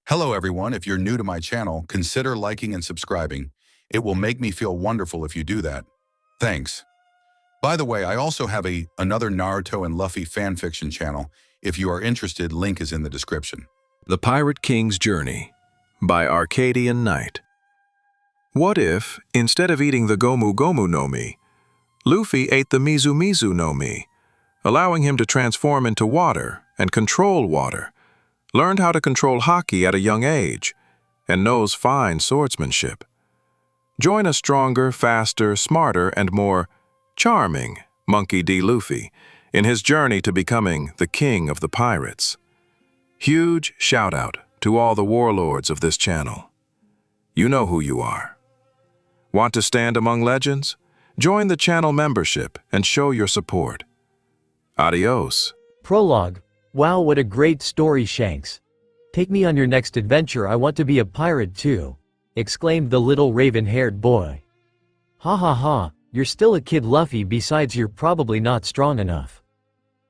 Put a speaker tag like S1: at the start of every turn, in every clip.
S1: Hello everyone, if you're new to my channel, consider liking and subscribing. It will make me feel wonderful if you do that. Thanks. By the way, I also have another Naruto and Luffy fanfiction channel. If you are interested, link is in the description.
S2: The Pirate King's Journey by ArcadianKnight. What if, instead of eating the Gomu Gomu no Mi, Luffy ate the mizu no Mi, allowing him to transform into water and control water, learned how to control haki at a young age, and knows fine swordsmanship. Join a stronger, faster, smarter, and more charming Monkey D. Luffy in his journey to becoming the king of the pirates. Huge shout-out to all the warlords of this channel. You know who you are. Want to stand among legends? Join the channel membership and show your support. Adios.
S3: Prologue. Wow, what a great story, Shanks. Take me on your next adventure, I want to be a pirate too, exclaimed the little raven-haired boy. Ha ha ha, you're still a kid, Luffy, besides you're probably not strong enough.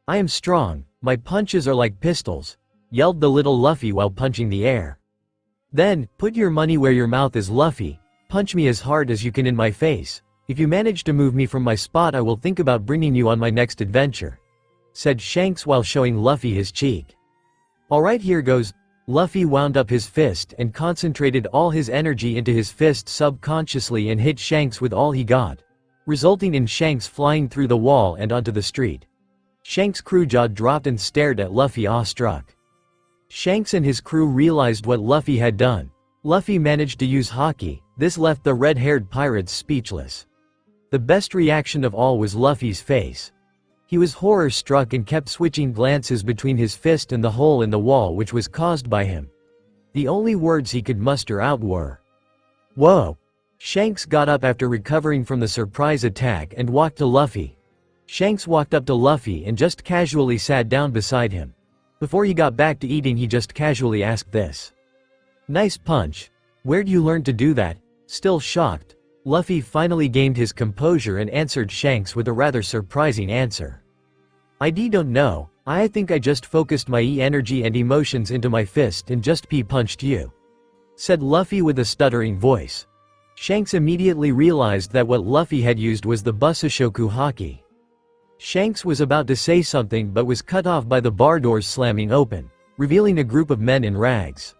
S3: I am strong, my punches are like pistols, yelled the little Luffy while punching the air. Then, put your money where your mouth is, Luffy, punch me as hard as you can in my face. If you manage to move me from my spot, I will think about bringing you on my next adventure, said Shanks while showing Luffy his cheek. Alright, here goes. Luffy wound up his fist and concentrated all his energy into his fist subconsciously and hit Shanks with all he got, resulting in Shanks flying through the wall and onto the street. Shanks' crew jaw dropped and stared at Luffy awestruck. Shanks and his crew realized what Luffy had done. Luffy managed to use haki. This left the red-haired pirates speechless. The best reaction of all was Luffy's face. He was horror-struck and kept switching glances between his fist and the hole in the wall which was caused by him. The only words he could muster out were, "Whoa!" Shanks got up after recovering from the surprise attack and walked to Luffy. Shanks walked up to Luffy and just casually sat down beside him. Before he got back to eating, he just casually asked this. "Nice punch. Where'd you learn to do that?" Still shocked, Luffy finally gained his composure and answered Shanks with a rather surprising answer. "I don't know, I think I just focused my energy and emotions into my fist and just punched you," said Luffy with a stuttering voice. Shanks immediately realized that what Luffy had used was the Busashoku haki. Shanks was about to say something but was cut off by the bar doors slamming open, revealing a group of men in rags.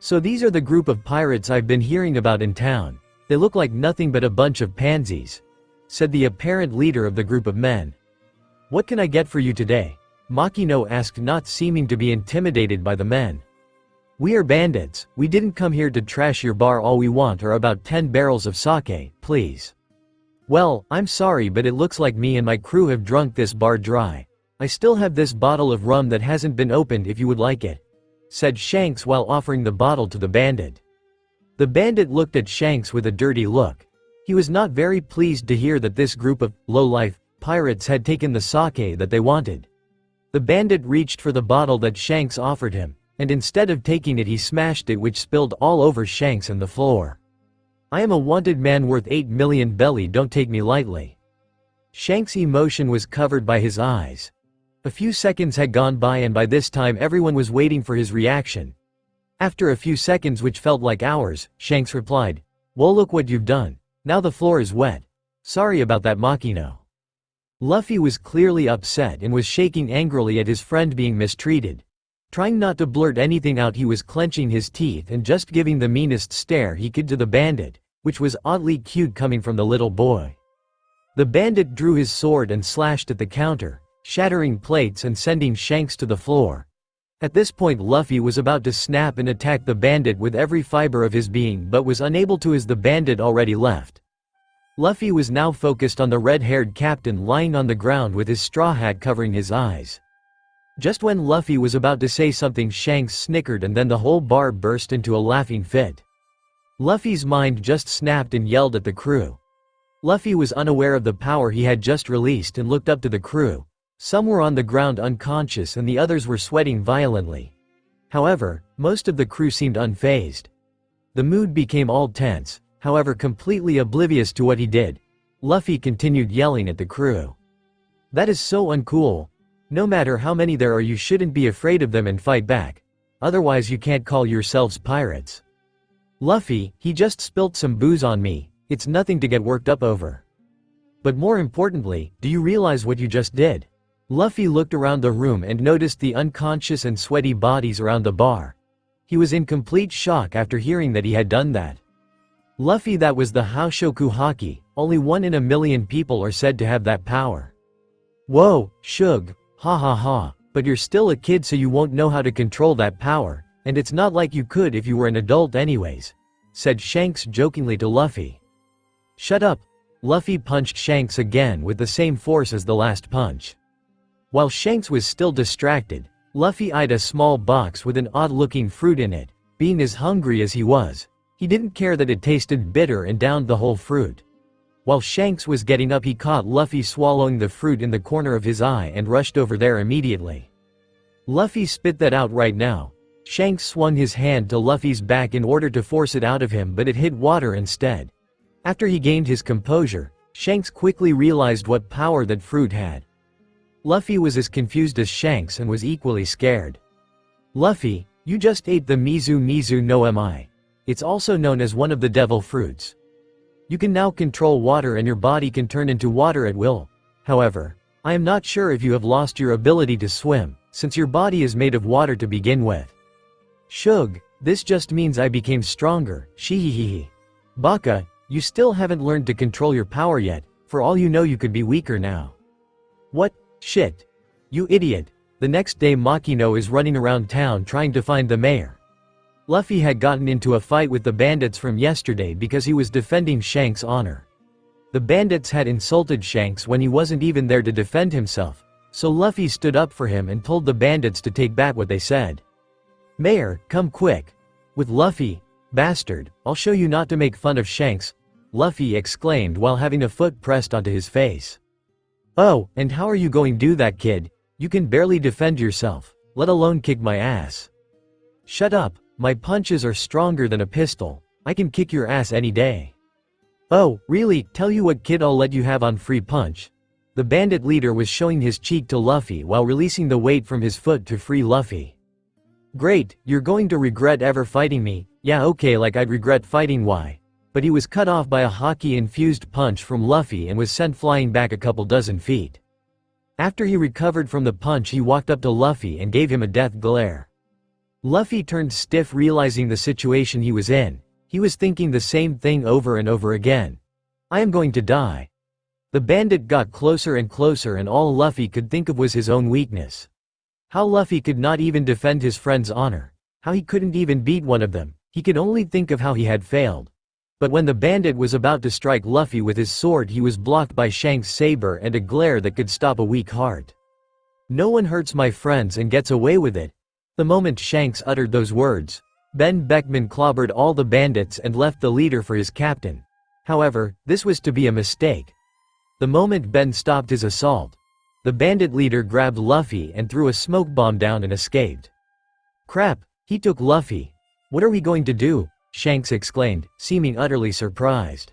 S3: "So these are the group of pirates I've been hearing about in town. They look like nothing but a bunch of pansies," said the apparent leader of the group of men. "What can I get for you today?" Makino asked, not seeming to be intimidated by the men. "We are bandits, we didn't come here to trash your bar. All we want are about 10 barrels of sake, please." "Well, I'm sorry, but it looks like me and my crew have drunk this bar dry. I still have this bottle of rum that hasn't been opened if you would like it," said Shanks while offering the bottle to the bandit. The bandit looked at Shanks with a dirty look. He was not very pleased to hear that this group of low-life pirates had taken the sake that they wanted. The bandit reached for the bottle that Shanks offered him, and instead of taking it he smashed it, which spilled all over Shanks and the floor. "I am a wanted man worth 8 million belly, don't take me lightly." Shanks' emotion was covered by his eyes. A few seconds had gone by and by this time everyone was waiting for his reaction. After a few seconds, which felt like hours, Shanks replied, "Well, look what you've done. Now the floor is wet. Sorry about that, Makino." Luffy was clearly upset and was shaking angrily at his friend being mistreated. Trying not to blurt anything out, he was clenching his teeth and just giving the meanest stare he could to the bandit, which was oddly cute coming from the little boy. The bandit drew his sword and slashed at the counter, shattering plates and sending Shanks to the floor. At this point Luffy was about to snap and attack the bandit with every fiber of his being but was unable to as the bandit already left. Luffy was now focused on the red-haired captain lying on the ground with his straw hat covering his eyes. Just when Luffy was about to say something, Shanks snickered and then the whole bar burst into a laughing fit. Luffy's mind just snapped and yelled at the crew. Luffy was unaware of the power he had just released and looked up to the crew. Some were on the ground unconscious and the others were sweating violently. However, most of the crew seemed unfazed. The mood became all tense, however completely oblivious to what he did. Luffy continued yelling at the crew. "That is so uncool. No matter how many there are, you shouldn't be afraid of them and fight back. otherwise you can't call yourselves pirates. Luffy, he just spilt some booze on me, it's nothing to get worked up over. But more importantly, do you realize what you just did? Luffy looked around the room and noticed the unconscious and sweaty bodies around the bar. He was in complete shock after hearing that he had done that. Luffy, that was the Haoshoku Haki, only 1 in a million people are said to have that power. Whoa, Shug, ha ha ha, but you're still a kid so you won't know how to control that power, and it's not like you could if you were an adult anyways, said Shanks jokingly to Luffy. Shut up. Luffy punched Shanks again with the same force as the last punch. While Shanks was still distracted, Luffy eyed a small box with an odd-looking fruit in it. Being as hungry as he was, he didn't care that it tasted bitter and downed the whole fruit. While Shanks was getting up, he caught Luffy swallowing the fruit in the corner of his eye and rushed over there immediately. Luffy, spit that out right now. Shanks swung his hand to Luffy's back in order to force it out of him, but it hit water instead. After he gained his composure, Shanks quickly realized what power that fruit had. Luffy was as confused as Shanks and was equally scared. Luffy, you just ate the mizu no mi. It's also known as one of the devil fruits. You can now control water and your body can turn into water at will. However, I am not sure if you have lost your ability to swim, since your body is made of water to begin with. Shug, this just means I became stronger, shihihihi. Baka, you still haven't learned to control your power yet, for all you know you could be weaker now. What? Shit. You idiot. The next day Makino is running around town trying to find the mayor. Luffy had gotten into a fight with the bandits from yesterday because he was defending Shanks' honor. The bandits had insulted Shanks when he wasn't even there to defend himself, so Luffy stood up for him and told the bandits to take back what they said. Mayor, come quick. With Luffy, bastard, I'll show you not to make fun of Shanks, Luffy exclaimed while having a foot pressed onto his face. Oh, and how are you going to do that, kid? You can barely defend yourself, let alone kick my ass. Shut up. My punches are stronger than a pistol, I can kick your ass any day. Oh, really? Tell you what, kid, I'll let you have on free punch. The bandit leader was showing his cheek to Luffy while releasing the weight from his foot to free Luffy. Great, you're going to regret ever fighting me. Yeah, okay, like I'd regret fighting why. But he was cut off by a haki-infused punch from Luffy and was sent flying back a couple dozen feet. After he recovered from the punch, he walked up to Luffy and gave him a death glare. Luffy turned stiff, realizing the situation he was in. He was thinking the same thing over and over again. I am going to die. The bandit got closer and closer and all Luffy could think of was his own weakness. How Luffy could not even defend his friend's honor. How he couldn't even beat one of them. He could only think of how he had failed. But when the bandit was about to strike Luffy with his sword, he was blocked by Shanks' saber and a glare that could stop a weak heart. No one hurts my friends and gets away with it. The moment Shanks uttered those words, Ben Beckman clobbered all the bandits and left the leader for his captain. However, this was to be a mistake. The moment Ben stopped his assault, the bandit leader grabbed Luffy and threw a smoke bomb down and escaped. Crap, he took Luffy. What are we going to do? Shanks exclaimed, seeming utterly surprised.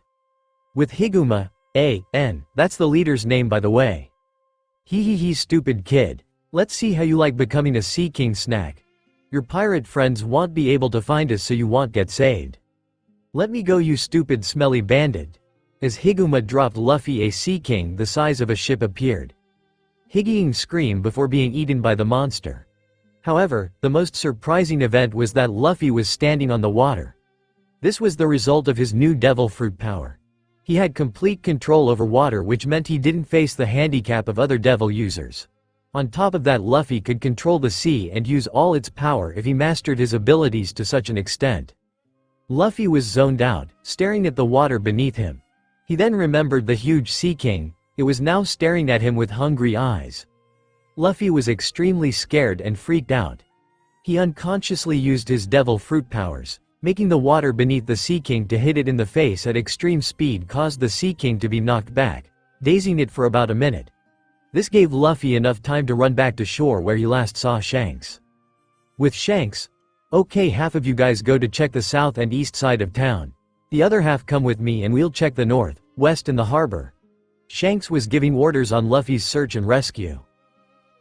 S3: With Higuma, A.N., that's the leader's name by the way. Hee stupid kid. Let's see how you like becoming a Sea King snack. Your pirate friends won't be able to find us so you won't get saved. Let me go, you stupid smelly bandit. As Higuma dropped Luffy, a Sea King the size of a ship appeared. Higgying screamed before being eaten by the monster. However, the most surprising event was that Luffy was standing on the water. This was the result of his new devil fruit power. He had complete control over water, which meant he didn't face the handicap of other devil users. On top of that, Luffy could control the sea and use all its power if he mastered his abilities to such an extent. Luffy was zoned out, staring at the water beneath him. He then remembered the huge Sea King. It was now staring at him with hungry eyes. Luffy was extremely scared and freaked out. He unconsciously used his devil fruit powers, making the water beneath the Sea King to hit it in the face at extreme speed, caused the Sea King to be knocked back, dazing it for about a minute. This gave Luffy enough time to run back to shore where he last saw Shanks. With Shanks, okay, half of you guys go to check the south and east side of town. The other half come with me and we'll check the north, west and the harbor. Shanks was giving orders on Luffy's search and rescue.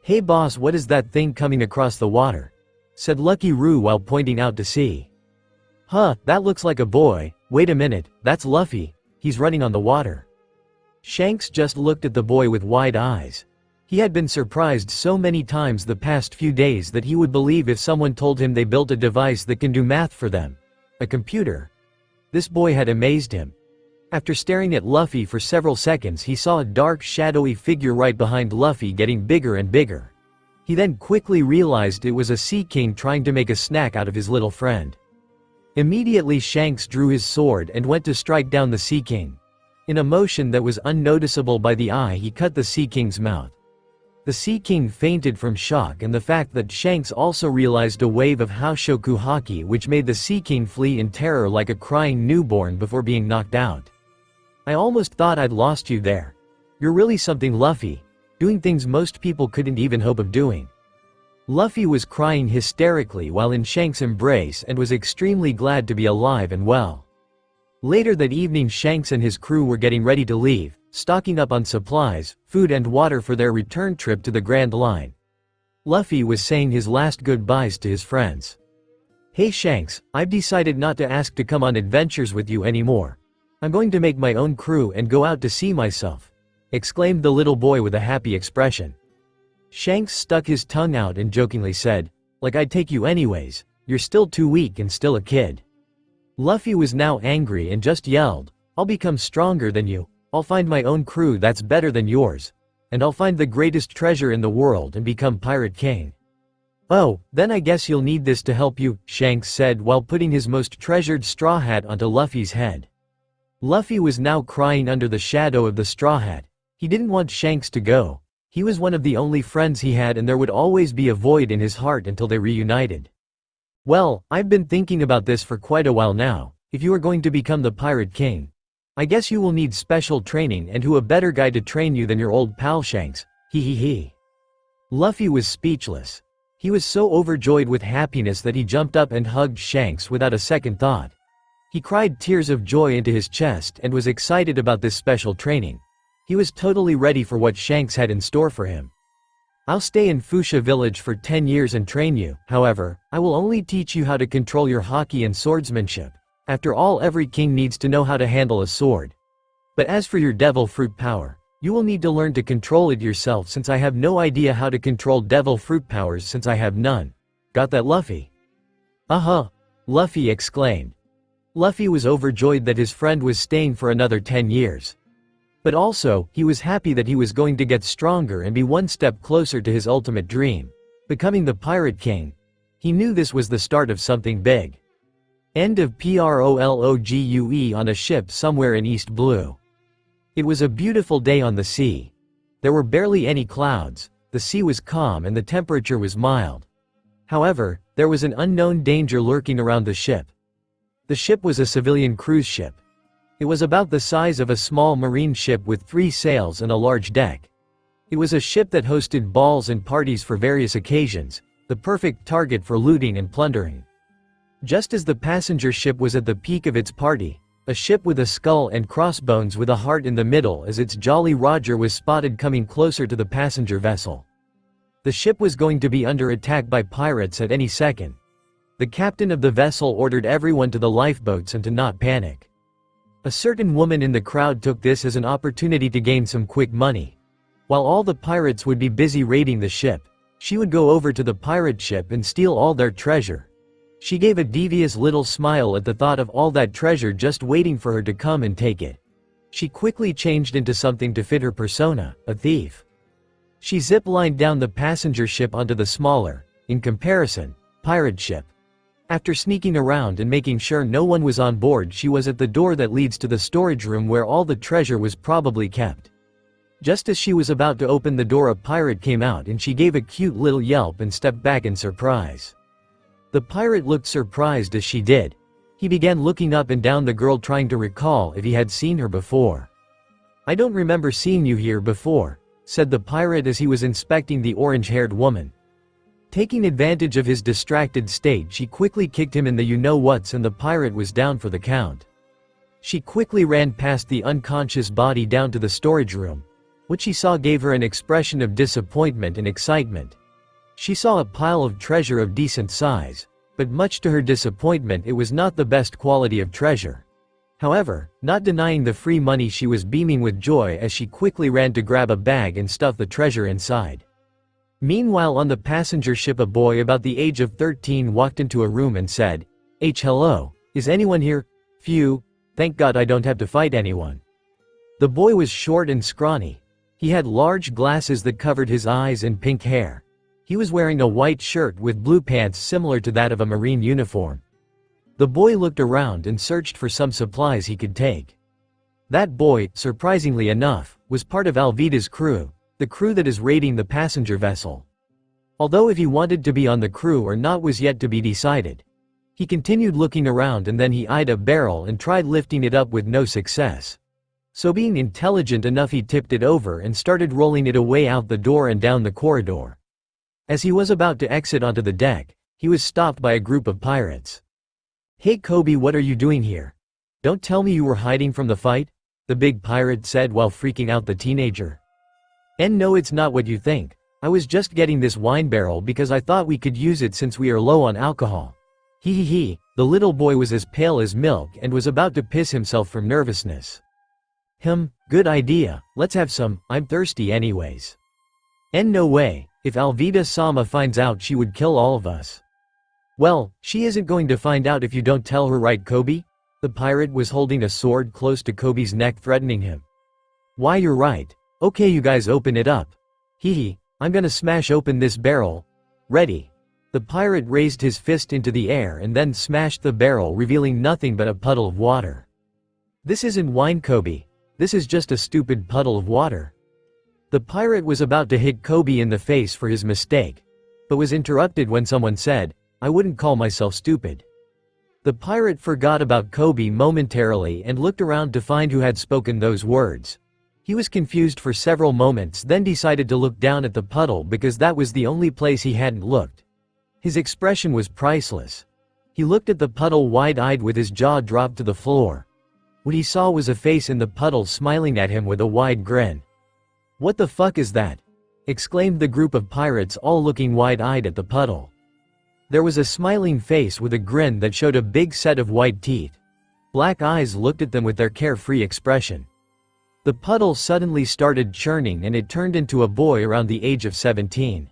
S3: Hey boss, what is that thing coming across the water? said Lucky Roo while pointing out to sea. Huh, that looks like a boy. Wait a minute, that's Luffy. He's running on the water. Shanks just looked at the boy with wide eyes. He had been surprised so many times the past few days that he would believe if someone told him they built a device that can do math for them. A computer. This boy had amazed him. After staring at Luffy for several seconds, he saw a dark, shadowy figure right behind Luffy getting bigger and bigger. He then quickly realized it was a Sea King trying to make a snack out of his little friend. Immediately Shanks drew his sword and went to strike down the Sea King. In a motion that was unnoticeable by the eye, he cut the Sea King's mouth. The Sea King fainted from shock and the fact that Shanks also realized a wave of Haoshoku Haki which made the Sea King flee in terror like a crying newborn before being knocked out. I almost thought I'd lost you there. You're really something, Luffy. Doing things most people couldn't even hope of doing. Luffy was crying hysterically while in Shanks' embrace and was extremely glad to be alive and well. Later that evening, Shanks and his crew were getting ready to leave, stocking up on supplies, food and water for their return trip to the Grand Line. Luffy was saying his last goodbyes to his friends. Hey Shanks, I've decided not to ask to come on adventures with you anymore. I'm going to make my own crew and go out to sea myself, exclaimed the little boy with a happy expression. Shanks stuck his tongue out and jokingly said, like I'd take you anyways, you're still too weak and still a kid. Luffy was now angry and just yelled, I'll become stronger than you, I'll find my own crew that's better than yours, and I'll find the greatest treasure in the world and become Pirate King. Oh, then I guess you'll need this to help you, Shanks said while putting his most treasured straw hat onto Luffy's head. Luffy was now crying under the shadow of the straw hat. He didn't want Shanks to go. He was one of the only friends he had and there would always be a void in his heart until they reunited. Well, I've been thinking about this for quite a while now. If you are going to become the Pirate King, I guess you will need special training, and who a better guy to train you than your old pal Shanks, he. Luffy was speechless. He was so overjoyed with happiness that he jumped up and hugged Shanks without a second thought. He cried tears of joy into his chest and was excited about this special training. He was totally ready for what Shanks had in store for him. I'll stay in Fuchsia Village for 10 years and train you, however, I will only teach you how to control your haki and swordsmanship. After all, every king needs to know how to handle a sword. But as for your devil fruit power, you will need to learn to control it yourself since I have no idea how to control devil fruit powers since I have none. Got that, Luffy? Uh-huh, Luffy exclaimed. Luffy was overjoyed that his friend was staying for another 10 years. But also, he was happy that he was going to get stronger and be one step closer to his ultimate dream, becoming the Pirate King. He knew this was the start of something big. End of prologue on a ship somewhere in East Blue. It was a beautiful day on the sea. There were barely any clouds, the sea was calm and the temperature was mild. However, there was an unknown danger lurking around the ship. The ship was a civilian cruise ship. It was about the size of a small marine ship with 3 sails and a large deck. It was a ship that hosted balls and parties for various occasions, the perfect target for looting and plundering. Just as the passenger ship was at the peak of its party, a ship with a skull and crossbones with a heart in the middle as its Jolly Roger was spotted coming closer to the passenger vessel. The ship was going to be under attack by pirates at any second. The captain of the vessel ordered everyone to the lifeboats and to not panic. A certain woman in the crowd took this as an opportunity to gain some quick money. While all the pirates would be busy raiding the ship, she would go over to the pirate ship and steal all their treasure. She gave a devious little smile at the thought of all that treasure just waiting for her to come and take it. She quickly changed into something to fit her persona, a thief. She zip-lined down the passenger ship onto the smaller, in comparison, pirate ship. After sneaking around and making sure no one was on board, she was at the door that leads to the storage room where all the treasure was probably kept. Just as she was about to open the door, a pirate came out and she gave a cute little yelp and stepped back in surprise. The pirate looked surprised as she did. He began looking up and down the girl trying to recall if he had seen her before. "I don't remember seeing you here before," said the pirate as he was inspecting the orange-haired woman. Taking advantage of his distracted state, she quickly kicked him in the you-know-whats and the pirate was down for the count. She quickly ran past the unconscious body down to the storage room. What she saw gave her an expression of disappointment and excitement. She saw a pile of treasure of decent size, but much to her disappointment it was not the best quality of treasure. However, not denying the free money, she was beaming with joy as she quickly ran to grab a bag and stuff the treasure inside. Meanwhile, on the passenger ship, a boy about the age of 13 walked into a room and said, Hello, is anyone here? Phew, thank God I don't have to fight anyone. The boy was short and scrawny. He had large glasses that covered his eyes and pink hair. He was wearing a white shirt with blue pants similar to that of a Marine uniform. The boy looked around and searched for some supplies he could take. That boy, surprisingly enough, was part of Alvida's crew, the crew that is raiding the passenger vessel. Although if he wanted to be on the crew or not was yet to be decided. He continued looking around and then he eyed a barrel and tried lifting it up with no success. So being intelligent enough, he tipped it over and started rolling it away out the door and down the corridor. As he was about to exit onto the deck, he was stopped by a group of pirates. Hey Kobe, what are you doing here? Don't tell me you were hiding from the fight? The big pirate said while freaking out the teenager. No, it's not what you think. I was just getting this wine barrel because I thought we could use it since we are low on alcohol. He. The little boy was as pale as milk and was about to piss himself from nervousness. Good idea, let's have some, I'm thirsty anyways. No way, if Alvida-sama finds out she would kill all of us. Well, she isn't going to find out if you don't tell her, right Kobe? The pirate was holding a sword close to Kobe's neck, threatening him. Why, you're right. Okay, you guys open it up. I'm gonna smash open this barrel. Ready? The pirate raised his fist into the air and then smashed the barrel, revealing nothing but a puddle of water. This isn't wine, Kobe. This is just a stupid puddle of water. The pirate was about to hit Kobe in the face for his mistake, but was interrupted when someone said, I wouldn't call myself stupid. The pirate forgot about Kobe momentarily and looked around to find who had spoken those words. He was confused for several moments, then decided to look down at the puddle because that was the only place he hadn't looked. His expression was priceless. He looked at the puddle wide-eyed with his jaw dropped to the floor. What he saw was a face in the puddle smiling at him with a wide grin. What the fuck is that? Exclaimed the group of pirates, all looking wide-eyed at the puddle. There was a smiling face with a grin that showed a big set of white teeth. Black eyes looked at them with their carefree expression. The puddle suddenly started churning and it turned into a boy around the age of 17.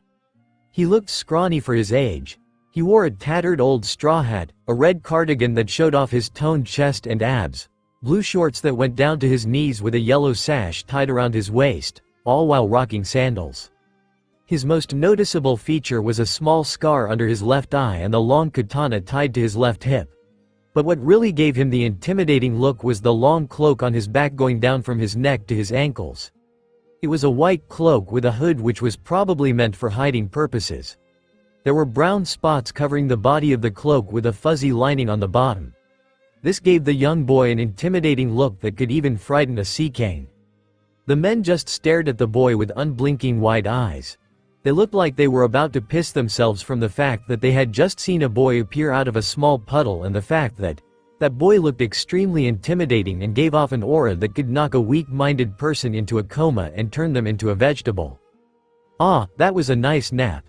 S3: He looked scrawny for his age. He wore a tattered old straw hat, a red cardigan that showed off his toned chest and abs, blue shorts that went down to his knees with a yellow sash tied around his waist, all while rocking sandals. His most noticeable feature was a small scar under his left eye and the long katana tied to his left hip. But what really gave him the intimidating look was the long cloak on his back going down from his neck to his ankles. It was a white cloak with a hood which was probably meant for hiding purposes. There were brown spots covering the body of the cloak with a fuzzy lining on the bottom. This gave the young boy an intimidating look that could even frighten a sea king. The men just stared at the boy with unblinking wide eyes. They looked like they were about to piss themselves from the fact that they had just seen a boy appear out of a small puddle and the fact that that boy looked extremely intimidating and gave off an aura that could knock a weak-minded person into a coma and turn them into a vegetable. Ah, that was a nice nap.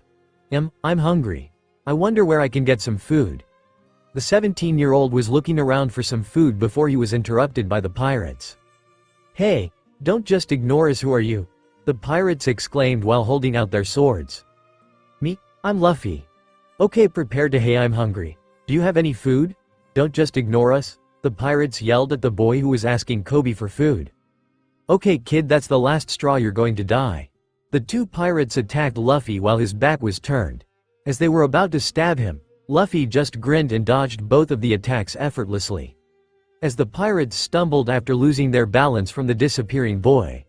S3: I'm hungry. I wonder where I can get some food. The 17-year-old was looking around for some food before he was interrupted by the pirates. Hey, don't just ignore us, who are you? The pirates exclaimed while holding out their swords. Me? I'm Luffy. Okay, prepare to. Hey, I'm hungry. Do you have any food? Don't just ignore us, the pirates yelled at the boy who was asking Kobe for food. Okay kid, that's the last straw, you're going to die. The two pirates attacked Luffy while his back was turned. As they were about to stab him, Luffy just grinned and dodged both of the attacks effortlessly. As the pirates stumbled after losing their balance from the disappearing boy,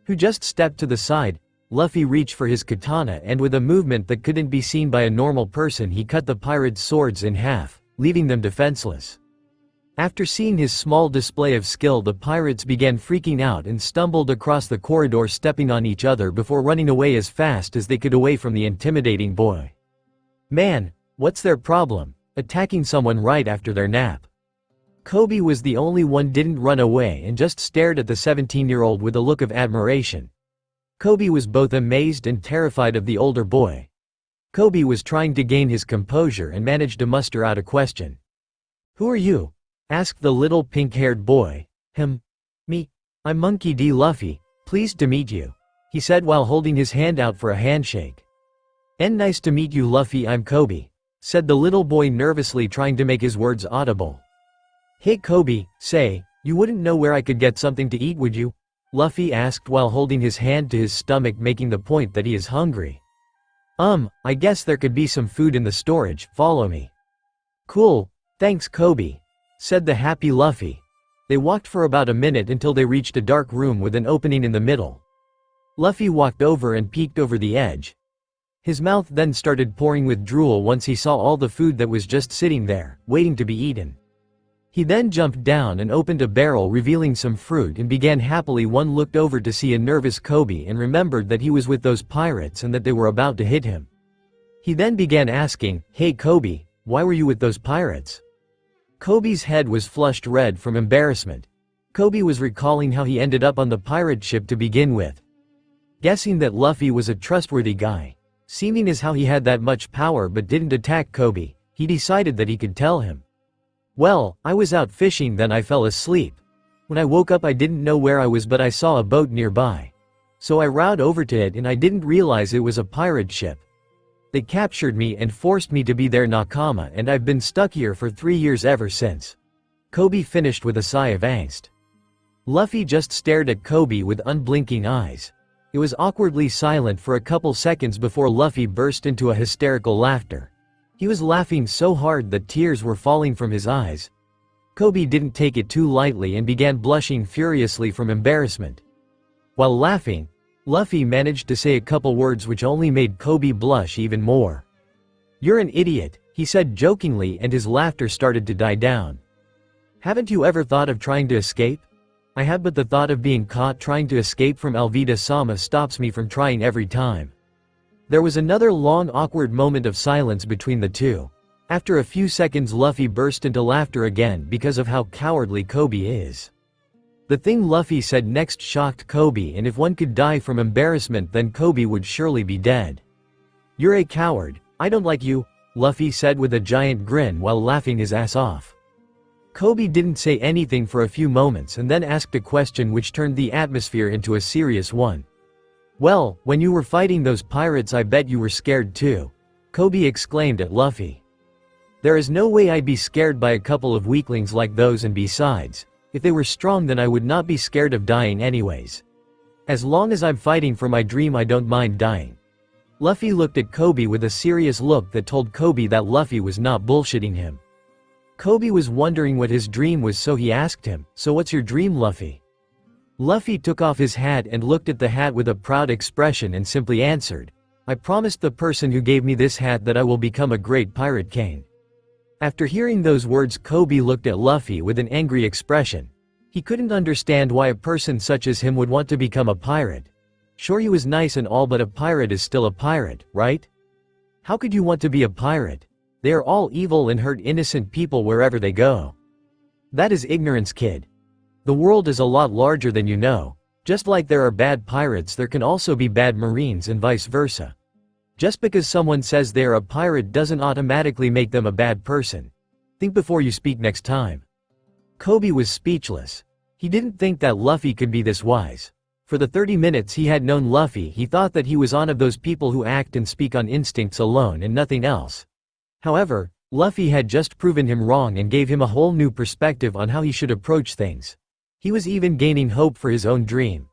S3: who just stepped to the side, Luffy reached for his katana and with a movement that couldn't be seen by a normal person he cut the pirates' swords in half, leaving them defenseless. After seeing his small display of skill, the pirates began freaking out and stumbled across the corridor, stepping on each other before running away as fast as they could away from the intimidating boy. Man, what's their problem, attacking someone right after their nap? Kobe was the only one didn't run away and just stared at the 17-year-old with a look of admiration. Kobe was both amazed and terrified of the older boy. Kobe was trying to gain his composure and managed to muster out a question. "Who are you?" asked the little pink-haired boy. Me. I'm Monkey D. Luffy, pleased to meet you," he said while holding his hand out for a handshake. "And nice to meet you Luffy, I'm Kobe," said the little boy nervously trying to make his words audible. "Hey Kobe, say, you wouldn't know where I could get something to eat would you?" Luffy asked while holding his hand to his stomach, making the point that he is hungry. I guess there could be some food in the storage, follow me." "Cool, thanks Kobe," said the happy Luffy. They walked for about a minute until they reached a dark room with an opening in the middle. Luffy walked over and peeked over the edge. His mouth then started pouring with drool once he saw all the food that was just sitting there, waiting to be eaten. He then jumped down and opened a barrel revealing some fruit and began happily. One looked over to see a nervous Kobe and remembered that he was with those pirates and that they were about to hit him. He then began asking, "Hey Kobe, why were you with those pirates?" Kobe's head was flushed red from embarrassment. Kobe was recalling how he ended up on the pirate ship to begin with. Guessing that Luffy was a trustworthy guy, seeming as how he had that much power but didn't attack Kobe, he decided that he could tell him. "Well, I was out fishing then I fell asleep. When I woke up I didn't know where I was but I saw a boat nearby. So I rowed over to it and I didn't realize it was a pirate ship. They captured me and forced me to be their nakama and I've been stuck here for 3 years ever since." Kobe finished with a sigh of angst. Luffy just stared at Kobe with unblinking eyes. It was awkwardly silent for a couple seconds before Luffy burst into a hysterical laughter. He was laughing so hard that tears were falling from his eyes. Kobe didn't take it too lightly and began blushing furiously from embarrassment. While laughing, Luffy managed to say a couple words which only made Kobe blush even more. "You're an idiot," he said jokingly, and his laughter started to die down. "Haven't you ever thought of trying to escape?" "I have, but the thought of being caught trying to escape from Alvida-sama stops me from trying every time." There was another long awkward moment of silence between the two. After a few seconds Luffy burst into laughter again because of how cowardly Kobe is. The thing Luffy said next shocked Kobe, and if one could die from embarrassment then Kobe would surely be dead. "You're a coward, I don't like you," Luffy said with a giant grin while laughing his ass off. Kobe didn't say anything for a few moments and then asked a question which turned the atmosphere into a serious one. "Well, when you were fighting those pirates I bet you were scared too," Kobe exclaimed at Luffy. "There is no way I'd be scared by a couple of weaklings like those, and besides, if they were strong then I would not be scared of dying anyways. As long as I'm fighting for my dream I don't mind dying." Luffy looked at Kobe with a serious look that told Kobe that Luffy was not bullshitting him. Kobe was wondering what his dream was, so he asked him, "So what's your dream Luffy?" Luffy took off his hat and looked at the hat with a proud expression and simply answered, "I promised the person who gave me this hat that I will become a great pirate king." After hearing those words Kobe looked at Luffy with an angry expression. He couldn't understand why a person such as him would want to become a pirate. Sure, he was nice and all, but a pirate is still a pirate, right? How could you want to be a pirate? They are all evil and hurt innocent people wherever they go. That is ignorance, kid. The world is a lot larger than you know. Just like there are bad pirates there can also be bad marines and vice versa. Just because someone says they are a pirate doesn't automatically make them a bad person. Think before you speak next time. Kobe was speechless. He didn't think that Luffy could be this wise. For the 30 minutes he had known Luffy he thought that he was one of those people who act and speak on instincts alone and nothing else. However, Luffy had just proven him wrong and gave him a whole new perspective on how he should approach things. He was even gaining hope for his own dream.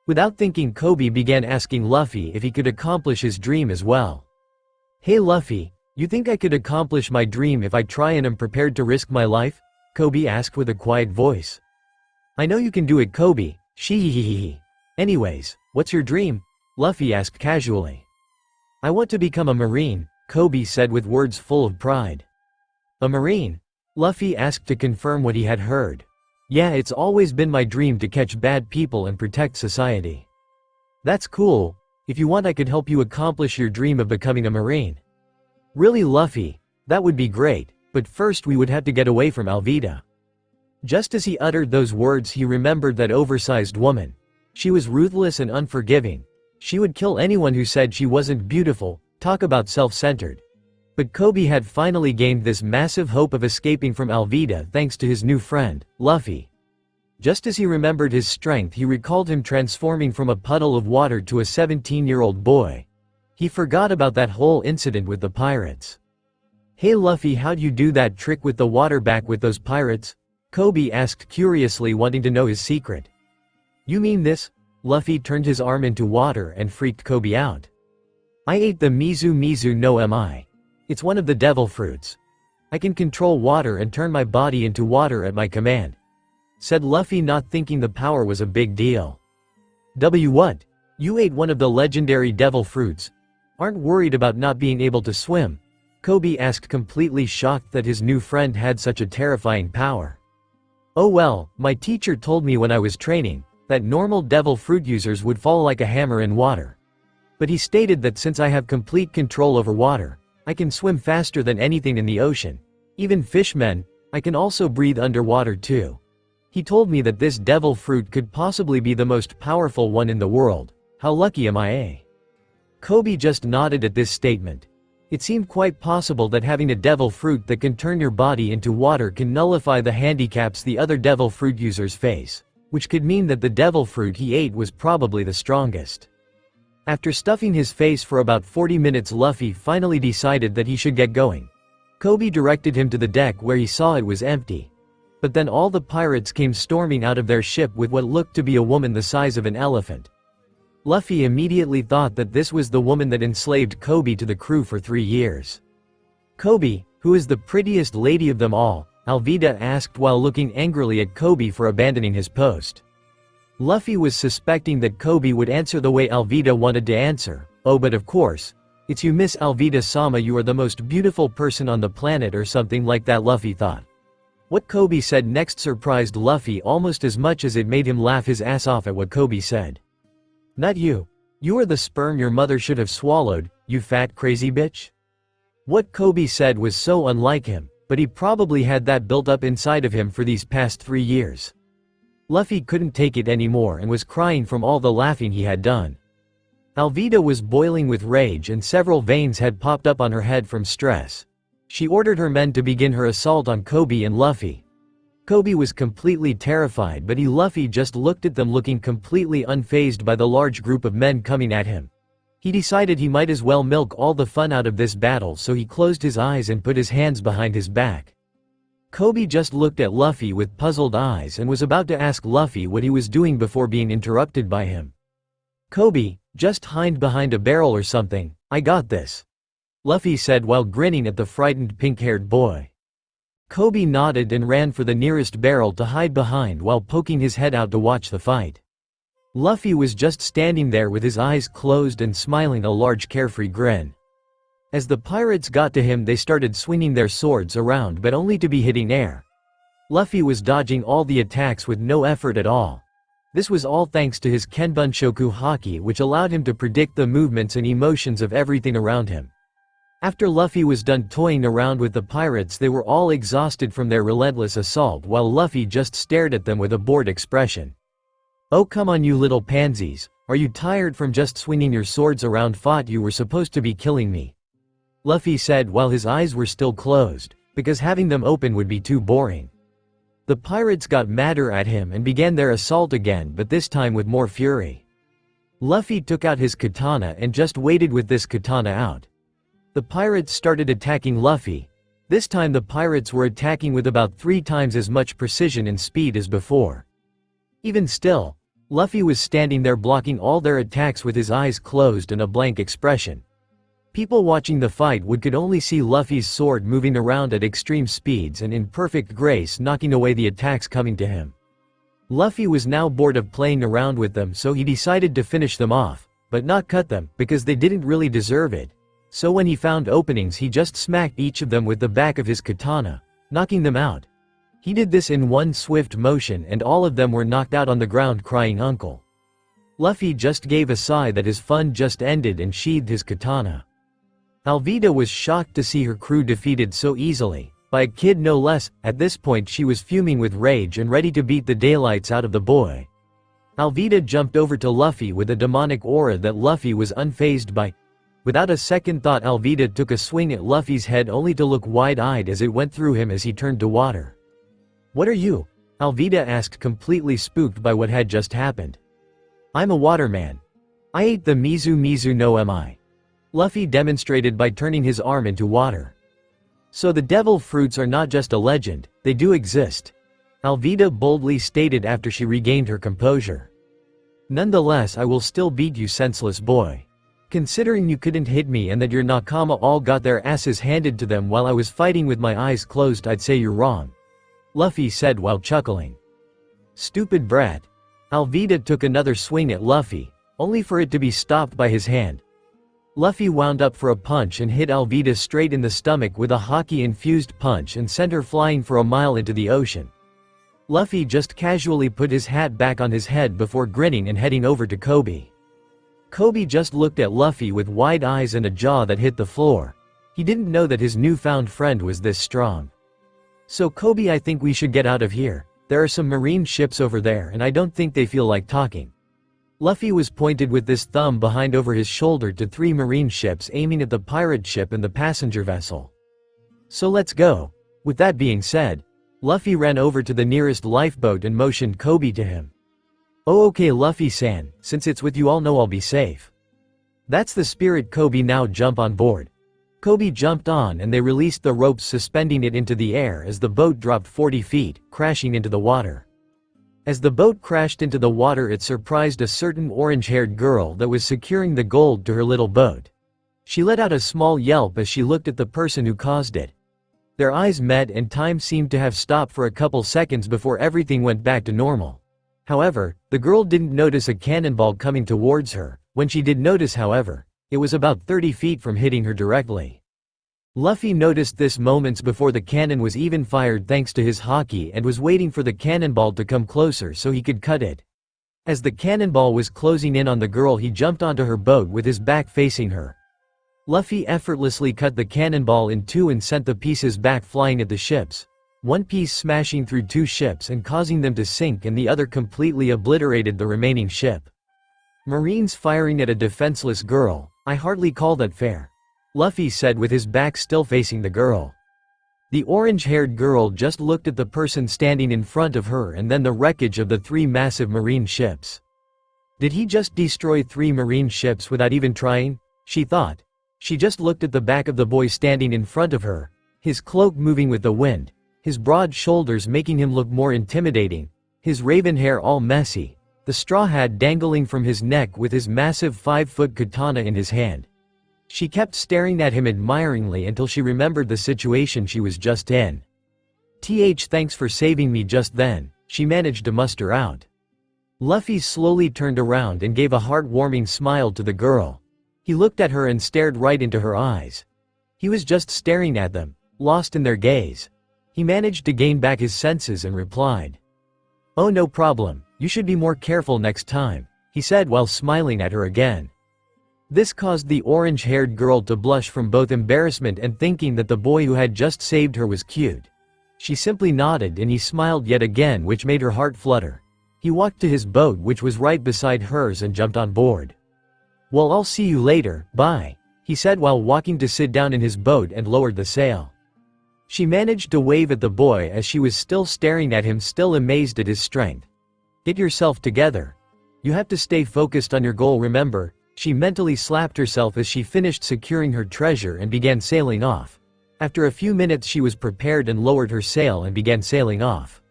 S3: Without thinking Kobe began asking Luffy if he could accomplish his dream as well. "Hey Luffy, you think I could accomplish my dream if I try and am prepared to risk my life?" Kobe asked with a quiet voice. "I know you can do it Kobe, sheehehehe. Anyways, what's your dream?" Luffy asked casually. "I want to become a marine," Kobe said with words full of pride. "A marine?" Luffy asked to confirm what he had heard. "Yeah, it's always been my dream to catch bad people and protect society." "That's cool. If you want I could help you accomplish your dream of becoming a marine." "Really Luffy? That would be great, but first we would have to get away from Alvida." Just as he uttered those words he remembered that oversized woman. She was ruthless and unforgiving. She would kill anyone who said she wasn't beautiful, Talk about self-centered. But Kobe had finally gained this massive hope of escaping from Alvida thanks to his new friend, Luffy. Just as he remembered his strength, he recalled him transforming from a puddle of water to a 17-year-old boy. He forgot about that whole incident with the pirates. "Hey Luffy, how'd you do that trick with the water back with those pirates?" Kobe asked curiously, wanting to know his secret. "You mean this?" Luffy turned his arm into water and freaked Kobe out. "I ate the mizu no mi. It's one of the devil fruits. I can control water and turn my body into water at my command," said Luffy, not thinking the power was a big deal. What? You ate one of the legendary devil fruits? Aren't worried about not being able to swim?" Kobe asked, completely shocked that his new friend had such a terrifying power. "Oh well, my teacher told me when I was training, that normal devil fruit users would fall like a hammer in water. But he stated that since I have complete control over water, I can swim faster than anything in the ocean. Even fishmen, I can also breathe underwater too. He told me that this devil fruit could possibly be the most powerful one in the world. How lucky am I, eh?" Kobe just nodded at this statement. It seemed quite possible that having a devil fruit that can turn your body into water can nullify the handicaps the other devil fruit users face, which could mean that the devil fruit he ate was probably the strongest. After stuffing his face for about 40 minutes, Luffy finally decided that he should get going. Kobe directed him to the deck where he saw it was empty. But then all the pirates came storming out of their ship with what looked to be a woman the size of an elephant. Luffy immediately thought that this was the woman that enslaved Kobe to the crew for 3 years. "Kobe, who is the prettiest lady of them all?" Alvida asked while looking angrily at Kobe for abandoning his post. Luffy was suspecting that Kobe would answer the way Alvida wanted to answer. "Oh, but of course. It's you, Miss Alvida-sama, you are the most beautiful person on the planet," or something like that, Luffy thought. What Kobe said next surprised Luffy almost as much as it made him laugh his ass off at what Kobe said. "Not you. You are the sperm your mother should have swallowed, you fat crazy bitch." What Kobe said was so unlike him, but he probably had that built up inside of him for these past 3 years. Luffy couldn't take it anymore and was crying from all the laughing he had done. Alvida was boiling with rage and several veins had popped up on her head from stress. She ordered her men to begin her assault on Kobe and Luffy. Kobe was completely terrified, but Luffy just looked at them, looking completely unfazed by the large group of men coming at him. He decided he might as well milk all the fun out of this battle, so he closed his eyes and put his hands behind his back. Kobe just looked at Luffy with puzzled eyes and was about to ask Luffy what he was doing before being interrupted by him. "Kobe, just hide behind a barrel or something, I got this," Luffy said while grinning at the frightened pink-haired boy. Kobe nodded and ran for the nearest barrel to hide behind while poking his head out to watch the fight. Luffy was just standing there with his eyes closed and smiling a large carefree grin. As the pirates got to him, they started swinging their swords around, but only to be hitting air. Luffy was dodging all the attacks with no effort at all. This was all thanks to his Kenbunshoku haki, which allowed him to predict the movements and emotions of everything around him. After Luffy was done toying around with the pirates, they were all exhausted from their relentless assault, while Luffy just stared at them with a bored expression. "Oh come on you little pansies, are you tired from just swinging your swords around? Thought you were supposed to be killing me," Luffy said while his eyes were still closed, because having them open would be too boring. The pirates got madder at him and began their assault again, but this time with more fury. Luffy took out his katana and just waited with this katana out. The pirates started attacking Luffy. This time the pirates were attacking with about 3 times as much precision and speed as before. Even still, Luffy was standing there blocking all their attacks with his eyes closed and a blank expression. People watching the fight could only see Luffy's sword moving around at extreme speeds and in perfect grace, knocking away the attacks coming to him. Luffy was now bored of playing around with them, so he decided to finish them off, but not cut them, because they didn't really deserve it. So when he found openings, he just smacked each of them with the back of his katana, knocking them out. He did this in one swift motion and all of them were knocked out on the ground crying uncle. Luffy just gave a sigh that his fun just ended and sheathed his katana. Alvida was shocked to see her crew defeated so easily, by a kid no less. At this point she was fuming with rage and ready to beat the daylights out of the boy. Alvida jumped over to Luffy with a demonic aura that Luffy was unfazed by. Without a second thought, Alvida took a swing at Luffy's head only to look wide-eyed as it went through him as he turned to water. "What are you?" Alvida asked, completely spooked by what had just happened. "I'm a waterman. I ate the mizu no mi." Luffy demonstrated by turning his arm into water. "So the devil fruits are not just a legend, they do exist," Alvida boldly stated after she regained her composure. "Nonetheless, I will still beat you, senseless boy. Considering you couldn't hit me and that your nakama all got their asses handed to them while I was fighting with my eyes closed, I'd say you're wrong," Luffy said while chuckling. "Stupid brat." Alvida took another swing at Luffy, only for it to be stopped by his hand. Luffy wound up for a punch and hit Alvida straight in the stomach with a hockey-infused punch and sent her flying for a mile into the ocean. Luffy just casually put his hat back on his head before grinning and heading over to Kobe. Kobe just looked at Luffy with wide eyes and a jaw that hit the floor. He didn't know that his newfound friend was this strong. "So Kobe, I think we should get out of here. There are some marine ships over there and I don't think they feel like talking." Luffy was pointed with this thumb behind over his shoulder to 3 marine ships aiming at the pirate ship and the passenger vessel. "So let's go." With that being said, Luffy ran over to the nearest lifeboat and motioned Kobe to him. "Oh, okay, Luffy-san, since it's with you, I'll know I'll be safe." "That's the spirit, Kobe, now jump on board." Kobe jumped on and they released the ropes, suspending it into the air as the boat dropped 40 feet, crashing into the water. As the boat crashed into the water, it surprised a certain orange-haired girl that was securing the gold to her little boat. She let out a small yelp as she looked at the person who caused it. Their eyes met and time seemed to have stopped for a couple seconds before everything went back to normal. However, the girl didn't notice a cannonball coming towards her. When she did notice, however, it was about 30 feet from hitting her directly. Luffy noticed this moments before the cannon was even fired thanks to his haki and was waiting for the cannonball to come closer so he could cut it. As the cannonball was closing in on the girl, he jumped onto her boat with his back facing her. Luffy effortlessly cut the cannonball in 2 and sent the pieces back flying at the ships. One piece smashing through 2 ships and causing them to sink, and the other completely obliterated the remaining ship. "Marines firing at a defenseless girl, I hardly call that fair," Luffy said with his back still facing the girl. The orange-haired girl just looked at the person standing in front of her and then the wreckage of the 3 massive marine ships. Did he just destroy 3 marine ships without even trying? She thought. She just looked at the back of the boy standing in front of her, his cloak moving with the wind, his broad shoulders making him look more intimidating, his raven hair all messy, the straw hat dangling from his neck with his massive 5-foot katana in his hand. She kept staring at him admiringly until she remembered the situation she was just in. Thanks for saving me just then," she managed to muster out. Luffy slowly turned around and gave a heartwarming smile to the girl. He looked at her and stared right into her eyes. He was just staring at them, lost in their gaze. He managed to gain back his senses and replied, "Oh, no problem, you should be more careful next time," he said while smiling at her again. This caused the orange-haired girl to blush from both embarrassment and thinking that the boy who had just saved her was cute. She simply nodded and he smiled yet again, which made her heart flutter. He walked to his boat, which was right beside hers, and jumped on board. "Well, I'll see you later, bye," he said while walking to sit down in his boat and lowered the sail. She managed to wave at the boy as she was still staring at him, still amazed at his strength. "Get yourself together. You have to stay focused on your goal, remember," she mentally slapped herself as she finished securing her treasure and began sailing off. After a few minutes she was prepared and lowered her sail and began sailing off.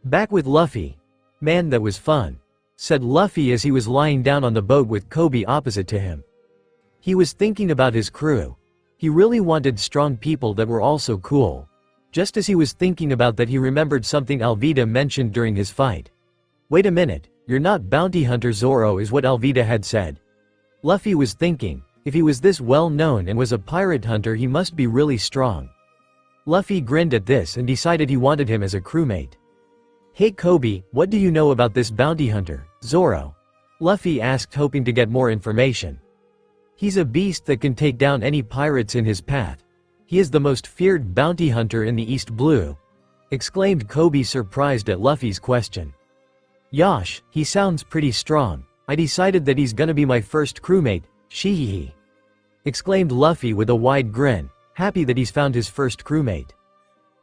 S3: Back with Luffy. "Man, that was fun," said Luffy as he was lying down on the boat with Kobe opposite to him. He was thinking about his crew. He really wanted strong people that were also cool. Just as he was thinking about that, he remembered something Alvida mentioned during his fight. "Wait a minute, you're not Bounty Hunter Zoro," is what Alvida had said. Luffy was thinking, if he was this well known and was a pirate hunter, he must be really strong. Luffy grinned at this and decided he wanted him as a crewmate. "Hey Kobe, what do you know about this bounty hunter, Zoro?" Luffy asked, hoping to get more information. "He's a beast that can take down any pirates in his path. He is the most feared bounty hunter in the East Blue," exclaimed Kobe, surprised at Luffy's question. "Yosh, he sounds pretty strong. I decided that he's gonna be my first crewmate, shihihi." exclaimed Luffy with a wide grin, happy that he's found his first crewmate.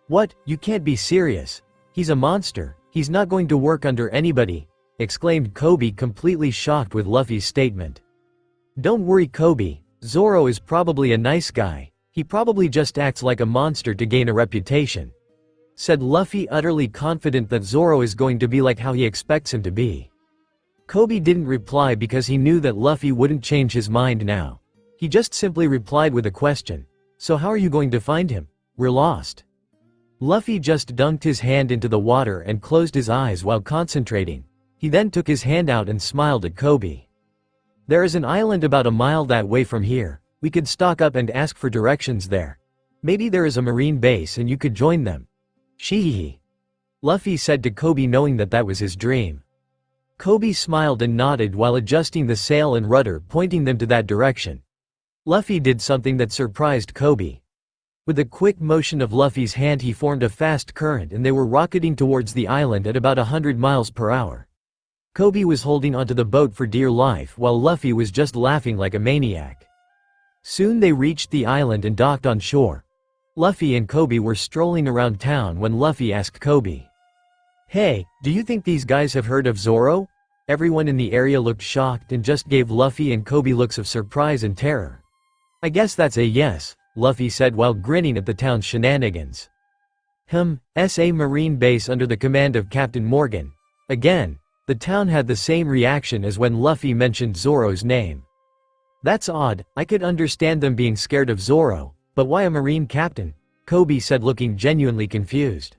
S3: What, you can't be serious. He's a monster, he's not going to work under anybody, exclaimed Kobe, completely shocked with Luffy's statement. Don't worry Kobe, Zoro is probably a nice guy, he probably just acts like a monster to gain a reputation, said Luffy, utterly confident that Zoro is going to be like how he expects him to be. Kobe didn't reply because he knew that Luffy wouldn't change his mind now. He just simply replied with a question. So how are you going to find him? We're lost. Luffy just dunked his hand into the water and closed his eyes while concentrating. He then took his hand out and smiled at Kobe. There is an island about a mile that way from here. We could stock up and ask for directions there. Maybe there is a marine base and you could join them. Sheehehe. Luffy said to Kobe, knowing that that was his dream. Kobe smiled and nodded while adjusting the sail and rudder, pointing them to that direction. Luffy did something that surprised Kobe. With a quick motion of Luffy's hand, he formed a fast current and they were rocketing towards the island at about 100 miles per hour. Kobe was holding onto the boat for dear life while Luffy was just laughing like a maniac. Soon they reached the island and docked on shore. Luffy and Kobe were strolling around town when Luffy asked Kobe, "Hey, do you think these guys have heard of Zoro?" Everyone in the area looked shocked and just gave Luffy and Kobe looks of surprise and terror. "I guess that's a yes," Luffy said while grinning at the town's shenanigans. A marine base under the command of Captain Morgan. Again, the town had the same reaction as when Luffy mentioned Zoro's name. That's odd, I could understand them being scared of Zoro, but why a marine captain? Kobe said, looking genuinely confused.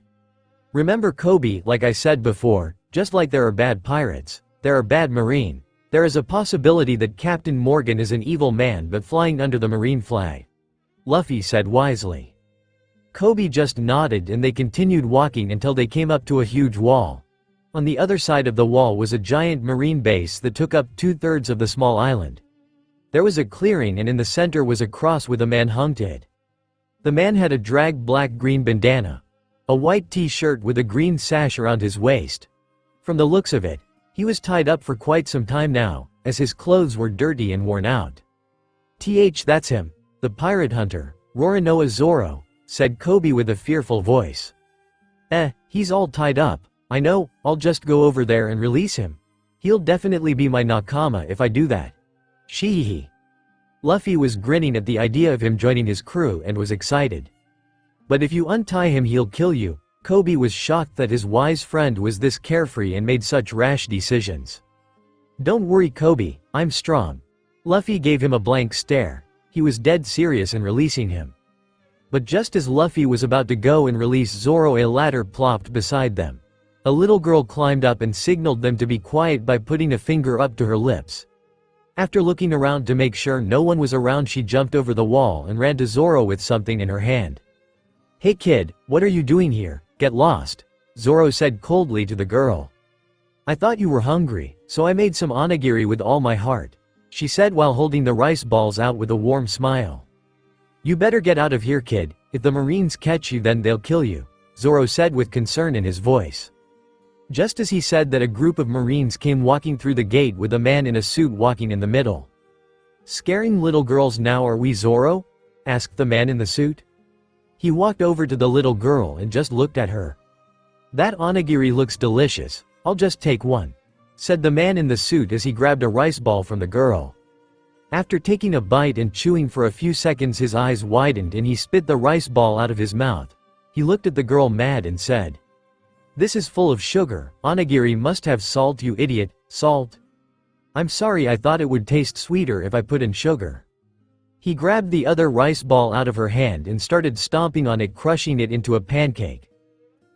S3: Remember Kobe, like I said before, just like there are bad pirates, there are bad marine. There is a possibility that Captain Morgan is an evil man but flying under the marine flag. Luffy said wisely. Kobe just nodded and they continued walking until they came up to a huge wall. On the other side of the wall was a giant marine base that took up 2/3 of the small island. There was a clearing and in the center was a cross with a man hung to it. The man had a drag black-green bandana, a white t-shirt with a green sash around his waist. From the looks of it, he was tied up for quite some time now, as his clothes were dirty and worn out. That's him, the pirate hunter, Roronoa Zoro, said Kobe with a fearful voice. He's all tied up, I know, I'll just go over there and release him. He'll definitely be my nakama if I do that. Sheehehe. Luffy was grinning at the idea of him joining his crew and was excited. But if you untie him he'll kill you. Kobe was shocked that his wise friend was this carefree and made such rash decisions. Don't worry Kobe, I'm strong. Luffy gave him a blank stare. He was dead serious in releasing him. But just as Luffy was about to go and release Zoro, a ladder plopped beside them. A little girl climbed up and signaled them to be quiet by putting a finger up to her lips. After looking around to make sure no one was around, she jumped over the wall and ran to Zoro with something in her hand. Hey kid, what are you doing here? Get lost, Zoro said coldly to the girl. I thought you were hungry, so I made some onigiri with all my heart, she said while holding the rice balls out with a warm smile. You better get out of here kid, if the Marines catch you then they'll kill you, Zoro said with concern in his voice. Just as he said that, a group of Marines came walking through the gate with a man in a suit walking in the middle. Scaring little girls now, are we Zoro? Asked the man in the suit. He walked over to the little girl and just looked at her. That onigiri looks delicious, I'll just take one, said the man in the suit as he grabbed a rice ball from the girl. After taking a bite and chewing for a few seconds, his eyes widened and he spit the rice ball out of his mouth. He looked at the girl mad and said, This is full of sugar, onigiri must have salt, you idiot, salt. I'm sorry, I thought it would taste sweeter if I put in sugar. He grabbed the other rice ball out of her hand and started stomping on it, crushing it into a pancake.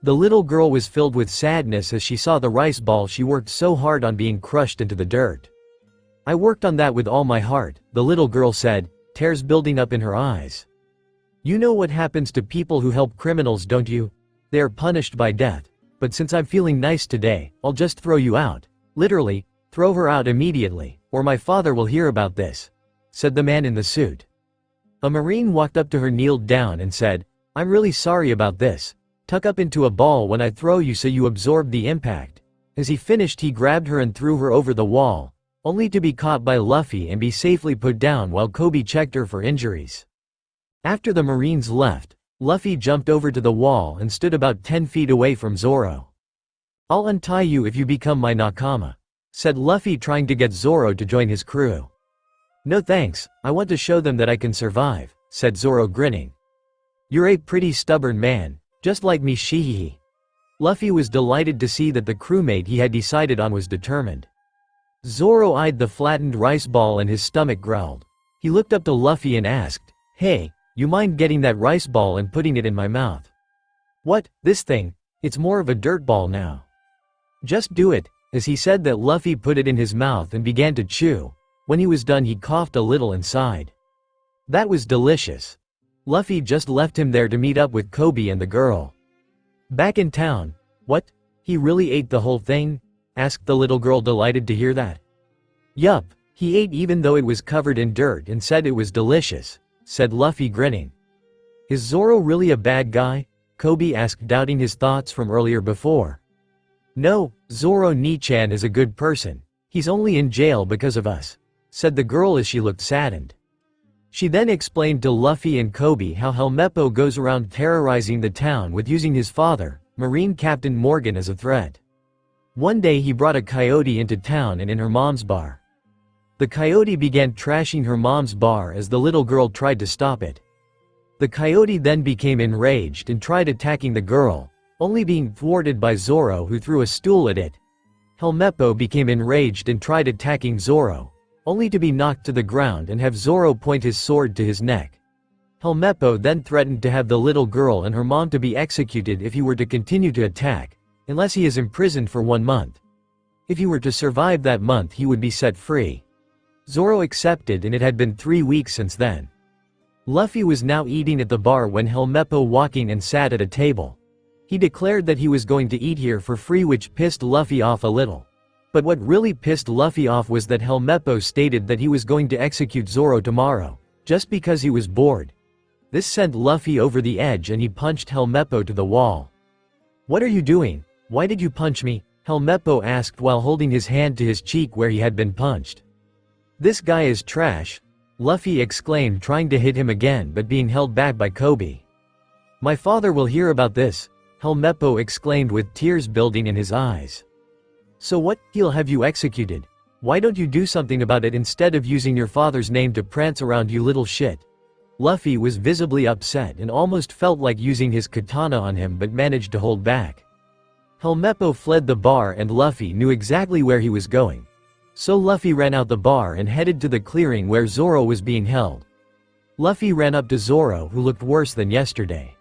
S3: The little girl was filled with sadness as she saw the rice ball she worked so hard on being crushed into the dirt. I worked on that with all my heart, the little girl said, tears building up in her eyes. You know what happens to people who help criminals, don't you? They are punished by death. But since I'm feeling nice today, I'll just throw you out. Literally, throw her out immediately, or my father will hear about this, said the man in the suit. A Marine walked up to her, kneeled down and said, I'm really sorry about this. Tuck up into a ball when I throw you so you absorb the impact. As he finished, he grabbed her and threw her over the wall, only to be caught by Luffy and be safely put down while Kobe checked her for injuries. After the Marines left, Luffy jumped over to the wall and stood about 10 feet away from Zoro. "I'll untie you if you become my nakama," said Luffy, trying to get Zoro to join his crew. "No thanks, I want to show them that I can survive," said Zoro, grinning. "You're a pretty stubborn man, just like me, shihihi." Luffy was delighted to see that the crewmate he had decided on was determined. Zoro eyed the flattened rice ball and his stomach growled. He looked up to Luffy and asked, "Hey, you mind getting that rice ball and putting it in my mouth?" "What, this thing? It's more of a dirt ball now." "Just do it." As he said that, Luffy put it in his mouth and began to chew. When he was done, he coughed a little and sighed. That was delicious. Luffy just left him there to meet up with Kobe and the girl. Back in town. "What? He really ate the whole thing?" asked the little girl, delighted to hear that. "Yup, he ate even though it was covered in dirt and said it was delicious," said Luffy, grinning. "Is Zoro really a bad guy?" Kobe asked, doubting his thoughts from earlier before. "No, Zoro Nichan is a good person. He's only in jail because of us," said the girl as she looked saddened. She then explained to Luffy and Kobe how Helmeppo goes around terrorizing the town with using his father, Marine Captain Morgan, as a threat. One day he brought a coyote into town and in her mom's bar. The coyote began trashing her mom's bar as the little girl tried to stop it. The coyote then became enraged and tried attacking the girl, only being thwarted by Zoro, who threw a stool at it. Helmeppo became enraged and tried attacking Zoro, only to be knocked to the ground and have Zoro point his sword to his neck. Helmeppo then threatened to have the little girl and her mom to be executed if he were to continue to attack, unless he is imprisoned for 1 month. If he were to survive that month, he would be set free. Zoro accepted, and it had been 3 weeks since then. Luffy was now eating at the bar when Helmeppo walked in and sat at a table. He declared that he was going to eat here for free, which pissed Luffy off a little. But what really pissed Luffy off was that Helmeppo stated that he was going to execute Zoro tomorrow, just because he was bored. This sent Luffy over the edge and he punched Helmeppo to the wall. "What are you doing? Why did you punch me?" Helmeppo asked while holding his hand to his cheek where he had been punched. "This guy is trash," Luffy exclaimed, trying to hit him again but being held back by Kobe. "My father will hear about this," Helmeppo exclaimed with tears building in his eyes. "So what? He'll have you executed? Why don't you do something about it instead of using your father's name to prance around, you little shit?" Luffy was visibly upset and almost felt like using his katana on him, but managed to hold back. Helmeppo fled the bar and Luffy knew exactly where he was going. So Luffy ran out the bar and headed to the clearing where Zoro was being held. Luffy ran up to Zoro, who looked worse than yesterday.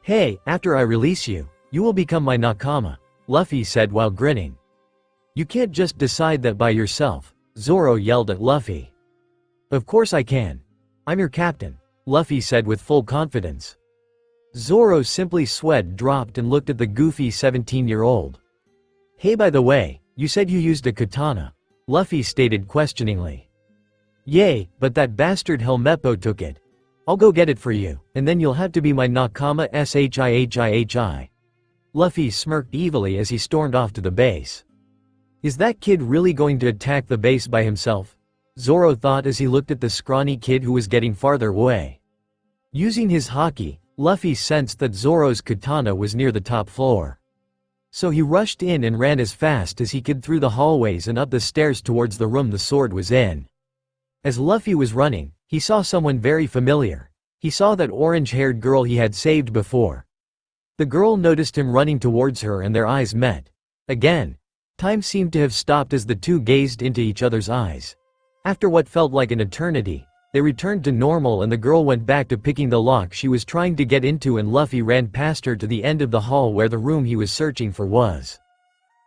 S3: "Hey, after I release you, you will become my nakama," Luffy said while grinning. "You can't just decide that by yourself," Zoro yelled at Luffy. "Of course I can. I'm your captain," Luffy said with full confidence. Zoro simply sweat dropped and looked at the goofy 17-year-old. "Hey, by the way, you said you used a katana," Luffy stated questioningly. "Yay, but that bastard Helmeppo took it. I'll go get it for you, and then you'll have to be my nakama shihihi. Luffy smirked evilly as he stormed off to the base. Is that kid really going to attack the base by himself? Zoro thought as he looked at the scrawny kid who was getting farther away. Using his haki, Luffy sensed that Zoro's katana was near the top floor. So he rushed in and ran as fast as he could through the hallways and up the stairs towards the room the sword was in. As Luffy was running, he saw someone very familiar. He saw that orange-haired girl he had saved before. The girl noticed him running towards her and their eyes met. Again. Time seemed to have stopped as the two gazed into each other's eyes. After what felt like an eternity, they returned to normal and the girl went back to picking the lock she was trying to get into, and Luffy ran past her to the end of the hall where the room he was searching for was.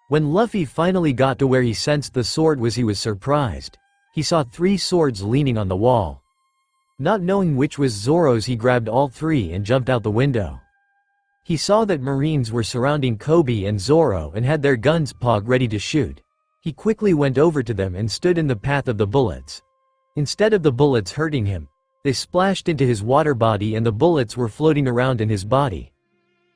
S3: When Luffy finally got to where he sensed the sword was, he was surprised. He saw 3 swords leaning on the wall. Not knowing which was Zoro's, he grabbed all 3 and jumped out the window. He saw that Marines were surrounding Kobe and Zoro and had their guns pogged ready to shoot. He quickly went over to them and stood in the path of the bullets. Instead of the bullets hurting him, they splashed into his water body and the bullets were floating around in his body.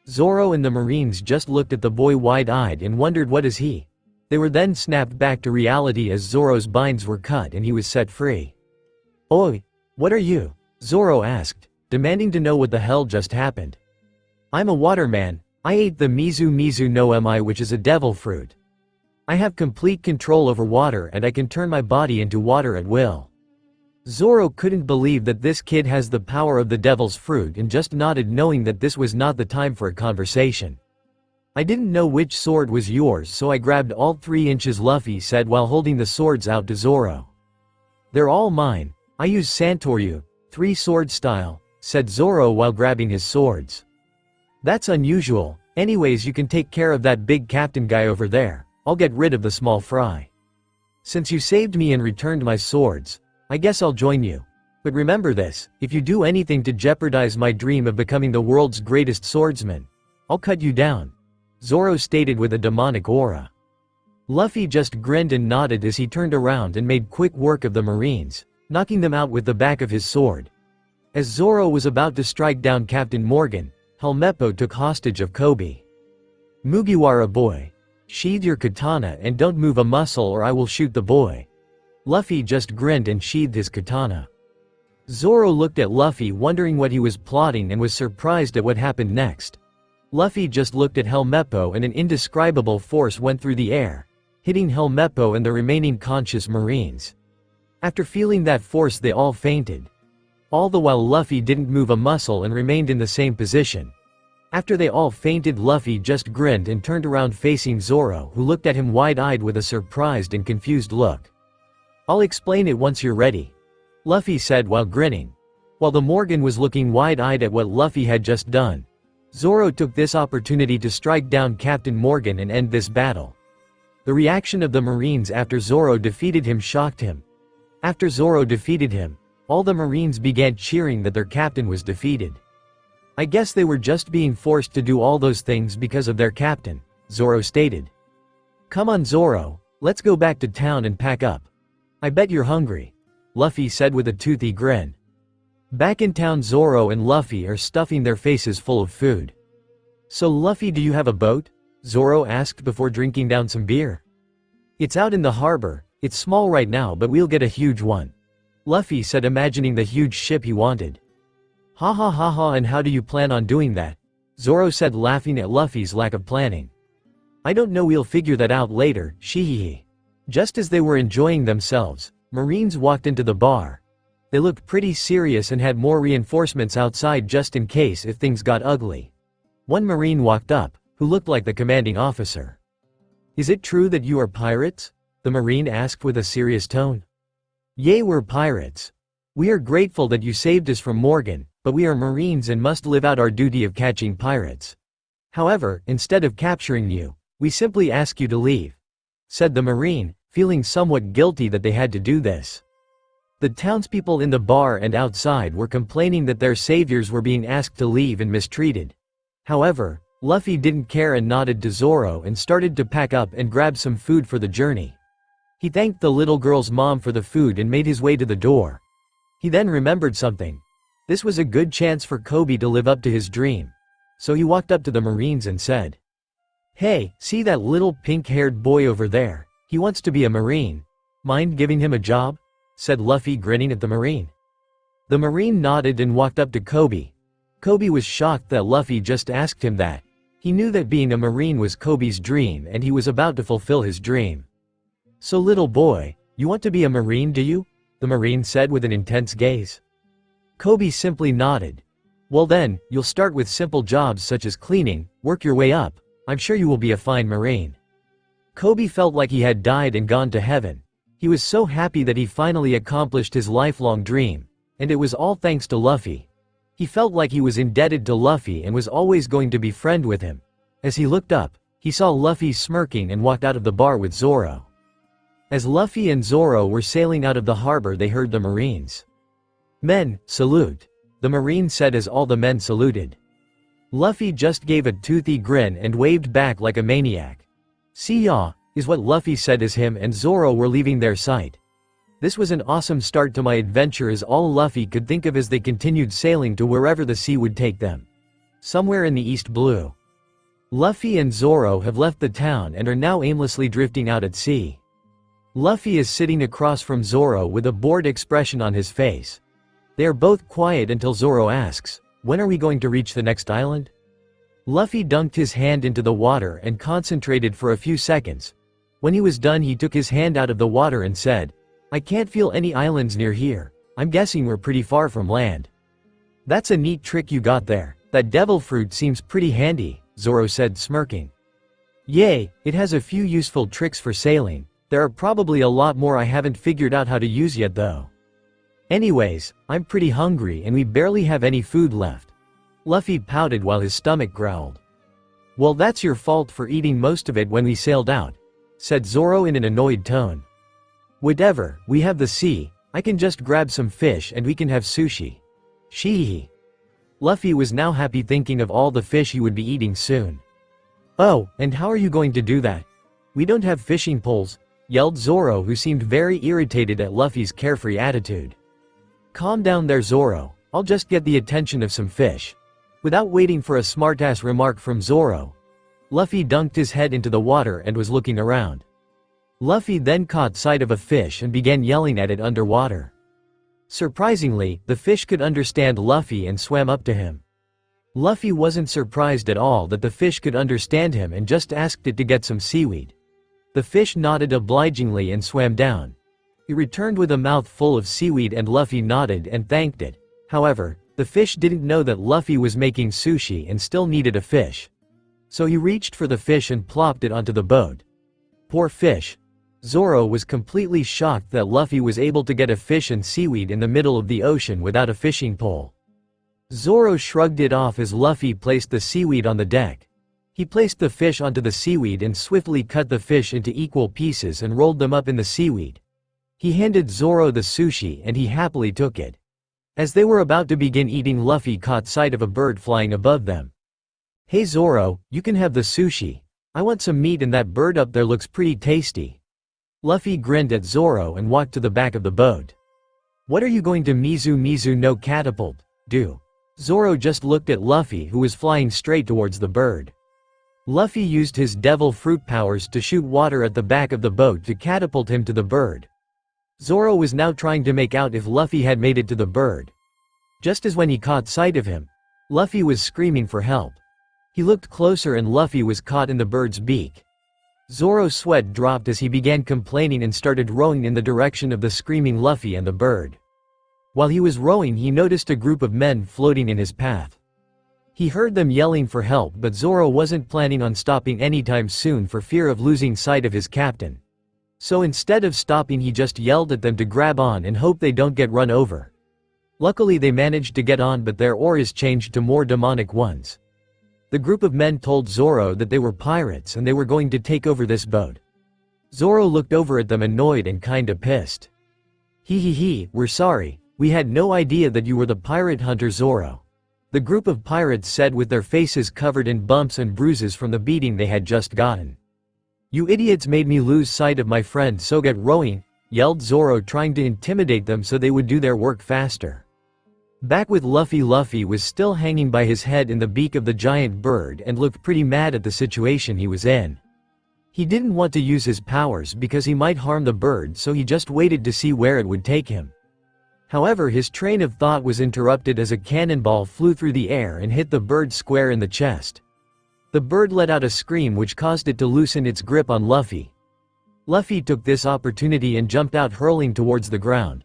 S3: Zoro and the Marines just looked at the boy wide-eyed and wondered, what is he? They were then snapped back to reality as Zoro's binds were cut and he was set free. "Oi, what are you?" Zoro asked, demanding to know what the hell just happened. "I'm a waterman. I ate the mizu no mi, which is a devil fruit. I have complete control over water and I can turn my body into water at will." Zoro couldn't believe that this kid has the power of the devil's fruit and just nodded, knowing that this was not the time for a conversation. "I didn't know which sword was yours, so I grabbed all 3 inches," Luffy said while holding the swords out to Zoro. "They're all mine. I use Santoryu, 3-sword style," said Zoro while grabbing his swords. "That's unusual. Anyways, you can take care of that big captain guy over there. I'll get rid of the small fry. Since you saved me and returned my swords, I guess I'll join you. But remember this, if you do anything to jeopardize my dream of becoming the world's greatest swordsman, I'll cut you down," Zoro stated with a demonic aura. Luffy just grinned and nodded as he turned around and made quick work of the Marines, knocking them out with the back of his sword. As Zoro was about to strike down Captain Morgan, Helmeppo took hostage of Kobe. "Mugiwara boy, sheathe your katana and don't move a muscle or I will shoot the boy." Luffy just grinned and sheathed his katana. Zoro looked at Luffy, wondering what he was plotting, and was surprised at what happened next. Luffy just looked at Helmeppo and an indescribable force went through the air, hitting Helmeppo and the remaining conscious Marines. After feeling that force, they all fainted. All the while Luffy didn't move a muscle and remained in the same position. After they all fainted, Luffy just grinned and turned around facing Zoro, who looked at him wide-eyed with a surprised and confused look. "I'll explain it once you're ready," Luffy said while grinning. While the Morgan was looking wide-eyed at what Luffy had just done, Zoro took this opportunity to strike down Captain Morgan and end this battle. The reaction of the Marines after Zoro defeated him shocked him. After Zoro defeated him, all the Marines began cheering that their captain was defeated. "I guess they were just being forced to do all those things because of their captain," Zoro stated. "Come on Zoro, let's go back to town and pack up. I bet you're hungry," Luffy said with a toothy grin. Back in town, Zoro and Luffy are stuffing their faces full of food. "So Luffy, do you have a boat?" Zoro asked before drinking down some beer. "It's out in the harbor. It's small right now, but we'll get a huge one," Luffy said, imagining the huge ship he wanted. "Ha ha ha ha, and how do you plan on doing that?" Zoro said, laughing at Luffy's lack of planning. "I don't know, we'll figure that out later, shehehe." Just as they were enjoying themselves, Marines walked into the bar. They looked pretty serious and had more reinforcements outside just in case if things got ugly. One Marine walked up, who looked like the commanding officer. "Is it true that you are pirates?" the Marine asked with a serious tone. "Yea, we're pirates. We are grateful that you saved us from Morgan, but we are Marines and must live out our duty of catching pirates. However, instead of capturing you, we simply ask you to leave," said the Marine, feeling somewhat guilty that they had to do this. The townspeople in the bar and outside were complaining that their saviors were being asked to leave and mistreated. However, Luffy didn't care and nodded to Zoro and started to pack up and grab some food for the journey. He thanked the little girl's mom for the food and made his way to the door. He then remembered something. This was a good chance for Kobe to live up to his dream. So he walked up to the Marines and said, "Hey, see that little pink-haired boy over there? He wants to be a Marine. Mind giving him a job?" said Luffy, grinning at the Marine. The Marine nodded and walked up to Kobe. Kobe was shocked that Luffy just asked him that. He knew that being a Marine was Kobe's dream and he was about to fulfill his dream. "So little boy, you want to be a Marine, do you?" the Marine said with an intense gaze. Kobe simply nodded. "Well then, you'll start with simple jobs such as cleaning, work your way up. I'm sure you will be a fine Marine." Kobe felt like he had died and gone to heaven. He was so happy that he finally accomplished his lifelong dream, and it was all thanks to Luffy. He felt like he was indebted to Luffy and was always going to be friend with him. As he looked up, he saw Luffy smirking and walked out of the bar with Zoro. As Luffy and Zoro were sailing out of the harbor, they heard the Marines. "Men, salute," the Marine said as all the men saluted. Luffy just gave a toothy grin and waved back like a maniac. "See ya," is what Luffy said as him and Zoro were leaving their sight. This was an awesome start to my adventure, is all Luffy could think of as they continued sailing to wherever the sea would take them. Somewhere in the East Blue. Luffy and Zoro have left the town and are now aimlessly drifting out at sea. Luffy is sitting across from Zoro with a bored expression on his face. They are both quiet until Zoro asks, "When are we going to reach the next island?" Luffy dunked his hand into the water and concentrated for a few seconds. When he was done, he took his hand out of the water and said, "I can't feel any islands near here. I'm guessing we're pretty far from land." "That's a neat trick you got there. That devil fruit seems pretty handy," Zoro said, smirking. "Yay, it has a few useful tricks for sailing. There are probably a lot more I haven't figured out how to use yet though. Anyways, I'm pretty hungry and we barely have any food left." Luffy pouted while his stomach growled. "Well, that's your fault for eating most of it when we sailed out," said Zoro in an annoyed tone. "Whatever, we have the sea. I can just grab some fish and we can have sushi." Sheehy. Luffy was now happy thinking of all the fish he would be eating soon. "Oh, and how are you going to do that? We don't have fishing poles," yelled Zoro, who seemed very irritated at Luffy's carefree attitude. "Calm down there, Zoro. I'll just get the attention of some fish." Without waiting for a smartass remark from Zoro, Luffy dunked his head into the water and was looking around. Luffy then caught sight of a fish and began yelling at it underwater. Surprisingly, the fish could understand Luffy and swam up to him. Luffy wasn't surprised at all that the fish could understand him and just asked it to get some seaweed. The fish nodded obligingly and swam down. He returned with a mouth full of seaweed and Luffy nodded and thanked it. However, the fish didn't know that Luffy was making sushi and still needed a fish. So he reached for the fish and plopped it onto the boat. Poor fish. Zoro was completely shocked that Luffy was able to get a fish and seaweed in the middle of the ocean without a fishing pole. Zoro shrugged it off as Luffy placed the seaweed on the deck. He placed the fish onto the seaweed and swiftly cut the fish into equal pieces and rolled them up in the seaweed. He handed Zoro the sushi and he happily took it. As they were about to begin eating, Luffy caught sight of a bird flying above them. "Hey Zoro, you can have the sushi. I want some meat and that bird up there looks pretty tasty." Luffy grinned at Zoro and walked to the back of the boat. "What are you going to mizu no catapult do?" Zoro just looked at Luffy, who was flying straight towards the bird. Luffy used his devil fruit powers to shoot water at the back of the boat to catapult him to the bird. Zoro was now trying to make out if Luffy had made it to the bird. Just as when he caught sight of him, Luffy was screaming for help. He looked closer and Luffy was caught in the bird's beak. Zoro's sweat dropped as he began complaining and started rowing in the direction of the screaming Luffy and the bird. While he was rowing, he noticed a group of men floating in his path. He heard them yelling for help, but Zoro wasn't planning on stopping anytime soon for fear of losing sight of his captain. So instead of stopping, he just yelled at them to grab on and hope they don't get run over. Luckily they managed to get on, but their oars changed to more demonic ones. The group of men told Zoro that they were pirates and they were going to take over this boat. Zoro looked over at them annoyed and kinda pissed. Hee, we're sorry, we had no idea that you were the pirate hunter Zoro," the group of pirates said with their faces covered in bumps and bruises from the beating they had just gotten. "You idiots made me lose sight of my friend, so get rowing," yelled Zoro, trying to intimidate them so they would do their work faster. Back with Luffy, Luffy was still hanging by his head in the beak of the giant bird and looked pretty mad at the situation he was in. He didn't want to use his powers because he might harm the bird, so he just waited to see where it would take him. However, his train of thought was interrupted as a cannonball flew through the air and hit the bird square in the chest. The bird let out a scream which caused it to loosen its grip on Luffy. Luffy took this opportunity and jumped out, hurling towards the ground.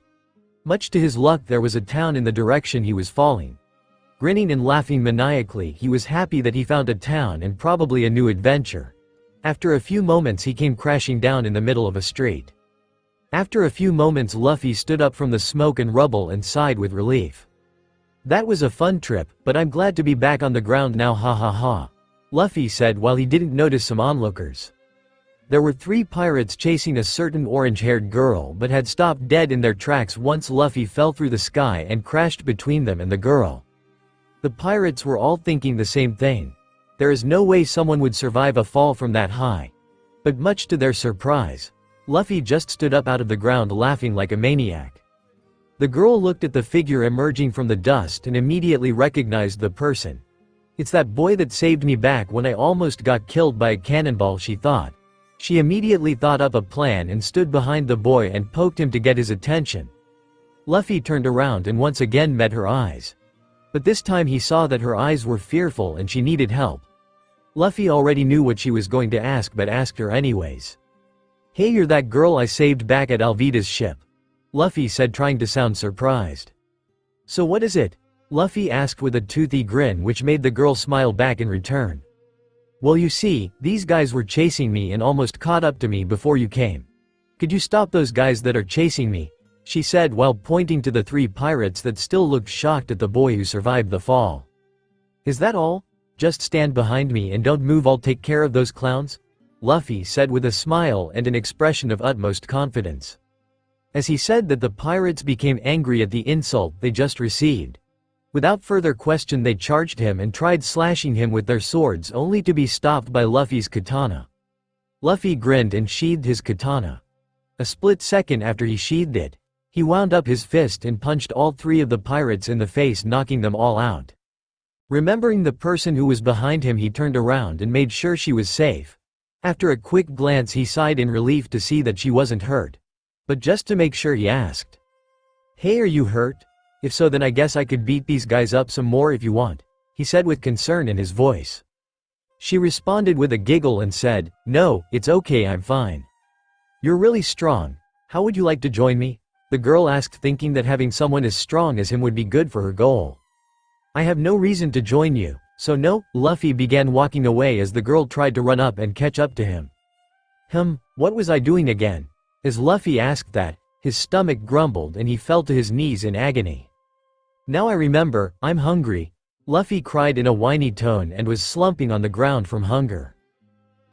S3: Much to his luck, there was a town in the direction he was falling. Grinning and laughing maniacally, he was happy that he found a town and probably a new adventure. After a few moments, he came crashing down in the middle of a street. After a few moments, Luffy stood up from the smoke and rubble and sighed with relief. "That was a fun trip, but I'm glad to be back on the ground now, ha ha ha," Luffy said while he didn't notice some onlookers. There were 3 pirates chasing a certain orange-haired girl but had stopped dead in their tracks once Luffy fell through the sky and crashed between them and the girl. The pirates were all thinking the same thing. There is no way someone would survive a fall from that high. But much to their surprise, Luffy just stood up out of the ground laughing like a maniac. The girl looked at the figure emerging from the dust and immediately recognized the person. It's that boy that saved me back when I almost got killed by a cannonball, she thought. She immediately thought up a plan and stood behind the boy and poked him to get his attention. Luffy turned around and once again met her eyes. But this time he saw that her eyes were fearful and she needed help. Luffy already knew what she was going to ask but asked her anyways. "Hey, you're that girl I saved back at Alvida's ship," Luffy said, trying to sound surprised. "So what is it?" Luffy asked with a toothy grin which made the girl smile back in return. "Well, you see, these guys were chasing me and almost caught up to me before you came. Could you stop those guys that are chasing me?" she said while pointing to the 3 pirates that still looked shocked at the boy who survived the fall. "Is that all? Just stand behind me and don't move, I'll take care of those clowns," Luffy said with a smile and an expression of utmost confidence. As he said that, the pirates became angry at the insult they just received. Without further question they charged him and tried slashing him with their swords, only to be stopped by Luffy's katana. Luffy grinned and sheathed his katana. A split second after he sheathed it, he wound up his fist and punched all 3 of the pirates in the face, knocking them all out. Remembering the person who was behind him, he turned around and made sure she was safe. After a quick glance he sighed in relief to see that she wasn't hurt. But just to make sure he asked, "Hey, are you hurt? If so, then I guess I could beat these guys up some more if you want," he said with concern in his voice. She responded with a giggle and said, "No, it's okay, I'm fine." "You're really strong. How would you like to join me?" the girl asked, thinking that having someone as strong as him would be good for her goal. "I have no reason to join you, so no." Luffy began walking away as the girl tried to run up and catch up to him. What was I doing again?" As Luffy asked that, his stomach grumbled and he fell to his knees in agony. "Now I remember, I'm hungry," Luffy cried in a whiny tone and was slumping on the ground from hunger.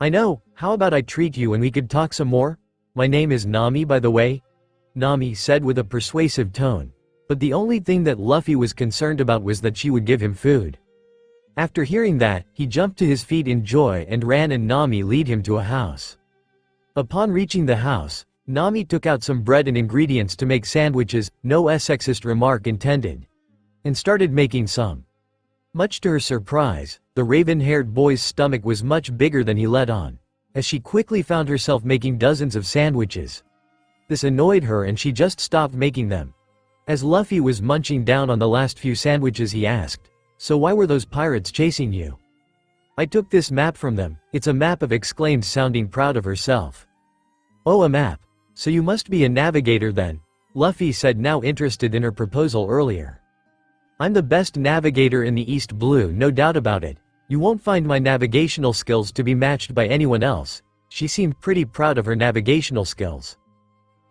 S3: "I know, how about I treat you and we could talk some more? My name is Nami, by the way," Nami said with a persuasive tone, but the only thing that Luffy was concerned about was that she would give him food. After hearing that, he jumped to his feet in joy and ran, and Nami led him to a house. Upon reaching the house, Nami took out some bread and ingredients to make sandwiches, no sexist remark intended, and started making some. Much to her surprise, the raven-haired boy's stomach was much bigger than he let on, as she quickly found herself making dozens of sandwiches. This annoyed her and she just stopped making them. As Luffy was munching down on the last few sandwiches, he asked, "So why were those pirates chasing you?" "I took this map from them." "It's a map of," exclaimed, sounding proud of herself. "Oh, a map. So you must be a navigator then," Luffy said, now interested in her proposal earlier. "I'm the best navigator in the East Blue, no doubt about it. You won't find my navigational skills to be matched by anyone else." She seemed pretty proud of her navigational skills.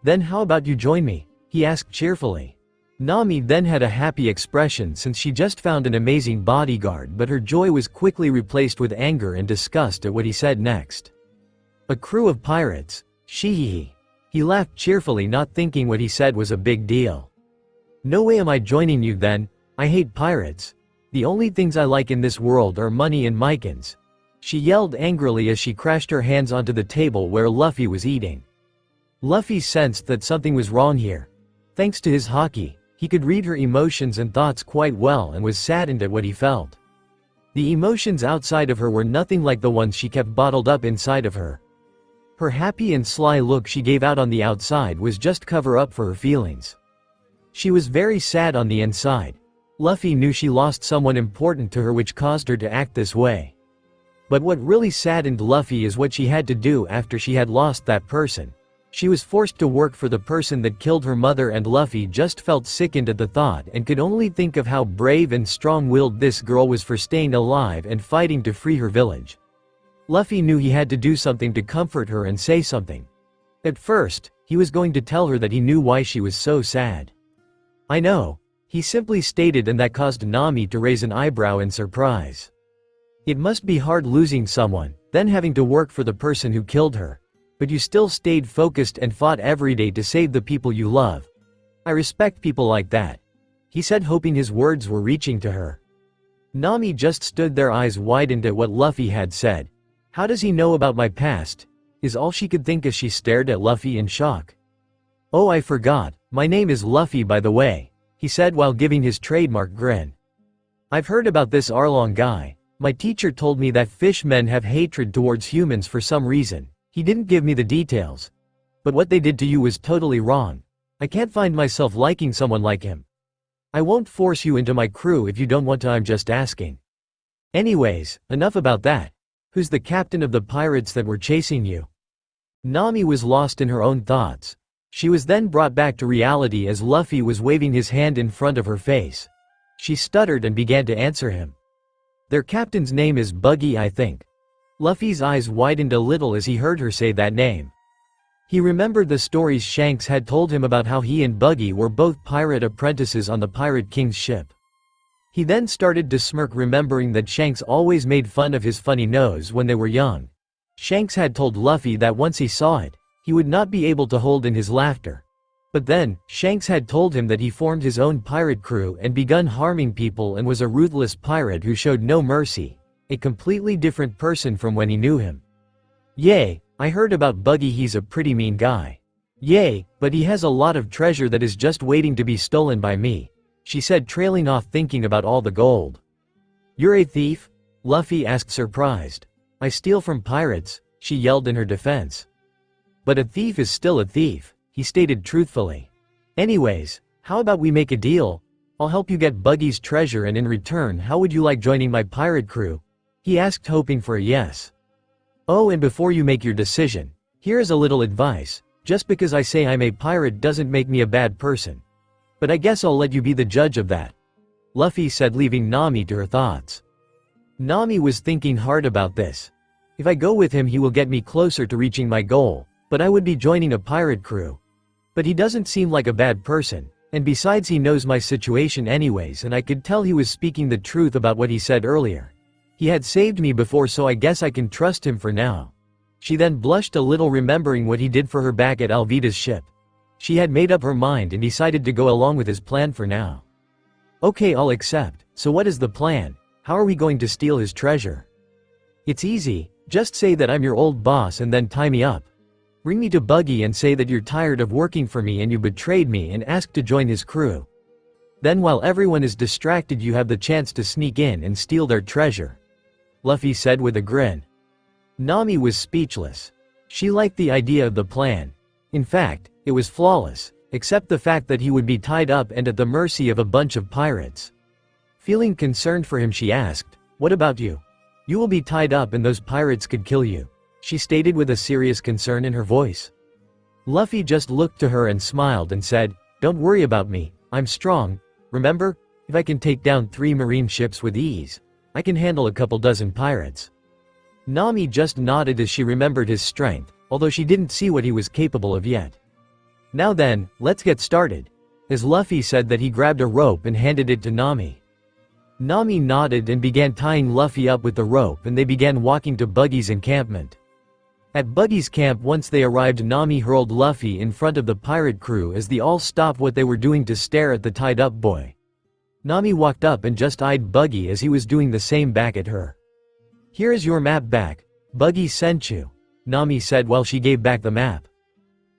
S3: "Then how about you join me?" he asked cheerfully. Nami then had a happy expression since she just found an amazing bodyguard, but her joy was quickly replaced with anger and disgust at what he said next. "A crew of pirates? Shee." He laughed cheerfully, not thinking what he said was a big deal. "No way am I joining you then. I hate pirates. The only things I like in this world are money and mycons," she yelled angrily as she crashed her hands onto the table where Luffy was eating. Luffy sensed that something was wrong here. Thanks to his haki, he could read her emotions and thoughts quite well and was saddened at what he felt. The emotions outside of her were nothing like the ones she kept bottled up inside of her. Her happy and sly look she gave out on the outside was just cover up for her feelings. She was very sad on the inside. Luffy knew she lost someone important to her, which caused her to act this way. But what really saddened Luffy is what she had to do after she had lost that person. She was forced to work for the person that killed her mother, and Luffy just felt sickened at the thought and could only think of how brave and strong-willed this girl was for staying alive and fighting to free her village. Luffy knew he had to do something to comfort her and say something. At first, he was going to tell her that he knew why she was so sad. "I know," he simply stated, and that caused Nami to raise an eyebrow in surprise. "It must be hard losing someone, then having to work for the person who killed her. But you still stayed focused and fought every day to save the people you love. I respect people like that," he said, hoping his words were reaching to her. Nami just stood there, eyes widened at what Luffy had said. "How does he know about my past?" is all she could think as she stared at Luffy in shock. "Oh, I forgot, my name is Luffy, by the way," he said while giving his trademark grin. "I've heard about this Arlong guy. My teacher told me that fishmen have hatred towards humans for some reason. He didn't give me the details. But what they did to you was totally wrong. I can't find myself liking someone like him. I won't force you into my crew if you don't want to, I'm just asking. Anyways, enough about that. Who's the captain of the pirates that were chasing you? Nami was lost in her own thoughts. She was then brought back to reality as Luffy was waving his hand in front of her face. She stuttered and began to answer him. Their captain's name is Buggy, I think. Luffy's eyes widened a little as he heard her say that name. He remembered the stories Shanks had told him about how he and Buggy were both pirate apprentices on the Pirate King's ship. He then started to smirk, remembering that Shanks always made fun of his funny nose when they were young. Shanks had told Luffy that once he saw it, he would not be able to hold in his laughter. But then, Shanks had told him that he formed his own pirate crew and begun harming people and was a ruthless pirate who showed no mercy, a completely different person from when he knew him. Yay, I heard about Buggy, he's a pretty mean guy. Yay, but he has a lot of treasure that is just waiting to be stolen by me, she said, trailing off thinking about all the gold. You're a thief? Luffy asked, surprised. I steal from pirates, she yelled in her defense. But a thief is still a thief, he stated truthfully. Anyways, how about we make a deal? I'll help you get Buggy's treasure, and in return, how would you like joining my pirate crew? He asked, hoping for a yes. Oh, and before you make your decision, here is a little advice. Just because I say I'm a pirate doesn't make me a bad person. But I guess I'll let you be the judge of that, Luffy said, leaving Nami to her thoughts. Nami was thinking hard about this. If I go with him, he will get me closer to reaching my goal, but I would be joining a pirate crew. But he doesn't seem like a bad person, and besides he knows my situation anyways, and I could tell he was speaking the truth about what he said earlier. He had saved me before, so I guess I can trust him for now. She then blushed a little, remembering what he did for her back at Alvida's ship. She had made up her mind and decided to go along with his plan for now. Okay, I'll accept. So what is the plan? How are we going to steal his treasure? It's easy, just say that I'm your old boss and then tie me up. Bring me to Buggy and say that you're tired of working for me and you betrayed me, and ask to join his crew. Then while everyone is distracted, you have the chance to sneak in and steal their treasure, Luffy said with a grin. Nami was speechless. She liked the idea of the plan. In fact, it was flawless, except the fact that he would be tied up and at the mercy of a bunch of pirates. Feeling concerned for him, she asked, what about you? You will be tied up and those pirates could kill you, she stated with a serious concern in her voice. Luffy just looked to her and smiled and said, don't worry about me, I'm strong. Remember, if I can take down 3 marine ships with ease, I can handle a couple dozen pirates. Nami just nodded as she remembered his strength, although she didn't see what he was capable of yet. Now then, let's get started, as Luffy said that he grabbed a rope and handed it to Nami. Nami nodded and began tying Luffy up with the rope, and they began walking to Buggy's encampment. At Buggy's camp, once they arrived, Nami hurled Luffy in front of the pirate crew as they all stopped what they were doing to stare at the tied up boy. Nami walked up and just eyed Buggy as he was doing the same back at her. Here is your map back. Buggy sent you, Nami said while she gave back the map.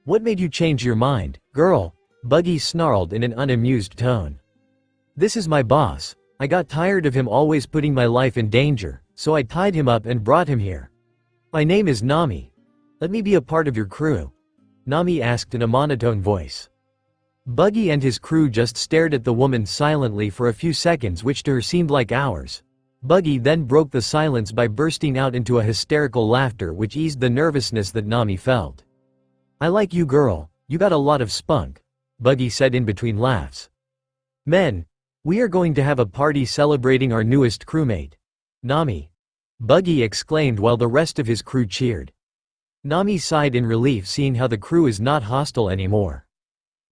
S3: What made you change your mind, girl? Buggy snarled in an unamused tone. This is my boss. I got tired of him always putting my life in danger, so I tied him up and brought him here. My name is Nami. Let me be a part of your crew, Nami asked in a monotone voice. Buggy and his crew just stared at the woman silently for a few seconds, which to her seemed like hours. Buggy then broke the silence by bursting out into a hysterical laughter, which eased the nervousness that Nami felt. I like you, girl. You got a lot of spunk, Buggy said in between laughs. Men, we are going to have a party celebrating our newest crewmate, Nami, Buggy exclaimed while the rest of his crew cheered. Nami sighed in relief, seeing how the crew is not hostile anymore.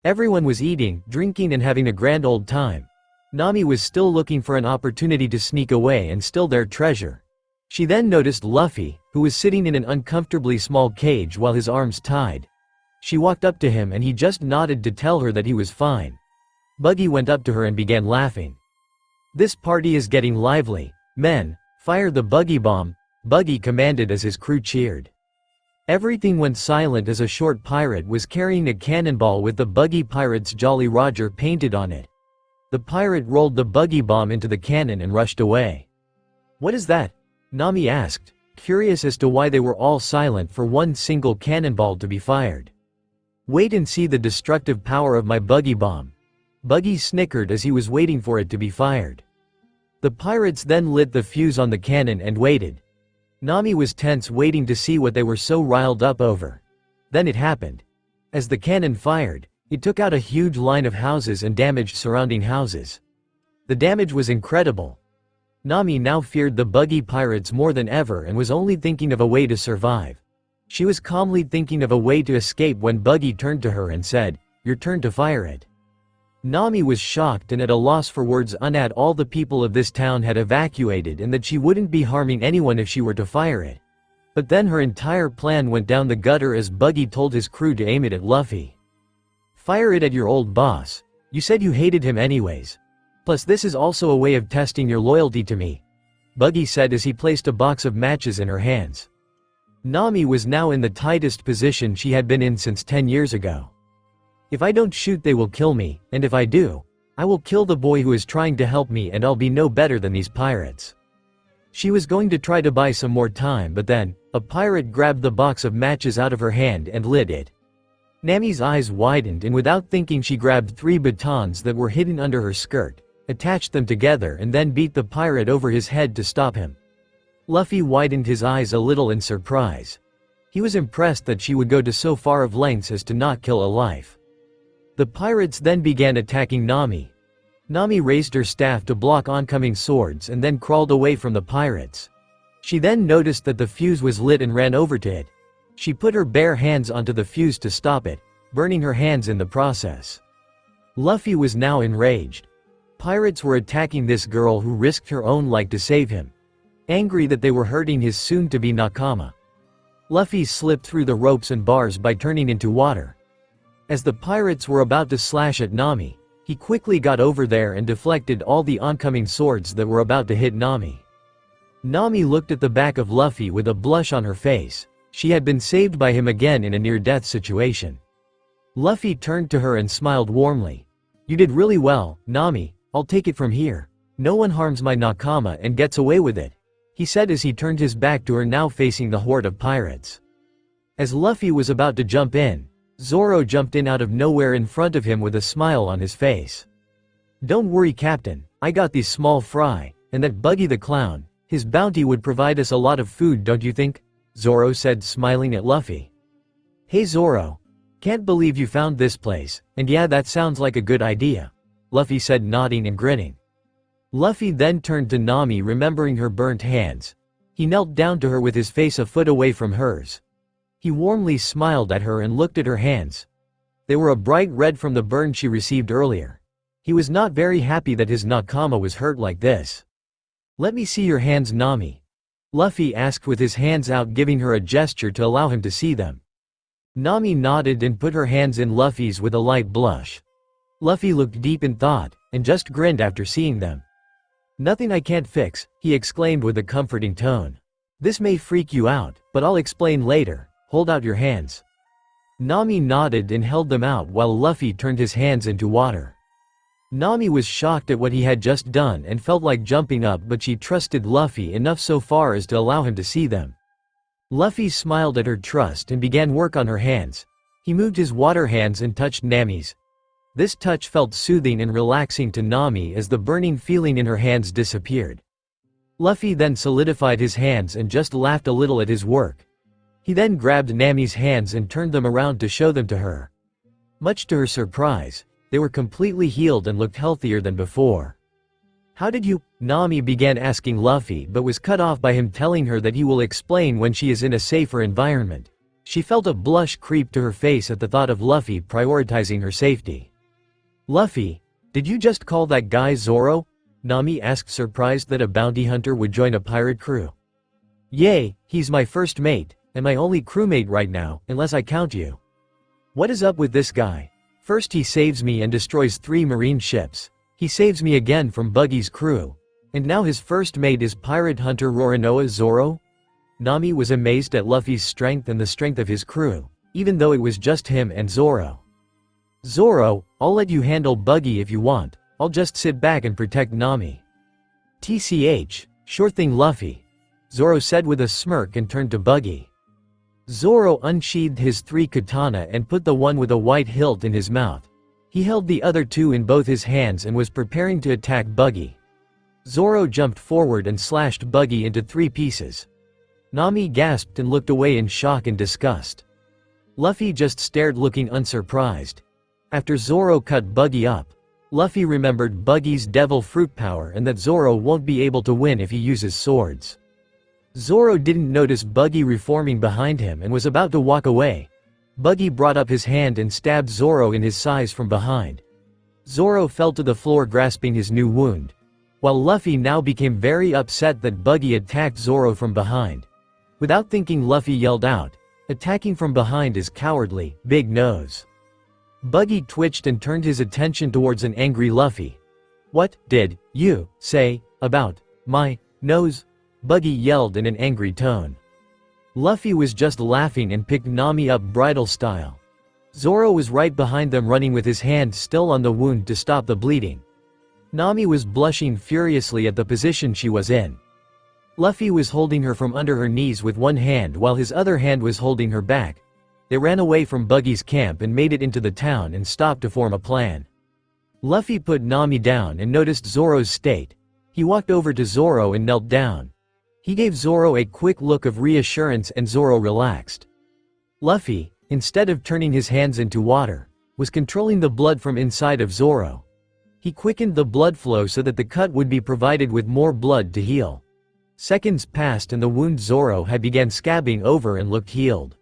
S3: Everyone was eating, drinking and having a grand old time. Nami was still looking for an opportunity to sneak away and steal their treasure. She then noticed Luffy, who was sitting in an uncomfortably small cage while his arms tied. She walked up to him and he just nodded to tell her that he was fine. Buggy went up to her and began laughing. This party is getting lively. Men, fire the buggy bomb, Buggy commanded as his crew cheered. Everything went silent as a short pirate was carrying a cannonball with the Buggy Pirate's Jolly Roger painted on it. The pirate rolled the buggy bomb into the cannon and rushed away. What is that? Nami asked, curious as to why they were all silent for one single cannonball to be fired. Wait and see the destructive power of my buggy bomb. Buggy snickered as he was waiting for it to be fired. The pirates then lit the fuse on the cannon and waited. Nami was tense waiting to see what they were so riled up over. Then it happened. As the cannon fired, it took out a huge line of houses and damaged surrounding houses. The damage was incredible. Nami now feared the buggy pirates more than ever and was only thinking of a way to survive. She was calmly thinking of a way to escape when Buggy turned to her and said, "Your turn to fire it." Nami was shocked and at a loss for words. All the people of this town had evacuated and that she wouldn't be harming anyone if she were to fire it. But then her entire plan went down the gutter as Buggy told his crew to aim it at Luffy. "Fire it at your old boss. You said you hated him anyways. Plus this is also a way of testing your loyalty to me," Buggy said as he placed a box of matches in her hands. Nami was now in the tightest position she had been in since 10 years ago. "If I don't shoot they will kill me, and if I do, I will kill the boy who is trying to help me and I'll be no better than these pirates." She was going to try to buy some more time but then, a pirate grabbed the box of matches out of her hand and lit it. Nami's eyes widened and without thinking she grabbed 3 batons that were hidden under her skirt, attached them together and then beat the pirate over his head to stop him. Luffy widened his eyes a little in surprise. He was impressed that she would go to so far of lengths as to not kill a life. The pirates then began attacking Nami. Nami raised her staff to block oncoming swords and then crawled away from the pirates. She then noticed that the fuse was lit and ran over to it. She put her bare hands onto the fuse to stop it, burning her hands in the process. Luffy was now enraged. Pirates were attacking this girl who risked her own life to save him. Angry that they were hurting his soon-to-be nakama, Luffy slipped through the ropes and bars by turning into water. As the pirates were about to slash at Nami, he quickly got over there and deflected all the oncoming swords that were about to hit Nami. Nami looked at the back of Luffy with a blush on her face. She had been saved by him again in a near-death situation. Luffy turned to her and smiled warmly. "You did really well, Nami. I'll take it from here. No one harms my nakama and gets away with it," he said as he turned his back to her now facing the horde of pirates. As Luffy was about to jump in, Zoro jumped in out of nowhere in front of him with a smile on his face. "Don't worry Captain, I got these small fry, and that Buggy the Clown, his bounty would provide us a lot of food don't you think?" Zoro said smiling at Luffy. "Hey Zoro. Can't believe you found this place, and yeah that sounds like a good idea," Luffy said nodding and grinning. Luffy then turned to Nami remembering her burnt hands. He knelt down to her with his face a foot away from hers. He warmly smiled at her and looked at her hands. They were a bright red from the burn she received earlier. He was not very happy that his nakama was hurt like this. "Let me see your hands Nami," Luffy asked with his hands out giving her a gesture to allow him to see them. Nami nodded and put her hands in Luffy's with a light blush. Luffy looked deep in thought, and just grinned after seeing them. "Nothing I can't fix," he exclaimed with a comforting tone. "This may freak you out, but I'll explain later. Hold out your hands." Nami nodded and held them out while Luffy turned his hands into water. Nami was shocked at what he had just done and felt like jumping up but she trusted Luffy enough so far as to allow him to see them. Luffy smiled at her trust and began work on her hands. He moved his water hands and touched Nami's. This touch felt soothing and relaxing to Nami as the burning feeling in her hands disappeared. Luffy then solidified his hands and just laughed a little at his work. He then grabbed Nami's hands and turned them around to show them to her. Much to her surprise, they were completely healed and looked healthier than before. "How did you?" Nami began asking Luffy but was cut off by him telling her that he will explain when she is in a safer environment. She felt a blush creep to her face at the thought of Luffy prioritizing her safety. "Luffy, did you just call that guy Zoro?" Nami asked surprised that a bounty hunter would join a pirate crew. "Yay, he's my first mate, and my only crewmate right now, unless I count you. What is up with this guy? First he saves me and destroys 3 marine ships. He saves me again from Buggy's crew. And now his first mate is pirate hunter Roronoa Zoro?" Nami was amazed at Luffy's strength and the strength of his crew, even though it was just him and Zoro. "Zoro, I'll let you handle Buggy if you want, I'll just sit back and protect Nami." "TCH, Sure thing, Luffy, Zoro said with a smirk and turned to Buggy. Zoro unsheathed his 3 katana and put the one with a white hilt in his mouth. He held the other 2 in both his hands and was preparing to attack Buggy. Zoro jumped forward and slashed Buggy into 3 pieces. Nami gasped and looked away in shock and disgust. Luffy just stared, looking unsurprised. After Zoro cut Buggy up, Luffy remembered Buggy's devil fruit power and that Zoro won't be able to win if he uses swords. Zoro didn't notice Buggy reforming behind him and was about to walk away. Buggy brought up his hand and stabbed Zoro in his sides from behind. Zoro fell to the floor grasping his new wound. While Luffy now became very upset that Buggy attacked Zoro from behind. Without thinking, Luffy yelled out, "Attacking from behind is cowardly, big nose." Buggy twitched and turned his attention towards an angry Luffy. "What did you say about my nose?" Buggy yelled in an angry tone. Luffy was just laughing and picked Nami up bridal style. Zoro was right behind them, running with his hand still on the wound to stop the bleeding. Nami was blushing furiously at the position she was in. Luffy was holding her from under her knees with one hand while his other hand was holding her back. They ran away from Buggy's camp and made it into the town and stopped to form a plan. Luffy put Nami down and noticed Zoro's state. He walked over to Zoro and knelt down. He gave Zoro a quick look of reassurance and Zoro relaxed. Luffy, instead of turning his hands into water, was controlling the blood from inside of Zoro. He quickened the blood flow so that the cut would be provided with more blood to heal. Seconds passed and the wound Zoro had began scabbing over and looked healed.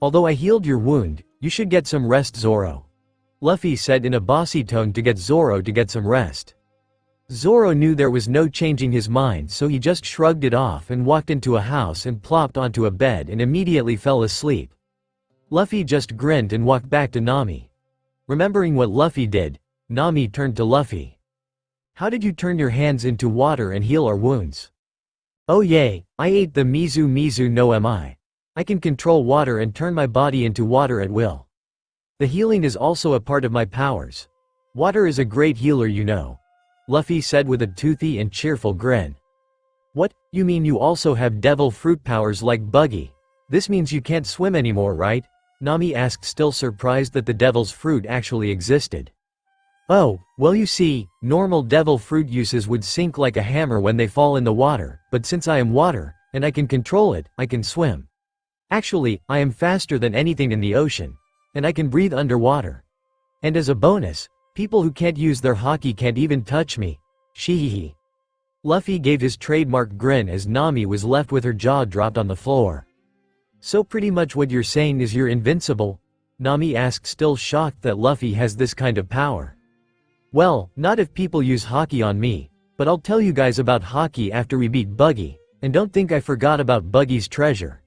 S3: "Although I healed your wound, you should get some rest, Zoro," Luffy said in a bossy tone to get Zoro to get some rest. Zoro knew there was no changing his mind, so he just shrugged it off and walked into a house and plopped onto a bed and immediately fell asleep. Luffy just grinned and walked back to Nami. Remembering what Luffy did, Nami turned to Luffy. "How did you turn your hands into water and heal our wounds?" "Oh yay, I ate the mizu no mi. I can control water and turn my body into water at will. The healing is also a part of my powers. Water is a great healer, you know," Luffy said with a toothy and cheerful grin. "What, you mean you also have devil fruit powers like Buggy? This means you can't swim anymore, right?" Nami asked, still surprised that the devil's fruit actually existed. "Oh, well, you see, normal devil fruit uses would sink like a hammer when they fall in the water, but since I am water, and I can control it, I can swim. Actually, I am faster than anything in the ocean. And I can breathe underwater. And as a bonus, people who can't use their haki can't even touch me. Sheehehe." Luffy gave his trademark grin as Nami was left with her jaw dropped on the floor. "So pretty much what you're saying is you're invincible?" Nami asked, still shocked that Luffy has this kind of power. "Well, not if people use haki on me, but I'll tell you guys about haki after we beat Buggy, and don't think I forgot about Buggy's treasure.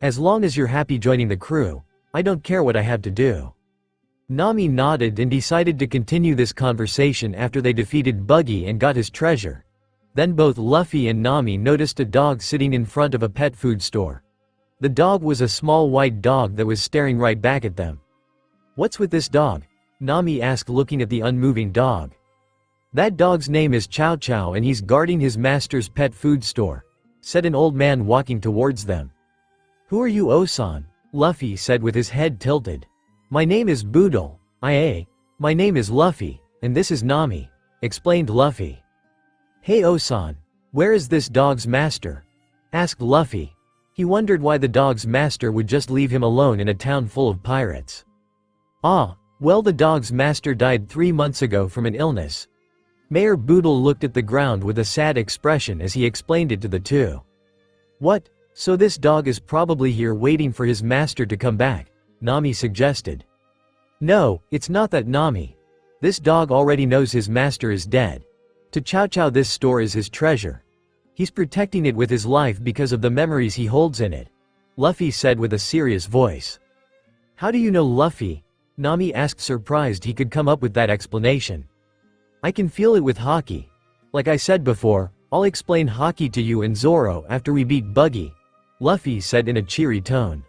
S3: As long as you're happy joining the crew, I don't care what I have to do." Nami nodded and decided to continue this conversation after they defeated Buggy and got his treasure. Then both Luffy and Nami noticed a dog sitting in front of a pet food store. The dog was a small white dog that was staring right back at them. "What's with this dog?" Nami asked, looking at the unmoving dog. "That dog's name is Chow Chow and he's guarding his master's pet food store," said an old man walking towards them. "Who are you, Osan?" Luffy said with his head tilted. "My name is Boodle. My name is Luffy, and this is Nami," explained Luffy. "Hey Osan, where is this dog's master?" asked Luffy. He wondered why the dog's master would just leave him alone in a town full of pirates. "Ah, well, the dog's master died 3 months ago from an illness." Mayor Boodle looked at the ground with a sad expression as he explained it to the two. "What? So this dog is probably here waiting for his master to come back," Nami suggested. "No, it's not that, Nami. This dog already knows his master is dead. To Chow Chow, this store is his treasure. He's protecting it with his life because of the memories he holds in it," Luffy said with a serious voice. "How do you know, Luffy?" Nami asked, surprised he could come up with that explanation. "I can feel it with haki. Like I said before, I'll explain haki to you and Zoro after we beat Buggy," Luffy said in a cheery tone.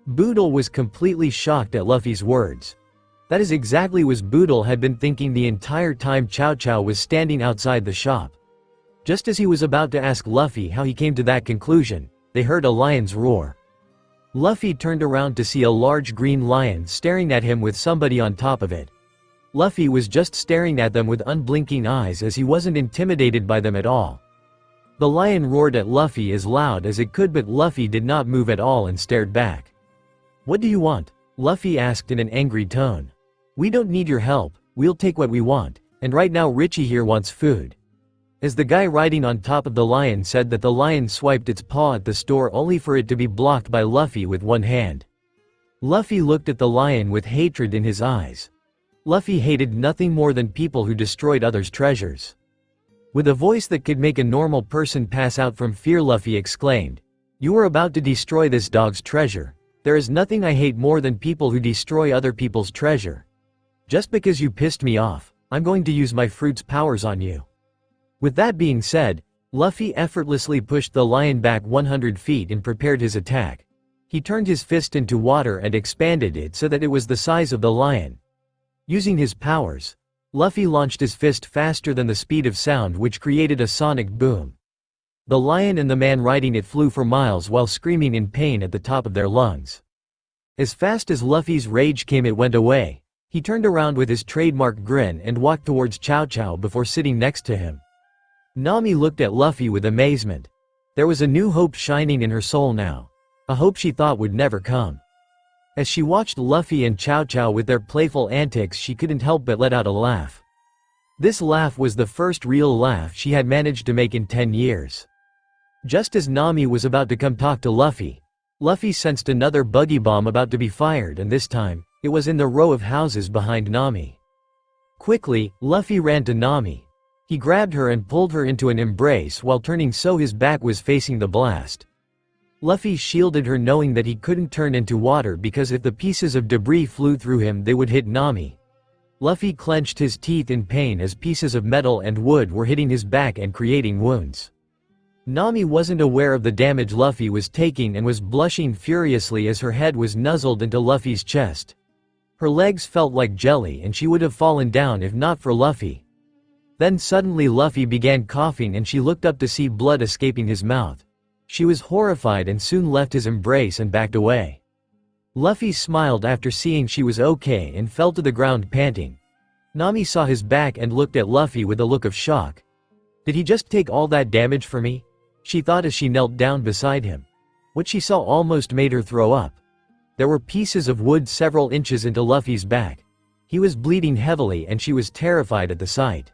S3: Boodle was completely shocked at Luffy's words. That is exactly what Boodle had been thinking the entire time Chow Chow was standing outside the shop. Just as he was about to ask Luffy how he came to that conclusion, they heard a lion's roar. Luffy turned around to see a large green lion staring at him with somebody on top of it. Luffy was just staring at them with unblinking eyes as he wasn't intimidated by them at all. The lion roared at Luffy as loud as it could, but Luffy did not move at all and stared back. "What do you want?" Luffy asked in an angry tone. "We don't need your help, we'll take what we want, and right now Richie here wants food." As the guy riding on top of the lion said that, the lion swiped its paw at the store only for it to be blocked by Luffy with one hand. Luffy looked at the lion with hatred in his eyes. Luffy hated nothing more than people who destroyed others' treasures. With a voice that could make a normal person pass out from fear, Luffy exclaimed, "You are about to destroy this dog's treasure. There is nothing I hate more than people who destroy other people's treasure. Just because you pissed me off, I'm going to use my fruit's powers on you." With that being said, Luffy effortlessly pushed the lion back 100 feet and prepared his attack. He turned his fist into water and expanded it so that it was the size of the lion. Using his powers, Luffy launched his fist faster than the speed of sound, which created a sonic boom. The lion and the man riding it flew for miles while screaming in pain at the top of their lungs. As fast as Luffy's rage came, it went away. He turned around with his trademark grin and walked towards Chow Chow before sitting next to him. Nami looked at Luffy with amazement. There was a new hope shining in her soul now. A hope she thought would never come. As she watched Luffy and Chow Chow with their playful antics, she couldn't help but let out a laugh. This laugh was the first real laugh she had managed to make in 10 years. Just as Nami was about to come talk to Luffy, Luffy sensed another buggy bomb about to be fired, and this time, it was in the row of houses behind Nami. Quickly, Luffy ran to Nami. He grabbed her and pulled her into an embrace while turning so his back was facing the blast. Luffy shielded her, knowing that he couldn't turn into water because if the pieces of debris flew through him they would hit Nami. Luffy clenched his teeth in pain as pieces of metal and wood were hitting his back and creating wounds. Nami wasn't aware of the damage Luffy was taking and was blushing furiously as her head was nuzzled into Luffy's chest. Her legs felt like jelly and she would have fallen down if not for Luffy. Then suddenly Luffy began coughing and she looked up to see blood escaping his mouth. She was horrified and soon left his embrace and backed away. Luffy smiled after seeing she was okay and fell to the ground panting. Nami saw his back and looked at Luffy with a look of shock. "Did he just take all that damage for me?" she thought as she knelt down beside him. What she saw almost made her throw up. There were pieces of wood several inches into Luffy's back. He was bleeding heavily and she was terrified at the sight.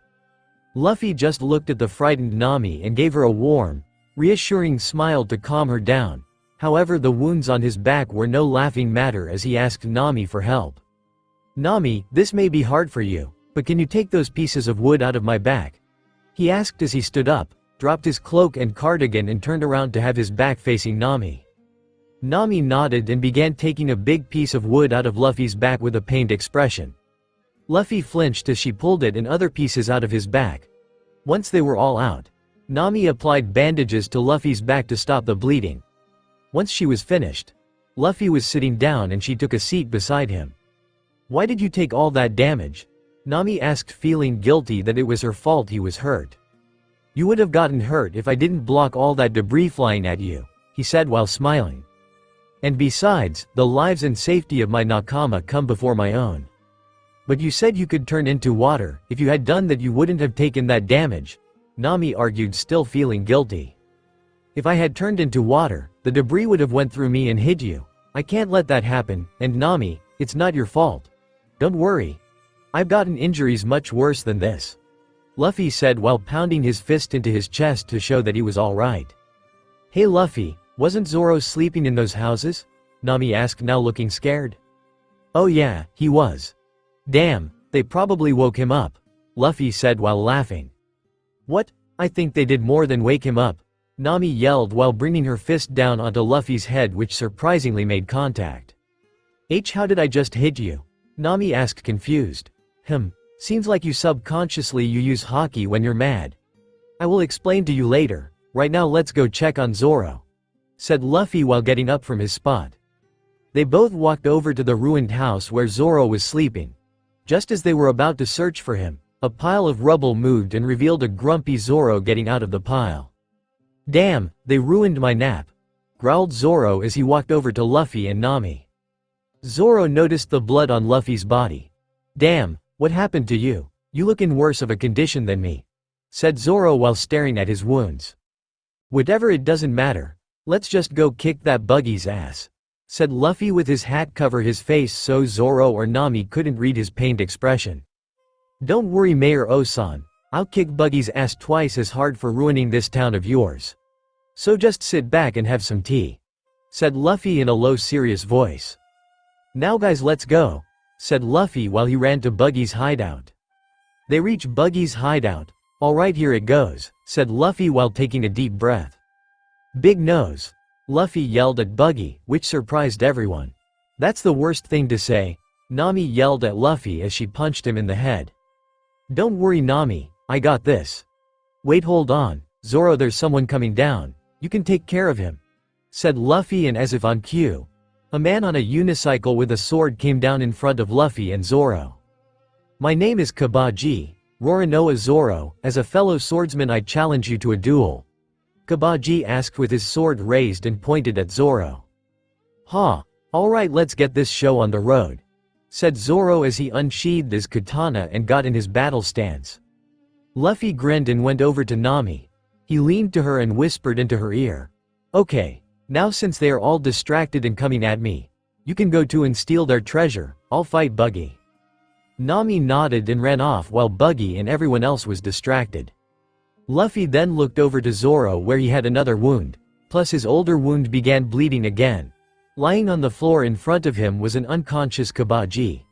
S3: Luffy just looked at the frightened Nami and gave her a warm, reassuring smile to calm her down. However, the wounds on his back were no laughing matter as he asked Nami for help. "Nami, this may be hard for you, but can you take those pieces of wood out of my back?" he asked as he stood up, dropped his cloak and cardigan and turned around to have his back facing Nami. Nami nodded and began taking a big piece of wood out of Luffy's back with a pained expression. Luffy flinched as she pulled it and other pieces out of his back. Once they were all out, Nami applied bandages to Luffy's back to stop the bleeding. Once she was finished, Luffy was sitting down and she took a seat beside him. "Why did you take all that damage?" Nami asked, feeling guilty that it was her fault he was hurt. "You would have gotten hurt if I didn't block all that debris flying at you," he said while smiling. "And besides, the lives and safety of my nakama come before my own." "But you said you could turn into water. If you had done that you wouldn't have taken that damage," Nami argued, still feeling guilty. "If I had turned into water, the debris would have went through me and hit you. I can't let that happen, and Nami, it's not your fault. Don't worry. I've gotten injuries much worse than this," Luffy said while pounding his fist into his chest to show that he was alright. "Hey Luffy, wasn't Zoro sleeping in those houses?" Nami asked, now looking scared. "Oh yeah, he was. Damn, they probably woke him up," Luffy said while laughing. "What? I think they did more than wake him up," Nami yelled while bringing her fist down onto Luffy's head, which surprisingly made contact. How did I just hit you?" Nami asked, confused. Seems like you subconsciously use haki when you're mad. I will explain to you later. Right now let's go check on Zoro," said Luffy while getting up from his spot. They both walked over to the ruined house where Zoro was sleeping. Just as they were about to search for him, A pile of rubble moved and revealed a grumpy Zoro getting out of the pile. "Damn, they ruined my nap," growled Zoro as he walked over to Luffy and Nami. Zoro noticed the blood on Luffy's body. "Damn, what happened to you? You look in worse of a condition than me," said Zoro while staring at his wounds. "Whatever, it doesn't matter. Let's just go kick that Buggy's ass," said Luffy with his hat cover his face so Zoro or Nami couldn't read his pained expression. "Don't worry, Mayor Osan. I'll kick Buggy's ass twice as hard for ruining this town of yours. So just sit back and have some tea," said Luffy in a low, serious voice. "Now guys, let's go," said Luffy while he ran to Buggy's hideout. They reached Buggy's hideout. "Alright, here it goes," said Luffy while taking a deep breath. "Big nose," Luffy yelled at Buggy, which surprised everyone. "That's the worst thing to say," Nami yelled at Luffy as she punched him in the head. "Don't worry, Nami, I got this." "Wait, hold on, Zoro, there's someone coming down. You can take care of him," said Luffy, and as if on cue, a man on a unicycle with a sword came down in front of Luffy and Zoro. "My name is Kabaji, Roronoa Zoro. As a fellow swordsman, I challenge you to a duel," Kabaji asked with his sword raised and pointed at Zoro. "Ha, alright, let's get this show on the road," said Zoro as he unsheathed his katana and got in his battle stance. Luffy grinned and went over to Nami. He leaned to her and whispered into her ear, "Okay, now since they are all distracted and coming at me, you can go too and steal their treasure. I'll fight Buggy." Nami nodded and ran off while Buggy and everyone else was distracted. Luffy then looked over to Zoro where he had another wound, plus his older wound began bleeding again. Lying on the floor in front of him was an unconscious Kabaji.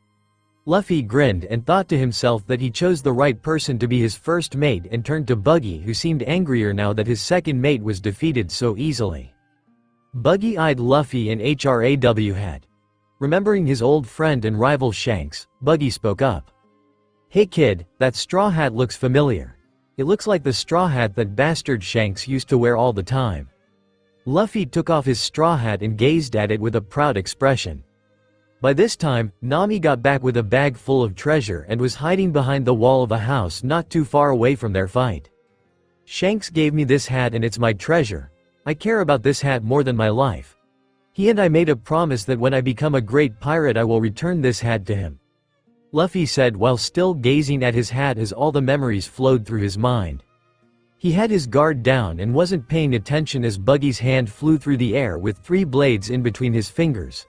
S3: Luffy grinned and thought to himself that he chose the right person to be his first mate and turned to Buggy, who seemed angrier now that his second mate was defeated so easily. Buggy eyed Luffy and HRAW. Remembering his old friend and rival Shanks, Buggy spoke up. "Hey kid, that straw hat looks familiar. It looks like the straw hat that bastard Shanks used to wear all the time." Luffy took off his straw hat and gazed at it with a proud expression. By this time, Nami got back with a bag full of treasure and was hiding behind the wall of a house not too far away from their fight. "Shanks gave me this hat and it's my treasure. I care about this hat more than my life. He and I made a promise that when I become a great pirate I will return this hat to him," Luffy said while still gazing at his hat as all the memories flowed through his mind. He had his guard down and wasn't paying attention as Buggy's hand flew through the air with 3 blades in between his fingers.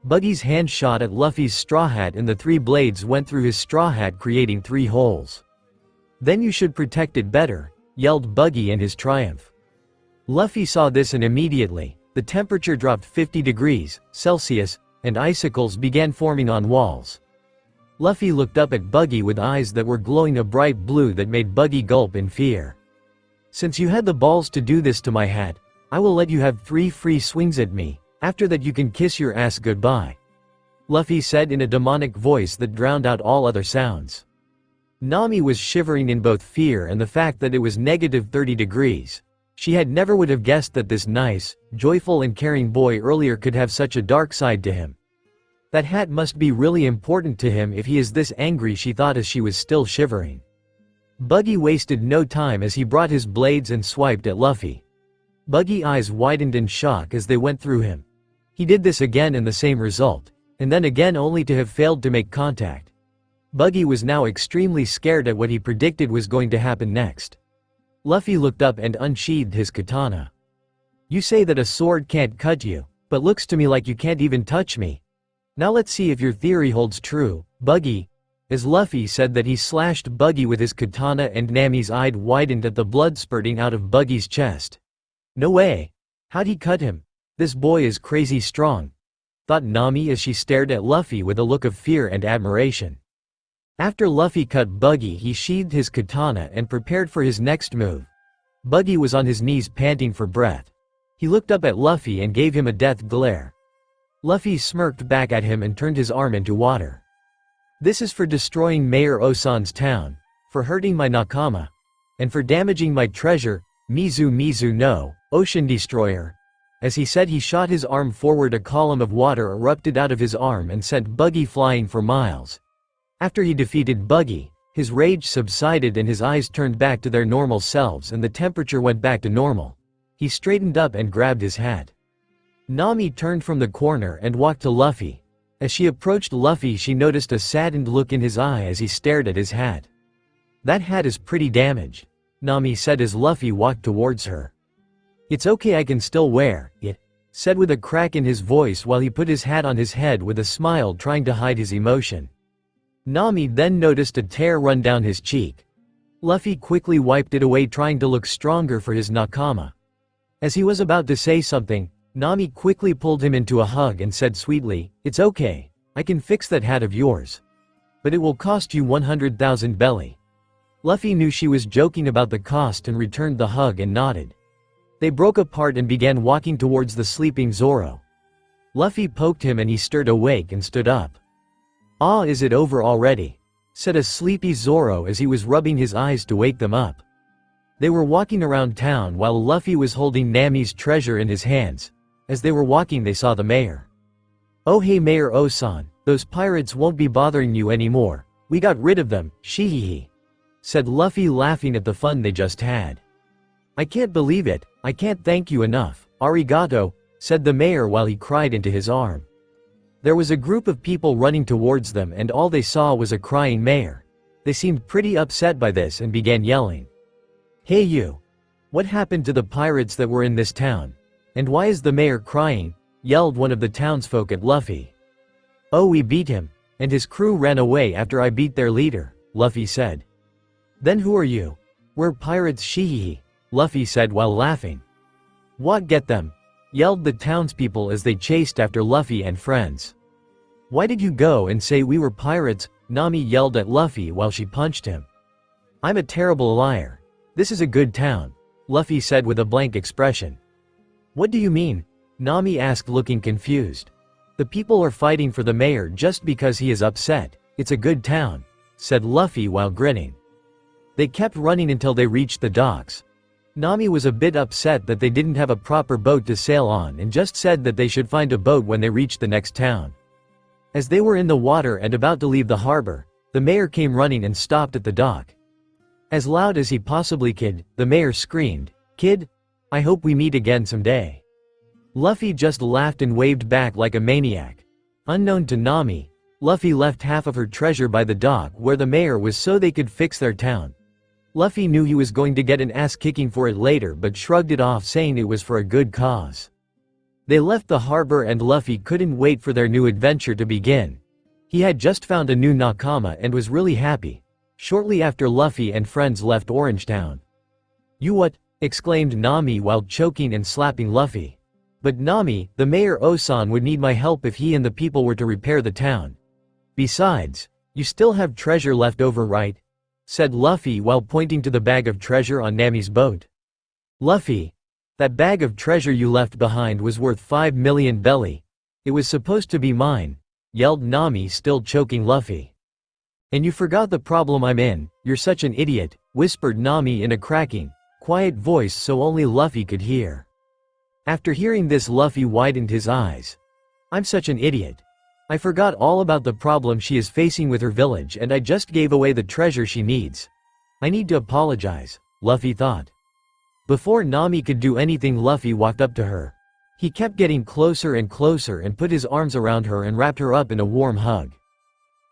S3: Buggy's hand shot at Luffy's straw hat and the 3 blades went through his straw hat, creating 3 holes. "Then you should protect it better," yelled Buggy in his triumph. Luffy saw this and immediately, the temperature dropped 50 degrees Celsius, and icicles began forming on walls. Luffy looked up at Buggy with eyes that were glowing a bright blue that made Buggy gulp in fear. "Since you had the balls to do this to my hat, I will let you have 3 free swings at me. After that you can kiss your ass goodbye," Luffy said in a demonic voice that drowned out all other sounds. Nami was shivering in both fear and the fact that it was -30 degrees. She had never would have guessed that this nice, joyful and caring boy earlier could have such a dark side to him. That hat must be really important to him if he is this angry, she thought as she was still shivering. Buggy wasted no time as he brought his blades and swiped at Luffy. Buggy's eyes widened in shock as they went through him. He did this again and the same result, and then again only to have failed to make contact. Buggy was now extremely scared at what he predicted was going to happen next. Luffy looked up and unsheathed his katana. "You say that a sword can't cut you, but looks to me like you can't even touch me. Now let's see if your theory holds true, Buggy," as Luffy said that he slashed Buggy with his katana and Nami's eye widened at the blood spurting out of Buggy's chest. "No way. How'd he cut him? This boy is crazy strong," thought Nami as she stared at Luffy with a look of fear and admiration. After Luffy cut Buggy, he sheathed his katana and prepared for his next move. Buggy was on his knees panting for breath. He looked up at Luffy and gave him a death glare. Luffy smirked back at him and turned his arm into water. "This is for destroying Mayor Osan's town, for hurting my nakama, and for damaging my treasure, mizu no, Ocean Destroyer." As he said, he shot his arm forward. A column of water erupted out of his arm and sent Buggy flying for miles. After he defeated Buggy, His rage subsided and his eyes turned back to their normal selves and the temperature went back to normal. He straightened up and grabbed his hat. Nami turned from the corner and walked to Luffy. As she approached Luffy, she noticed a saddened look in his eye as he stared at his hat. "That hat is pretty damaged," Nami said as Luffy walked towards her. "It's okay, I can still wear it," said with a crack in his voice while he put his hat on his head with a smile trying to hide his emotion. Nami then noticed a tear run down his cheek. Luffy quickly wiped it away trying to look stronger for his nakama. As he was about to say something, Nami quickly pulled him into a hug and said sweetly, "It's okay, I can fix that hat of yours. But it will cost you 100,000 belly." Luffy knew she was joking about the cost and returned the hug and nodded. They broke apart and began walking towards the sleeping Zoro. Luffy poked him and he stirred awake and stood up. "Ah, is it over already?" said a sleepy Zoro as he was rubbing his eyes to wake them up. They were walking around town while Luffy was holding Nami's treasure in his hands. As they were walking they saw the mayor. "Oh hey Mayor Osan, those pirates won't be bothering you anymore, we got rid of them, shihihi," said Luffy laughing at the fun they just had. "I can't believe it, I can't thank you enough, arigato," said the mayor while he cried into his arm. There was a group of people running towards them and all they saw was a crying mayor. They seemed pretty upset by this and began yelling. "Hey you! What happened to the pirates that were in this town? And why is the mayor crying?" yelled one of the townsfolk at Luffy. "Oh, we beat him, and his crew ran away after I beat their leader," Luffy said. "Then who are you?" "We're pirates shihihi," Luffy said while laughing. "What, get them?" yelled the townspeople as they chased after Luffy and friends. "Why did you go and say we were pirates?" Nami yelled at Luffy while she punched him. "I'm a terrible liar. This is a good town," Luffy said with a blank expression. "What do you mean?" Nami asked looking confused. "The people are fighting for the mayor just because he is upset. It's a good town," said Luffy while grinning. They kept running until they reached the docks. Nami was a bit upset that they didn't have a proper boat to sail on and just said that they should find a boat when they reached the next town. As they were in the water and about to leave the harbor, the mayor came running and stopped at the dock. As loud as he possibly could, the mayor screamed, "Kid, I hope we meet again someday." Luffy just laughed and waved back like a maniac. Unknown to Nami, Luffy left half of her treasure by the dock where the mayor was so they could fix their town. Luffy knew he was going to get an ass kicking for it later but shrugged it off saying it was for a good cause. They left the harbor and Luffy couldn't wait for their new adventure to begin. He had just found a new nakama and was really happy. Shortly after Luffy and friends left Orangetown. "You what?" exclaimed Nami while choking and slapping Luffy. "But Nami, the Mayor Osan would need my help if he and the people were to repair the town. Besides, you still have treasure left over, right?" said Luffy while pointing to the bag of treasure on Nami's boat. "Luffy, that bag of treasure you left behind was worth 5 million belly. It was supposed to be mine," yelled Nami still choking Luffy. "And you forgot the problem I'm in, you're such an idiot," whispered Nami in a cracking, quiet voice so only Luffy could hear. After hearing this, Luffy widened his eyes. "I'm such an idiot. I forgot all about the problem she is facing with her village and I just gave away the treasure she needs. I need to apologize," Luffy thought. Before Nami could do anything, Luffy walked up to her. He kept getting closer and closer and put his arms around her and wrapped her up in a warm hug.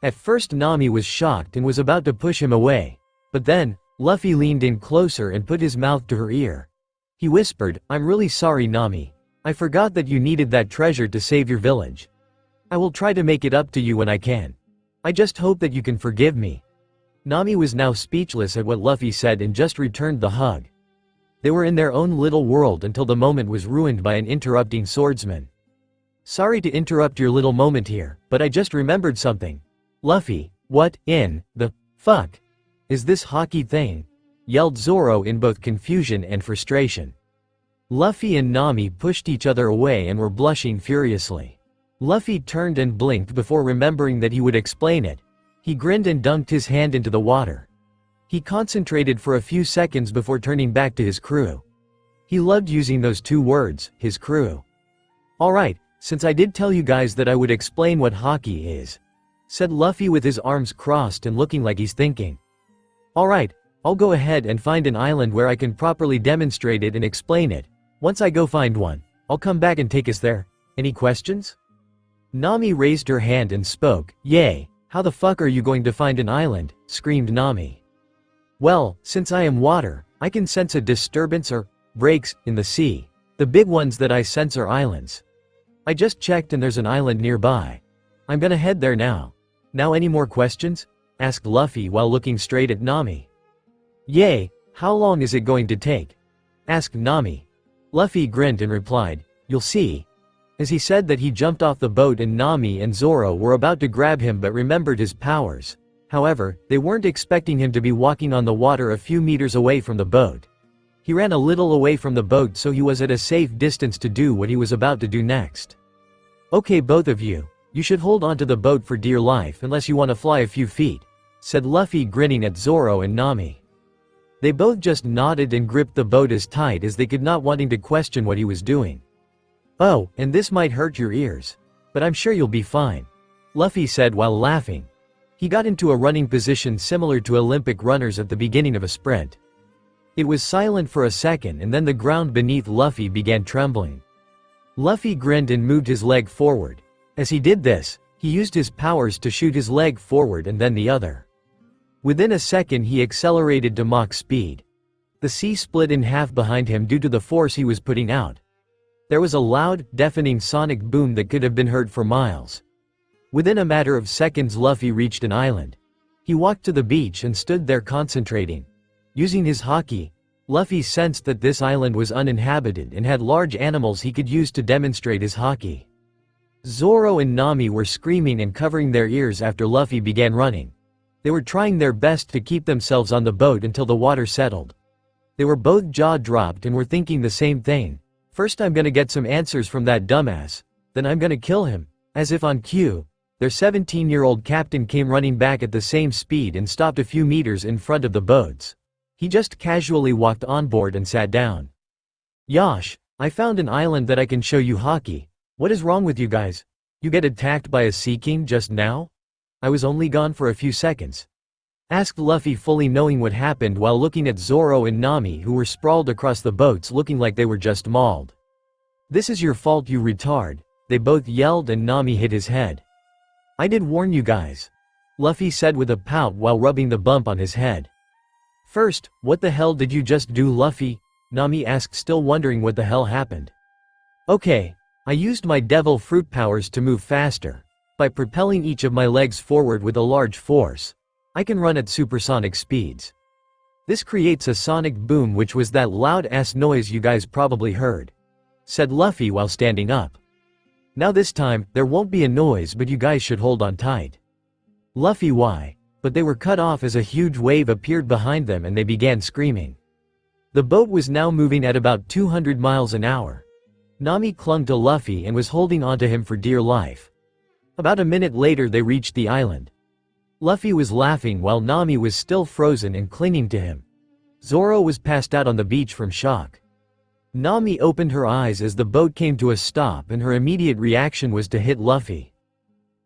S3: At first Nami was shocked and was about to push him away, but then, Luffy leaned in closer and put his mouth to her ear. He whispered, "I'm really sorry Nami. I forgot that you needed that treasure to save your village. I will try to make it up to you when I can. I just hope that you can forgive me." Nami was now speechless at what Luffy said and just returned the hug. They were in their own little world until the moment was ruined by an interrupting swordsman. "Sorry to interrupt your little moment here, but I just remembered something." "Luffy, what in the fuck is this hockey thing?" yelled Zoro in both confusion and frustration. Luffy and Nami pushed each other away and were blushing furiously. Luffy turned and blinked before remembering that he would explain it. He grinned and dunked his hand into the water. He concentrated for a few seconds before turning back to his crew. He loved using those two words, his crew. "Alright, since I did tell you guys that I would explain what hockey is," said Luffy with his arms crossed and looking like he's thinking. Alright, I'll go ahead and find an island where I can properly demonstrate it and explain it. Once I go find one, I'll come back and take us there. Any questions? Nami raised her hand and spoke. Yay, how the fuck are you going to find an island? Screamed Nami. Well, since I am water, I can sense a disturbance or breaks in the sea. The big ones that I sense are islands. I just checked and there's an island nearby. I'm gonna head there now. Now any more questions? Asked Luffy while looking straight at Nami. Yay, how long is it going to take? Asked Nami. Luffy grinned and replied, you'll see. As he said that, he jumped off the boat and Nami and Zoro were about to grab him but remembered his powers. However, they weren't expecting him to be walking on the water a few meters away from the boat. He ran a little away from the boat so he was at a safe distance to do what he was about to do next. Okay, both of you should hold onto the boat for dear life unless you want to fly a few feet, said Luffy grinning at Zoro and Nami. They both just nodded and gripped the boat as tight as they could, not wanting to question what he was doing. Oh, and this might hurt your ears, but I'm sure you'll be fine, Luffy said while laughing. He got into a running position similar to Olympic runners at the beginning of a sprint. It was silent for a second and then the ground beneath Luffy began trembling. Luffy grinned and moved his leg forward. As he did this, he used his powers to shoot his leg forward and then the other. Within a second he accelerated to Mach speed. The sea split in half behind him due to the force he was putting out. There was a loud, deafening sonic boom that could have been heard for miles. Within a matter of seconds Luffy reached an island. He walked to the beach and stood there concentrating. Using his haki, Luffy sensed that this island was uninhabited and had large animals he could use to demonstrate his haki. Zoro and Nami were screaming and covering their ears after Luffy began running. They were trying their best to keep themselves on the boat until the water settled. They were both jaw-dropped and were thinking the same thing. First I'm gonna get some answers from that dumbass, then I'm gonna kill him. As if on cue, their 17-year-old captain came running back at the same speed and stopped a few meters in front of the boats. He just casually walked on board and sat down. Yosh, I found an island that I can show you haki. What is wrong with you guys? You get attacked by a sea king just now? I was only gone for a few seconds. Asked Luffy, fully knowing what happened while looking at Zoro and Nami who were sprawled across the boats looking like they were just mauled. This is your fault, you retard, they both yelled and Nami hit his head. I did warn you guys, Luffy said with a pout while rubbing the bump on his head. First, what the hell did you just do, Luffy? Nami asked, still wondering what the hell happened. Okay, I used my devil fruit powers to move faster. By propelling each of my legs forward with a large force, I can run at supersonic speeds. This creates a sonic boom, which was that loud-ass noise you guys probably heard, said Luffy while standing up. Now this time, there won't be a noise, but you guys should hold on tight. Luffy, why? But they were cut off as a huge wave appeared behind them and they began screaming. The boat was now moving at about 200 miles an hour. Nami clung to Luffy and was holding onto him for dear life. About a minute later they reached the island. Luffy was laughing while Nami was still frozen and clinging to him. Zoro was passed out on the beach from shock. Nami opened her eyes as the boat came to a stop and her immediate reaction was to hit Luffy.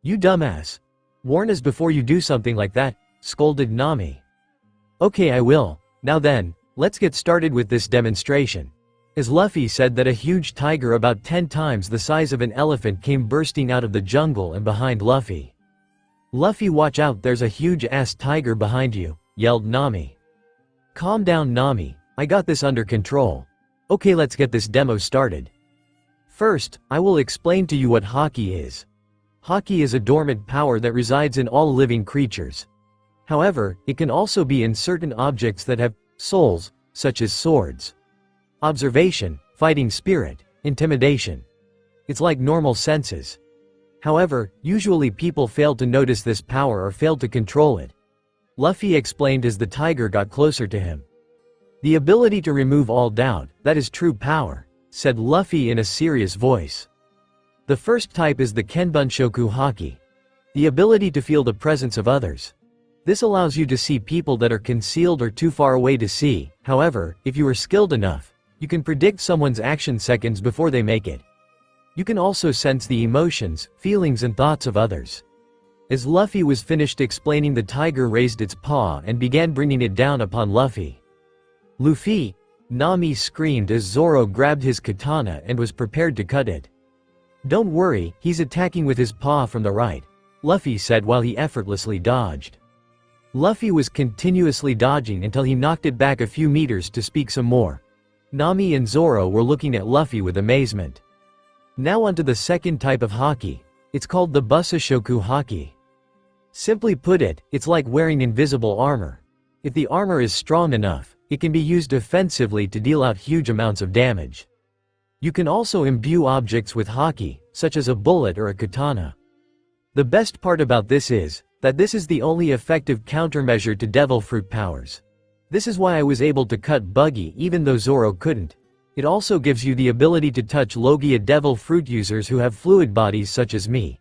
S3: You dumbass. Warn us before you do something like that, scolded Nami. Okay, I will. Now then, let's get started with this demonstration. As Luffy said that, a huge tiger about 10 times the size of an elephant came bursting out of the jungle and behind Luffy. Luffy, watch out, there's a huge-ass tiger behind you, yelled Nami. Calm down, Nami, I got this under control. Okay, let's get this demo started. First, I will explain to you what haki is. Haki is a dormant power that resides in all living creatures. However, it can also be in certain objects that have souls, such as swords. Observation, fighting spirit, intimidation. It's like normal senses. However, usually people fail to notice this power or fail to control it. Luffy explained as the tiger got closer to him. The ability to remove all doubt, that is true power, said Luffy in a serious voice. The first type is the Kenbunshoku haki. The ability to feel the presence of others. This allows you to see people that are concealed or too far away to see. However, if you are skilled enough, you can predict someone's action seconds before they make it. You can also sense the emotions, feelings and thoughts of others. As Luffy was finished explaining, the tiger raised its paw and began bringing it down upon Luffy. "Luffy!" Nami screamed as Zoro grabbed his katana and was prepared to cut it. "Don't worry, he's attacking with his paw from the right," Luffy said while he effortlessly dodged. Luffy was continuously dodging until he knocked it back a few meters to speak some more. Nami and Zoro were looking at Luffy with amazement. Now onto the second type of haki. It's called the Busashoku haki. Simply put it, it's like wearing invisible armor. If the armor is strong enough, it can be used offensively to deal out huge amounts of damage. You can also imbue objects with haki, such as a bullet or a katana. The best part about this is that this is the only effective countermeasure to devil fruit powers. This is why I was able to cut Buggy even though Zoro couldn't. It also gives you the ability to touch Logia devil fruit users who have fluid bodies such as me.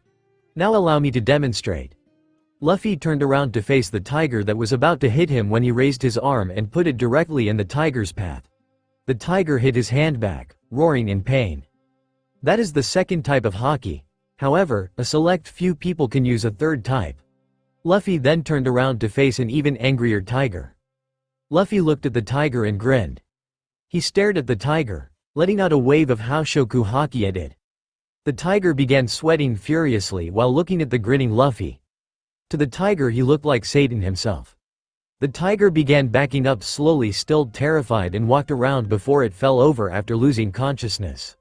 S3: Now allow me to demonstrate. Luffy turned around to face the tiger that was about to hit him when he raised his arm and put it directly in the tiger's path. The tiger hit his hand back, roaring in pain. That is the second type of haki. However, a select few people can use a third type. Luffy then turned around to face an even angrier tiger. Luffy looked at the tiger and grinned. He stared at the tiger, letting out a wave of Haoshoku haki at it. The tiger began sweating furiously while looking at the grinning Luffy. To the tiger he looked like Satan himself. The tiger began backing up slowly, still terrified, and walked around before it fell over after losing consciousness.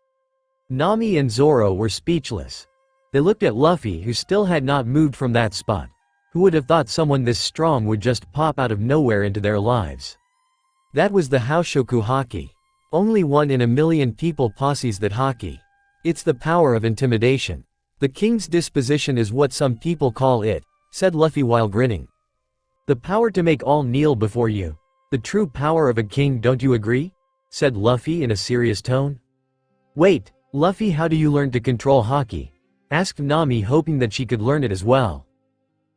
S3: Nami and Zoro were speechless. They looked at Luffy, who still had not moved from that spot. Who would have thought someone this strong would just pop out of nowhere into their lives? That was the Haoshoku haki. Only 1 in a million people possesses that haki. It's the power of intimidation. The king's disposition is what some people call it, said Luffy while grinning. The power to make all kneel before you. The true power of a king, don't you agree? Said Luffy in a serious tone. Wait, Luffy, how do you learn to control haki? Asked Nami, hoping that she could learn it as well.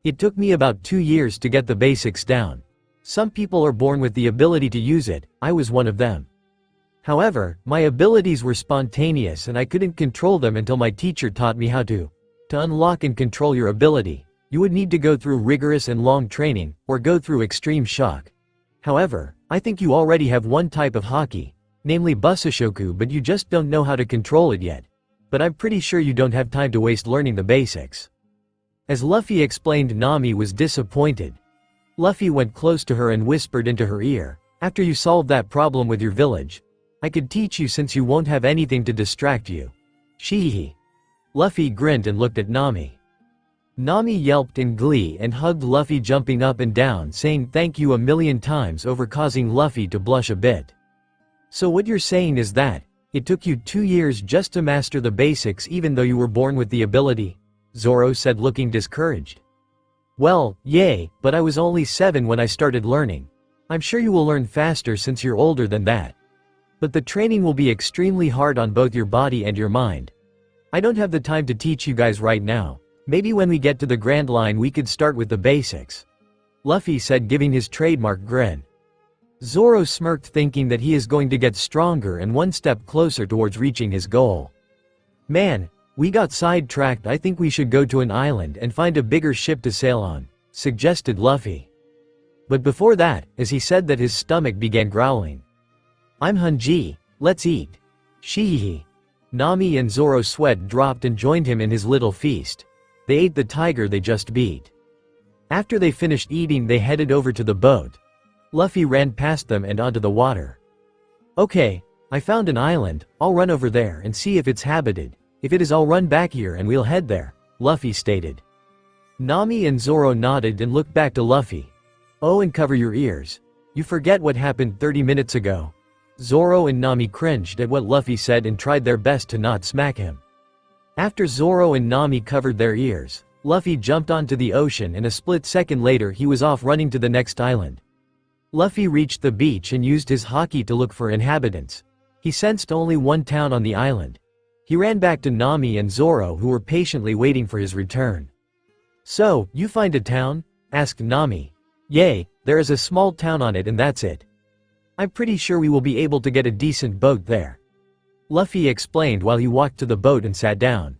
S3: It took me about 2 years to get the basics down. Some people are born with the ability to use it, I was one of them. However, my abilities were spontaneous and I couldn't control them until my teacher taught me how to. To unlock and control your ability, you would need to go through rigorous and long training, or go through extreme shock. However, I think you already have one type of haki, namely Busashoku, but you just don't know how to control it yet. But I'm pretty sure you don't have time to waste learning the basics. As Luffy explained, Nami was disappointed. Luffy went close to her and whispered into her ear, after you solve that problem with your village, I could teach you since you won't have anything to distract you. Sheehy. Luffy grinned and looked at Nami. Nami yelped in glee and hugged Luffy, jumping up and down, saying thank you a million times over, causing Luffy to blush a bit. So what you're saying is that it took you 2 years just to master the basics even though you were born with the ability? Zoro said, looking discouraged. Well, yay, but I was only 7 when I started learning. I'm sure you will learn faster since you're older than that. But the training will be extremely hard on both your body and your mind. I don't have the time to teach you guys right now. Maybe when we get to the Grand Line we could start with the basics. Luffy said, giving his trademark grin. Zoro smirked, thinking that he is going to get stronger and one step closer towards reaching his goal. Man, we got sidetracked. I think we should go to an island and find a bigger ship to sail on, suggested Luffy. But before that, as he said that, his stomach began growling. I'm hungry, let's eat. Sheehy. Nami and Zoro's sweat dropped and joined him in his little feast. They ate the tiger they just beat. After they finished eating, they headed over to the boat. Luffy ran past them and onto the water. Okay, I found an island, I'll run over there and see if it's habited. If it is, I'll run back here and we'll head there, Luffy stated. Nami and Zoro nodded and looked back to Luffy. Oh, and cover your ears. You forget what happened 30 minutes ago. Zoro and Nami cringed at what Luffy said and tried their best to not smack him. After Zoro and Nami covered their ears, Luffy jumped onto the ocean and a split second later he was off running to the next island. Luffy reached the beach and used his haki to look for inhabitants. He sensed only one town on the island. He ran back to Nami and Zoro, who were patiently waiting for his return. So, you find a town? Asked Nami. Yay, there is a small town on it and that's it. I'm pretty sure we will be able to get a decent boat there. Luffy explained while he walked to the boat and sat down.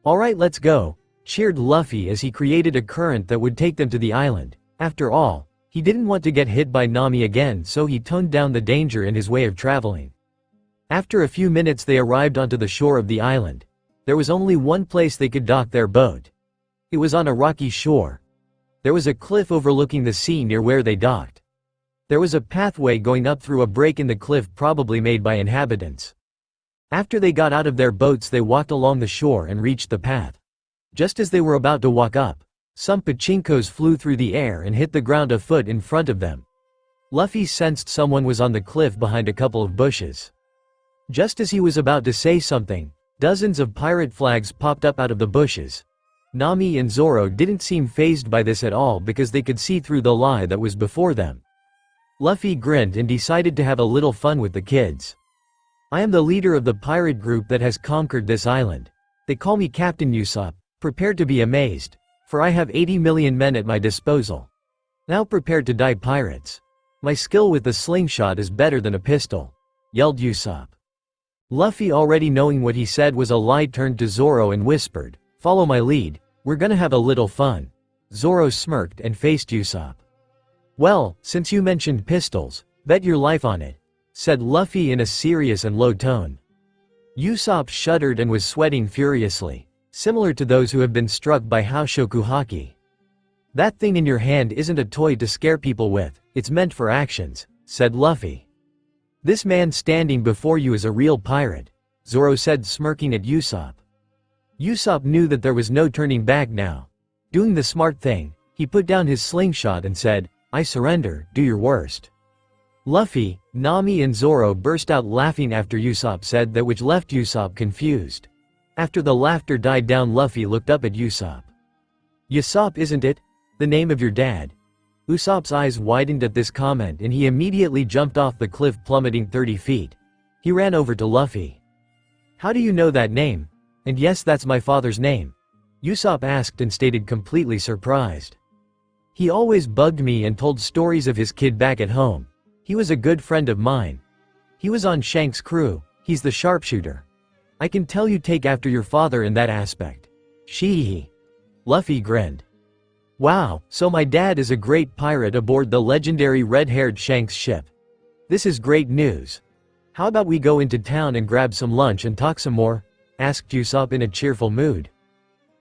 S3: Alright, let's go. cheered Luffy as he created a current that would take them to the island. After all, he didn't want to get hit by Nami again, so he toned down the danger in his way of traveling. After a few minutes they arrived onto the shore of the island. There was only one place they could dock their boat. It was on a rocky shore. There was a cliff overlooking the sea near where they docked. There was a pathway going up through a break in the cliff probably made by inhabitants. After they got out of their boats they walked along the shore and reached the path. Just as they were about to walk up, some pachinkos flew through the air and hit the ground a foot in front of them. Luffy sensed someone was on the cliff behind a couple of bushes. Just as he was about to say something, dozens of pirate flags popped up out of the bushes. Nami and Zoro didn't seem fazed by this at all because they could see through the lie that was before them. Luffy grinned and decided to have a little fun with the kids. I am the leader of the pirate group that has conquered this island. They call me Captain Usopp. Prepare to be amazed, for I have 80 million men at my disposal. Now prepare to die, pirates. My skill with the slingshot is better than a pistol, yelled Usopp. Luffy, already knowing what he said was a lie, turned to Zoro and whispered, "Follow my lead, we're gonna have a little fun." Zoro smirked and faced Usopp. "Well, since you mentioned pistols, bet your life on it," said Luffy in a serious and low tone. Usopp shuddered and was sweating furiously, similar to those who have been struck by Haoshoku haki. "That thing in your hand isn't a toy to scare people with, it's meant for actions," said Luffy. "This man standing before you is a real pirate," Zoro said, smirking at Usopp. Usopp knew that there was no turning back now. Doing the smart thing, he put down his slingshot and said, "I surrender, do your worst." Luffy, Nami and Zoro burst out laughing after Usopp said that, which left Usopp confused. After the laughter died down, Luffy looked up at Usopp. "Usopp, isn't it? The name of your dad?" Usopp's eyes widened at this comment and he immediately jumped off the cliff, plummeting 30 feet. He ran over to Luffy. "How do you know that name?" "And yes, that's my father's name," Usopp asked and stated, completely surprised. "He always bugged me and told stories of his kid back at home. He was a good friend of mine. He was on Shanks' crew, he's the sharpshooter. I can tell you take after your father in that aspect." "Sheehy." Luffy grinned. "Wow, so my dad is a great pirate aboard the legendary red-haired Shanks ship. This is great news. How about we go into town and grab some lunch and talk some more?" asked Usopp in a cheerful mood.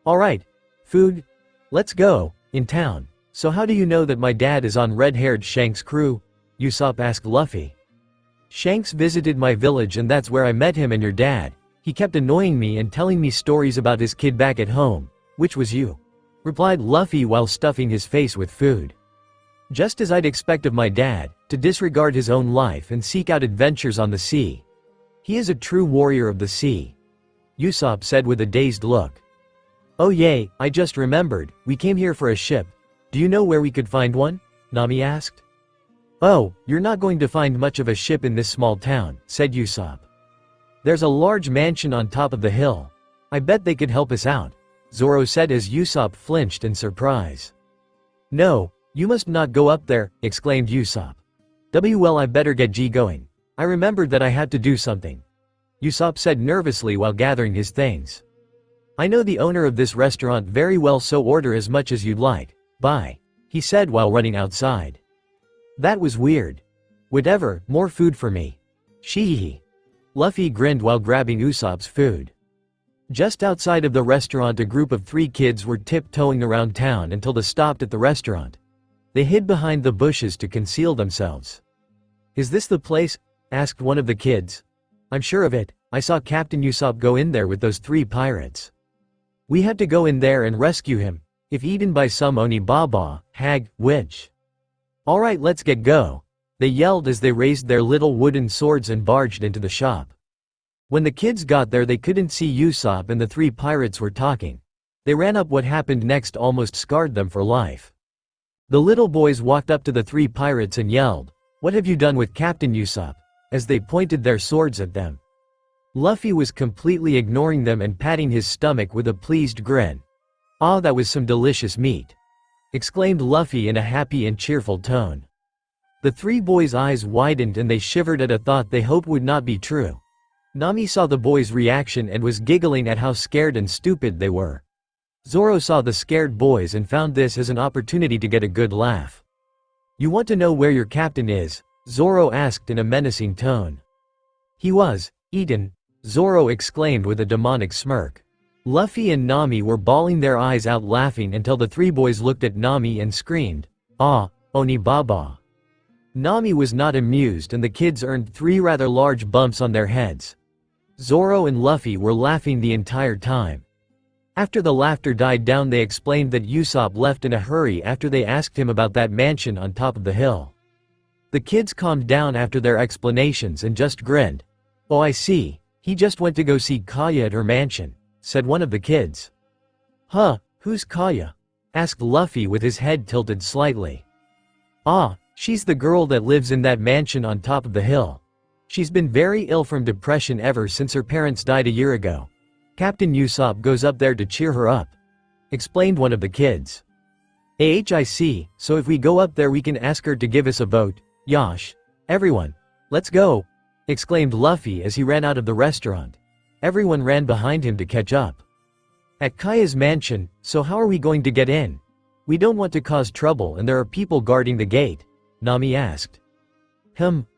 S3: "Alright. Food? Let's go, in town. So how do you know that my dad is on red-haired Shanks' crew?" Usopp asked Luffy. "Shanks visited my village and that's where I met him and your dad. He kept annoying me and telling me stories about his kid back at home, which was you," replied Luffy while stuffing his face with food. "Just as I'd expect of my dad, to disregard his own life and seek out adventures on the sea. He is a true warrior of the sea," Usopp said with a dazed look. "Oh yay, I just remembered, we came here for a ship. Do you know where we could find one?" Nami asked. "Oh, you're not going to find much of a ship in this small town," said Usopp. "There's a large mansion on top of the hill. I bet they could help us out," Zoro said as Usopp flinched in surprise. "No, you must not go up there," exclaimed Usopp. "Well, I better get going. I remembered that I had to do something," Usopp said nervously while gathering his things. "I know the owner of this restaurant very well, so order as much as you'd like. Bye," he said while running outside. "That was weird. Whatever, more food for me." "Sheehy." Luffy grinned while grabbing Usopp's food. Just outside of the restaurant, a group of 3 kids were tiptoeing around town until they stopped at the restaurant. They hid behind the bushes to conceal themselves. "Is this the place?" asked one of the kids. "I'm sure of it. I saw Captain Usopp go in there with those 3 pirates. We had to go in there and rescue him, if eaten by some Onibaba, hag, witch." "Alright, let's go," they yelled as they raised their little wooden swords and barged into the shop. When the kids got there they couldn't see Usopp and the 3 pirates were talking. They ran up. What happened next almost scarred them for life. The little boys walked up to the 3 pirates and yelled, "What have you done with Captain Usopp?" as they pointed their swords at them. Luffy was completely ignoring them and patting his stomach with a pleased grin. "Ah, that was some delicious meat," exclaimed Luffy in a happy and cheerful tone. The 3 boys' eyes widened and they shivered at a thought they hoped would not be true. Nami saw the boys' reaction and was giggling at how scared and stupid they were. Zoro saw the scared boys and found this as an opportunity to get a good laugh. "You want to know where your captain is?" Zoro asked in a menacing tone. "He was eaten," Zoro exclaimed with a demonic smirk. Luffy and Nami were bawling their eyes out laughing until the three boys looked at Nami and screamed, "Ah, Oni Baba." Nami was not amused and the kids earned 3 rather large bumps on their heads. Zoro and Luffy were laughing the entire time. After the laughter died down they explained that Usopp left in a hurry after they asked him about that mansion on top of the hill. The kids calmed down after their explanations and just grinned. "Oh, I see, he just went to go see Kaya at her mansion," said one of the kids. "Huh, who's Kaya?" asked Luffy with his head tilted slightly. "Ah, she's the girl that lives in that mansion on top of the hill. She's been very ill from depression ever since her parents died a year ago. Captain Usopp goes up there to cheer her up," explained one of the kids. "I see, so if we go up there we can ask her to give us a vote. Yosh. Everyone. Let's go," exclaimed Luffy as he ran out of the restaurant. Everyone ran behind him to catch up. "At Kaya's mansion, so how are we going to get in? We don't want to cause trouble and there are people guarding the gate," Nami asked.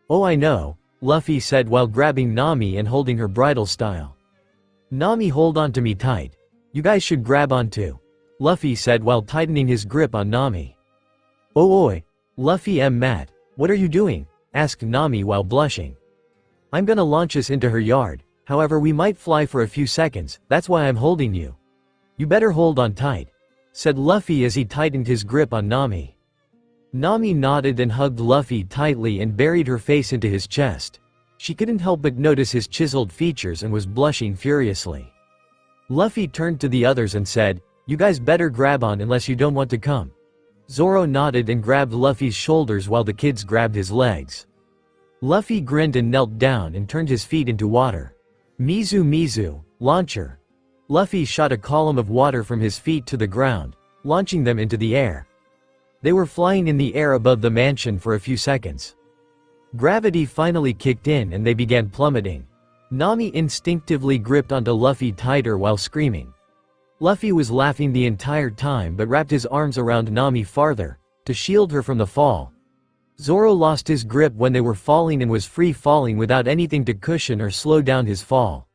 S3: Oh I know," Luffy said while grabbing Nami and holding her bridal style. "Nami, hold on to me tight. You guys should grab on too," Luffy said while tightening his grip on Nami. "Oh oi, Luffy Matt, what are you doing?" asked Nami while blushing. "I'm gonna launch us into her yard, however we might fly for a few seconds, that's why I'm holding you. You better hold on tight," said Luffy as he tightened his grip on Nami. Nami nodded and hugged Luffy tightly and buried her face into his chest. She couldn't help but notice his chiseled features and was blushing furiously. Luffy turned to the others and said, "You guys better grab on unless you don't want to come." Zoro nodded and grabbed Luffy's shoulders while the kids grabbed his legs. Luffy grinned and knelt down and turned his feet into water. Mizu, launcher. Luffy shot a column of water from his feet to the ground, launching them into the air. They were flying in the air above the mansion for a few seconds. Gravity finally kicked in and they began plummeting. Nami instinctively gripped onto Luffy tighter while screaming. Luffy was laughing the entire time but wrapped his arms around Nami farther, to shield her from the fall. Zoro lost his grip when they were falling and was free falling without anything to cushion or slow down his fall.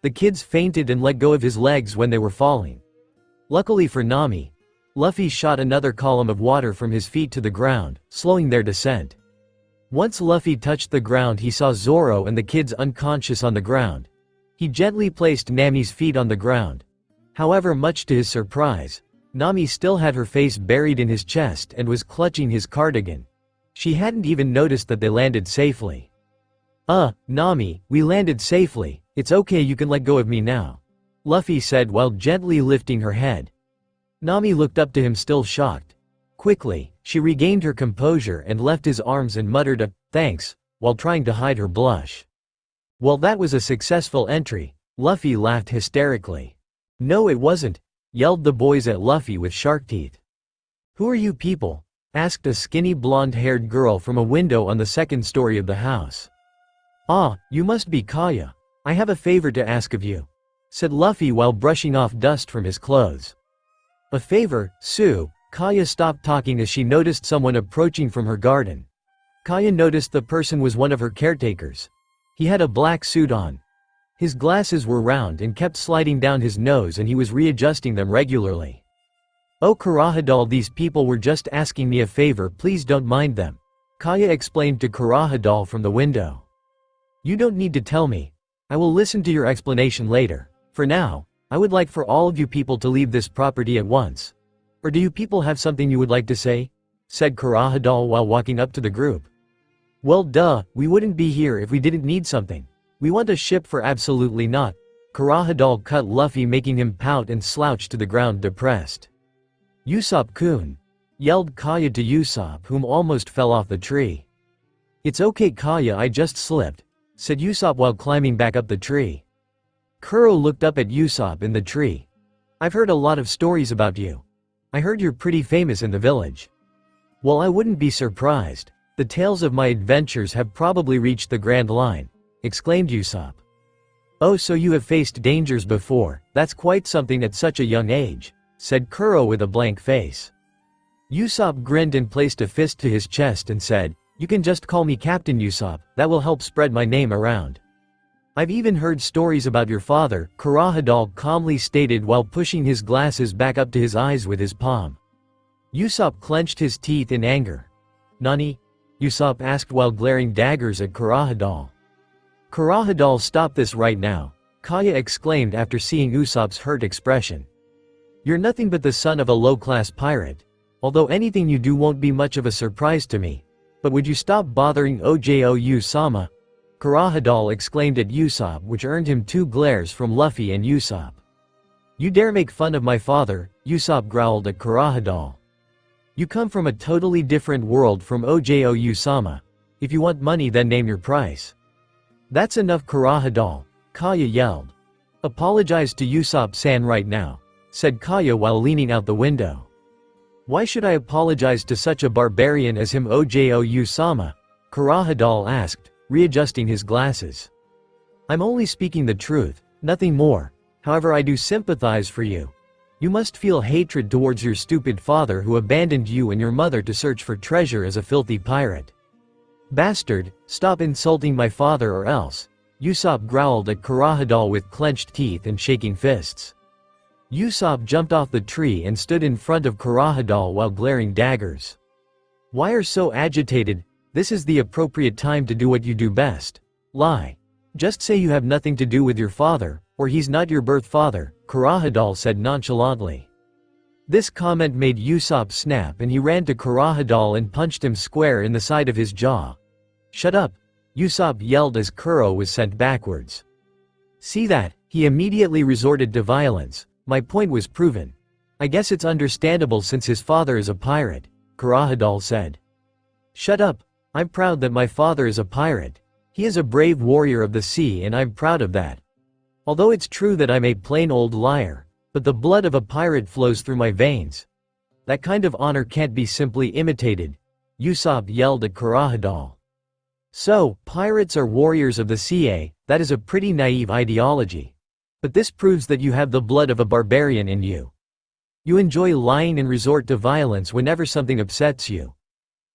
S3: The kids fainted and let go of his legs when they were falling. Luckily for Nami, Luffy shot another column of water from his feet to the ground, slowing their descent. Once Luffy touched the ground he saw Zoro and the kids unconscious on the ground. He gently placed Nami's feet on the ground. However, much to his surprise, Nami still had her face buried in his chest and was clutching his cardigan. She hadn't even noticed that they landed safely. Nami, we landed safely, it's okay, you can let go of me now," Luffy said while gently lifting her head. Nami looked up to him still shocked. Quickly, she regained her composure and left his arms and muttered a "thanks" while trying to hide her blush. "Well, that was a successful entry," Luffy laughed hysterically. "No it wasn't," yelled the boys at Luffy with shark teeth. "Who are you people?" asked a skinny blonde-haired girl from a window on the second story of the house. "Ah, you must be Kaya. I have a favor to ask of you," said Luffy while brushing off dust from his clothes. "A favor, Sue?" Kaya stopped talking as she noticed someone approaching from her garden. Kaya noticed the person was one of her caretakers. He had a black suit on. His glasses were round and kept sliding down his nose and he was readjusting them regularly. "Oh Kurahadal, these people were just asking me a favor, please don't mind them," Kaya explained to Kurahadal from the window. "You don't need to tell me. I will listen to your explanation later. For now, I would like for all of you people to leave this property at once. Or do you people have something you would like to say?" said Kurahadal while walking up to the group. "Well duh, we wouldn't be here if we didn't need something. We want a ship for absolutely not." Kurahadal cut Luffy, making him pout and slouch to the ground depressed. "Usopp-kun," yelled Kaya to Usopp, whom almost fell off the tree. "It's okay Kaya, I just slipped," said Usopp while climbing back up the tree. Kuro looked up at Usopp in the tree. "I've heard a lot of stories about you. I heard you're pretty famous in the village." "Well, I wouldn't be surprised. The tales of my adventures have probably reached the Grand Line," exclaimed Usopp. "Oh, so you have faced dangers before, that's quite something at such a young age," said Kuro with a blank face. Usopp grinned and placed a fist to his chest and said, "You can just call me Captain Usopp, that will help spread my name around." "I've even heard stories about your father," Kurahadal calmly stated while pushing his glasses back up to his eyes with his palm. Usopp clenched his teeth in anger. "Nani?" Usopp asked while glaring daggers at Kurahadal. "Kurahadal, stop this right now," Kaya exclaimed after seeing Usopp's hurt expression. "You're nothing but the son of a low-class pirate. Although anything you do won't be much of a surprise to me. But would you stop bothering Ojo-sama?" Kurahadal exclaimed at Usopp, which earned him 2 glares from Luffy and Usopp. "You dare make fun of my father," Usopp growled at Kurahadal. "You come from a totally different world from Ojo-sama. If you want money, then name your price." "That's enough, Kurahadal," Kaya yelled. "Apologize to Usopp-san right now," said Kaya while leaning out the window. "Why should I apologize to such a barbarian as him, Ojo-sama?" Kurahadal asked, readjusting his glasses. "I'm only speaking the truth, nothing more. However, I do sympathize for you. You must feel hatred towards your stupid father who abandoned you and your mother to search for treasure as a filthy pirate. Bastard, stop insulting my father or else," Usopp growled at Kurahadal with clenched teeth and shaking fists. Usopp jumped off the tree and stood in front of Kurahadal while glaring daggers. "Why are so agitated? This is the appropriate time to do what you do best. Lie. Just say you have nothing to do with your father, or he's not your birth father," Kurahadal said nonchalantly. This comment made Usopp snap and he ran to Kurahadal and punched him square in the side of his jaw. "Shut up!" Usopp yelled as Kuro was sent backwards. "See that?" He immediately resorted to violence. "My point was proven. I guess it's understandable since his father is a pirate," Kurahadal said. "Shut up. I'm proud that my father is a pirate. He is a brave warrior of the sea and I'm proud of that. Although it's true that I'm a plain old liar, but the blood of a pirate flows through my veins. That kind of honor can't be simply imitated," Usopp yelled at Kurahadal. "So, pirates are warriors of the sea, that is a pretty naive ideology. But this proves that you have the blood of a barbarian in you. You enjoy lying and resort to violence whenever something upsets you.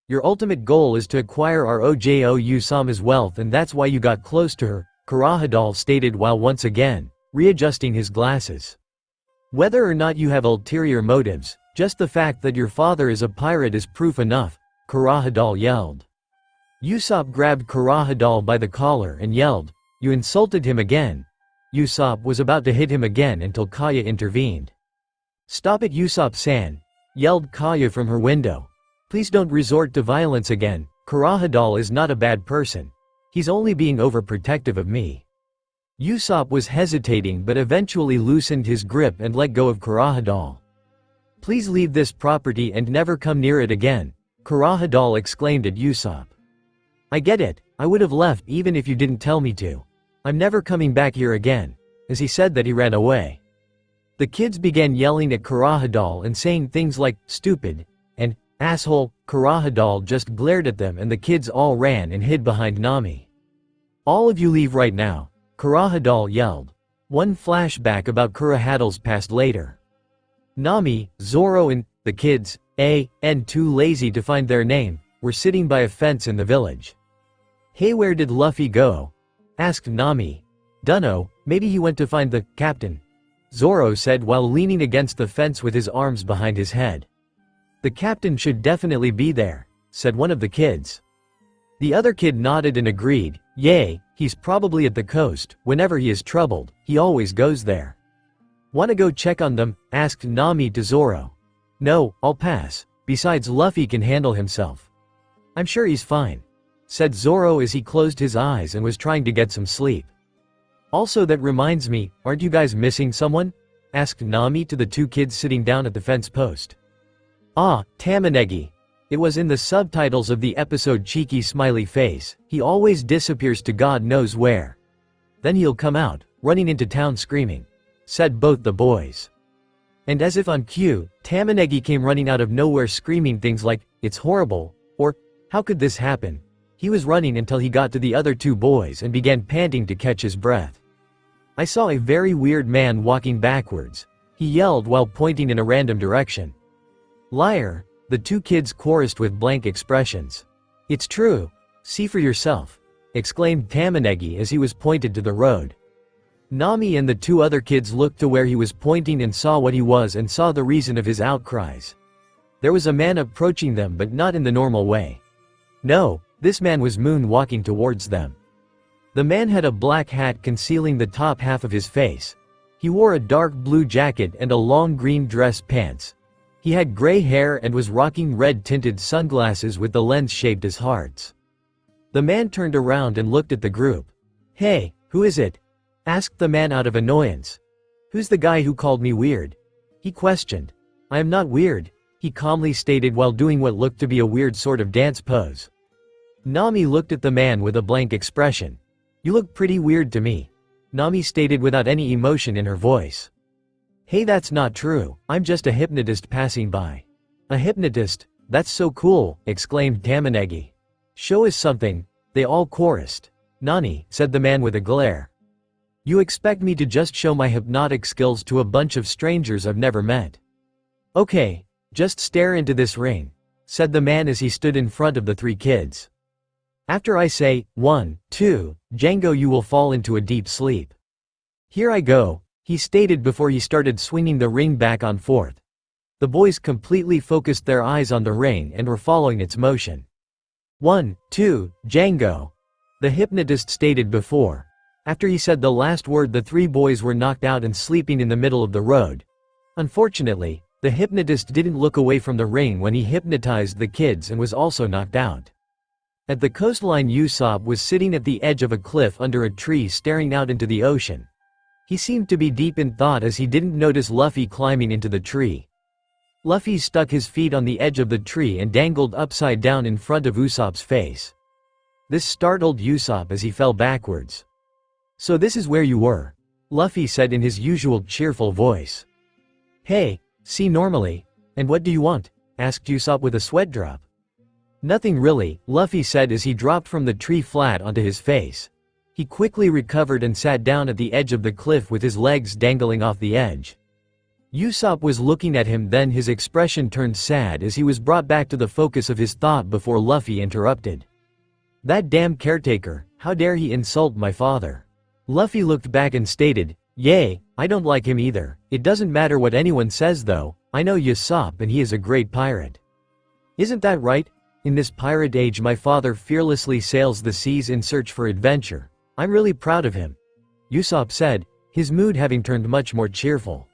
S3: Your ultimate goal is to acquire our Ojo-sama's wealth and that's why you got close to her," Kurahadal stated while once again readjusting his glasses. "Whether or not you have ulterior motives, just the fact that your father is a pirate is proof enough," Kurahadal yelled. Usopp grabbed Kurahadal by the collar and yelled, "You insulted him again." Usopp was about to hit him again until Kaya intervened. "Stop it, Usopp-san," yelled Kaya from her window. "Please don't resort to violence again. Kurahadal is not a bad person. He's only being overprotective of me." Usopp was hesitating but eventually loosened his grip and let go of Kurahadal. "Please leave this property and never come near it again," Kurahadal exclaimed at Usopp. "I get it, I would have left even if you didn't tell me to. I'm never coming back here again." As he said that, he ran away. The kids began yelling at Kurahadal and saying things like, "stupid," and "asshole." Kurahadal just glared at them and the kids all ran and hid behind Nami. "All of you leave right now," Kurahadal yelled. One flashback about Kurahadal's past later. Nami, Zoro and the kids, and too lazy to find their name, were sitting by a fence in the village. "Hey, where did Luffy go?" asked Nami. "Dunno, maybe he went to find the captain," Zoro said while leaning against the fence with his arms behind his head. "The captain should definitely be there," said one of the kids. The other kid nodded and agreed, "Yay, he's probably at the coast. Whenever he is troubled, he always goes there." "Wanna go check on them?" asked Nami to Zoro. "No, I'll pass. Besides, Luffy can handle himself. I'm sure he's fine," said Zoro as he closed his eyes and was trying to get some sleep. "Also, that reminds me, aren't you guys missing someone?" asked Nami to the 2 kids sitting down at the fence post. "Ah, Tamanegi. It was in the subtitles of the episode Cheeky Smiley Face. He always disappears to God knows where. Then he'll come out, running into town screaming," said both the boys. And as if on cue, Tamanegi came running out of nowhere screaming things like, "It's horrible," or, "How could this happen?" He was running until he got to the other 2 boys and began panting to catch his breath. "I saw a very weird man walking backwards. he yelled while pointing in a random direction. Liar, the two kids chorused with blank expressions. It's true. See for yourself, exclaimed Tamanegi as he was pointed to the road. Nami and the two other kids looked to where he was pointing and saw what he was and saw the reason of his outcries. There was a man approaching them but not in the normal way. No, this man was moonwalking towards them. The man had a black hat concealing the top half of his face. He wore a dark blue jacket and a long green dress pants. He had gray hair and was rocking red-tinted sunglasses with the lens shaped as hearts. The man turned around and looked at the group. Hey, who is it? Asked the man out of annoyance. Who's the guy who called me weird? He questioned. I am not weird, he calmly stated while doing what looked to be a weird sort of dance pose. Nami looked at the man with a blank expression. You look pretty weird to me, Nami stated without any emotion in her voice. Hey, that's not true, I'm just a hypnotist passing by. A hypnotist? That's so cool, exclaimed Tamanegi. Show us something, they all chorused. Nani, said the man with a glare. You expect me to just show my hypnotic skills to a bunch of strangers I've never met? Okay, just stare into this ring, said the man as he stood in front of the three kids. After I say, 1, 2, Django, you will fall into a deep sleep. Here I go, he stated before he started swinging the ring back and forth. The boys completely focused their eyes on the ring and were following its motion. 1, 2, Django, the hypnotist stated before. After he said the last word, the three boys were knocked out and sleeping in the middle of the road. Unfortunately, the hypnotist didn't look away from the ring when he hypnotized the kids and was also knocked out. At the coastline, Usopp was sitting at the edge of a cliff under a tree staring out into the ocean. He seemed to be deep in thought as he didn't notice Luffy climbing into the tree. Luffy stuck his feet on the edge of the tree and dangled upside down in front of Usopp's face. This startled Usopp as he fell backwards. So this is where you were, Luffy said in his usual cheerful voice. Hey, see normally, and what do you want? Asked Usopp with a sweat drop. Nothing really, Luffy said as he dropped from the tree flat onto his face. He quickly recovered and sat down at the edge of the cliff with his legs dangling off the edge. Usopp was looking at him, then his expression turned sad as he was brought back to the focus of his thought before Luffy interrupted. That damn caretaker, how dare he insult my father? Luffy looked back and stated, Yay, I don't like him either. It doesn't matter what anyone says though, I know Usopp and he is a great pirate. Isn't that right? In this pirate age my father fearlessly sails the seas in search for adventure. I'm really proud of him, Usopp said, his mood having turned much more cheerful.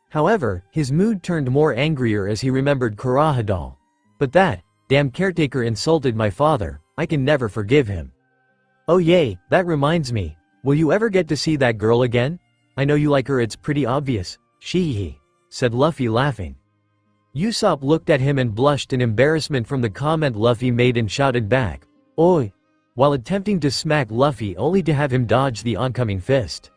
S3: However, his mood turned more angrier as he remembered Kurahadal. But that damn caretaker insulted my father, I can never forgive him. Oh yay, that reminds me. Will you ever get to see that girl again? I know you like her, it's pretty obvious, Shihi, said Luffy laughing. Usopp looked at him and blushed in embarrassment from the comment Luffy made and shouted back, Oi! While attempting to smack Luffy only to have him dodge the oncoming fist.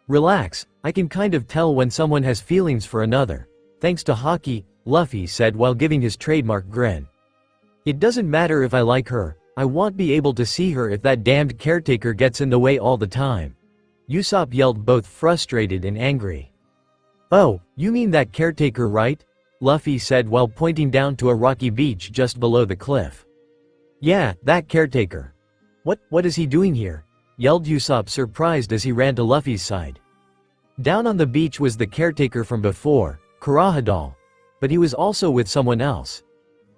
S3: Relax, I can kind of tell when someone has feelings for another. Thanks to Haki, Luffy said while giving his trademark grin. It doesn't matter if I like her, I won't be able to see her if that damned caretaker gets in the way all the time. Usopp yelled, both frustrated and angry. Oh, you mean that caretaker, right? Luffy said while pointing down to a rocky beach just below the cliff. Yeah, that caretaker. What is he doing here? Yelled Usopp, surprised as he ran to Luffy's side. Down on the beach was the caretaker from before, Kurahadal. But he was also with someone else.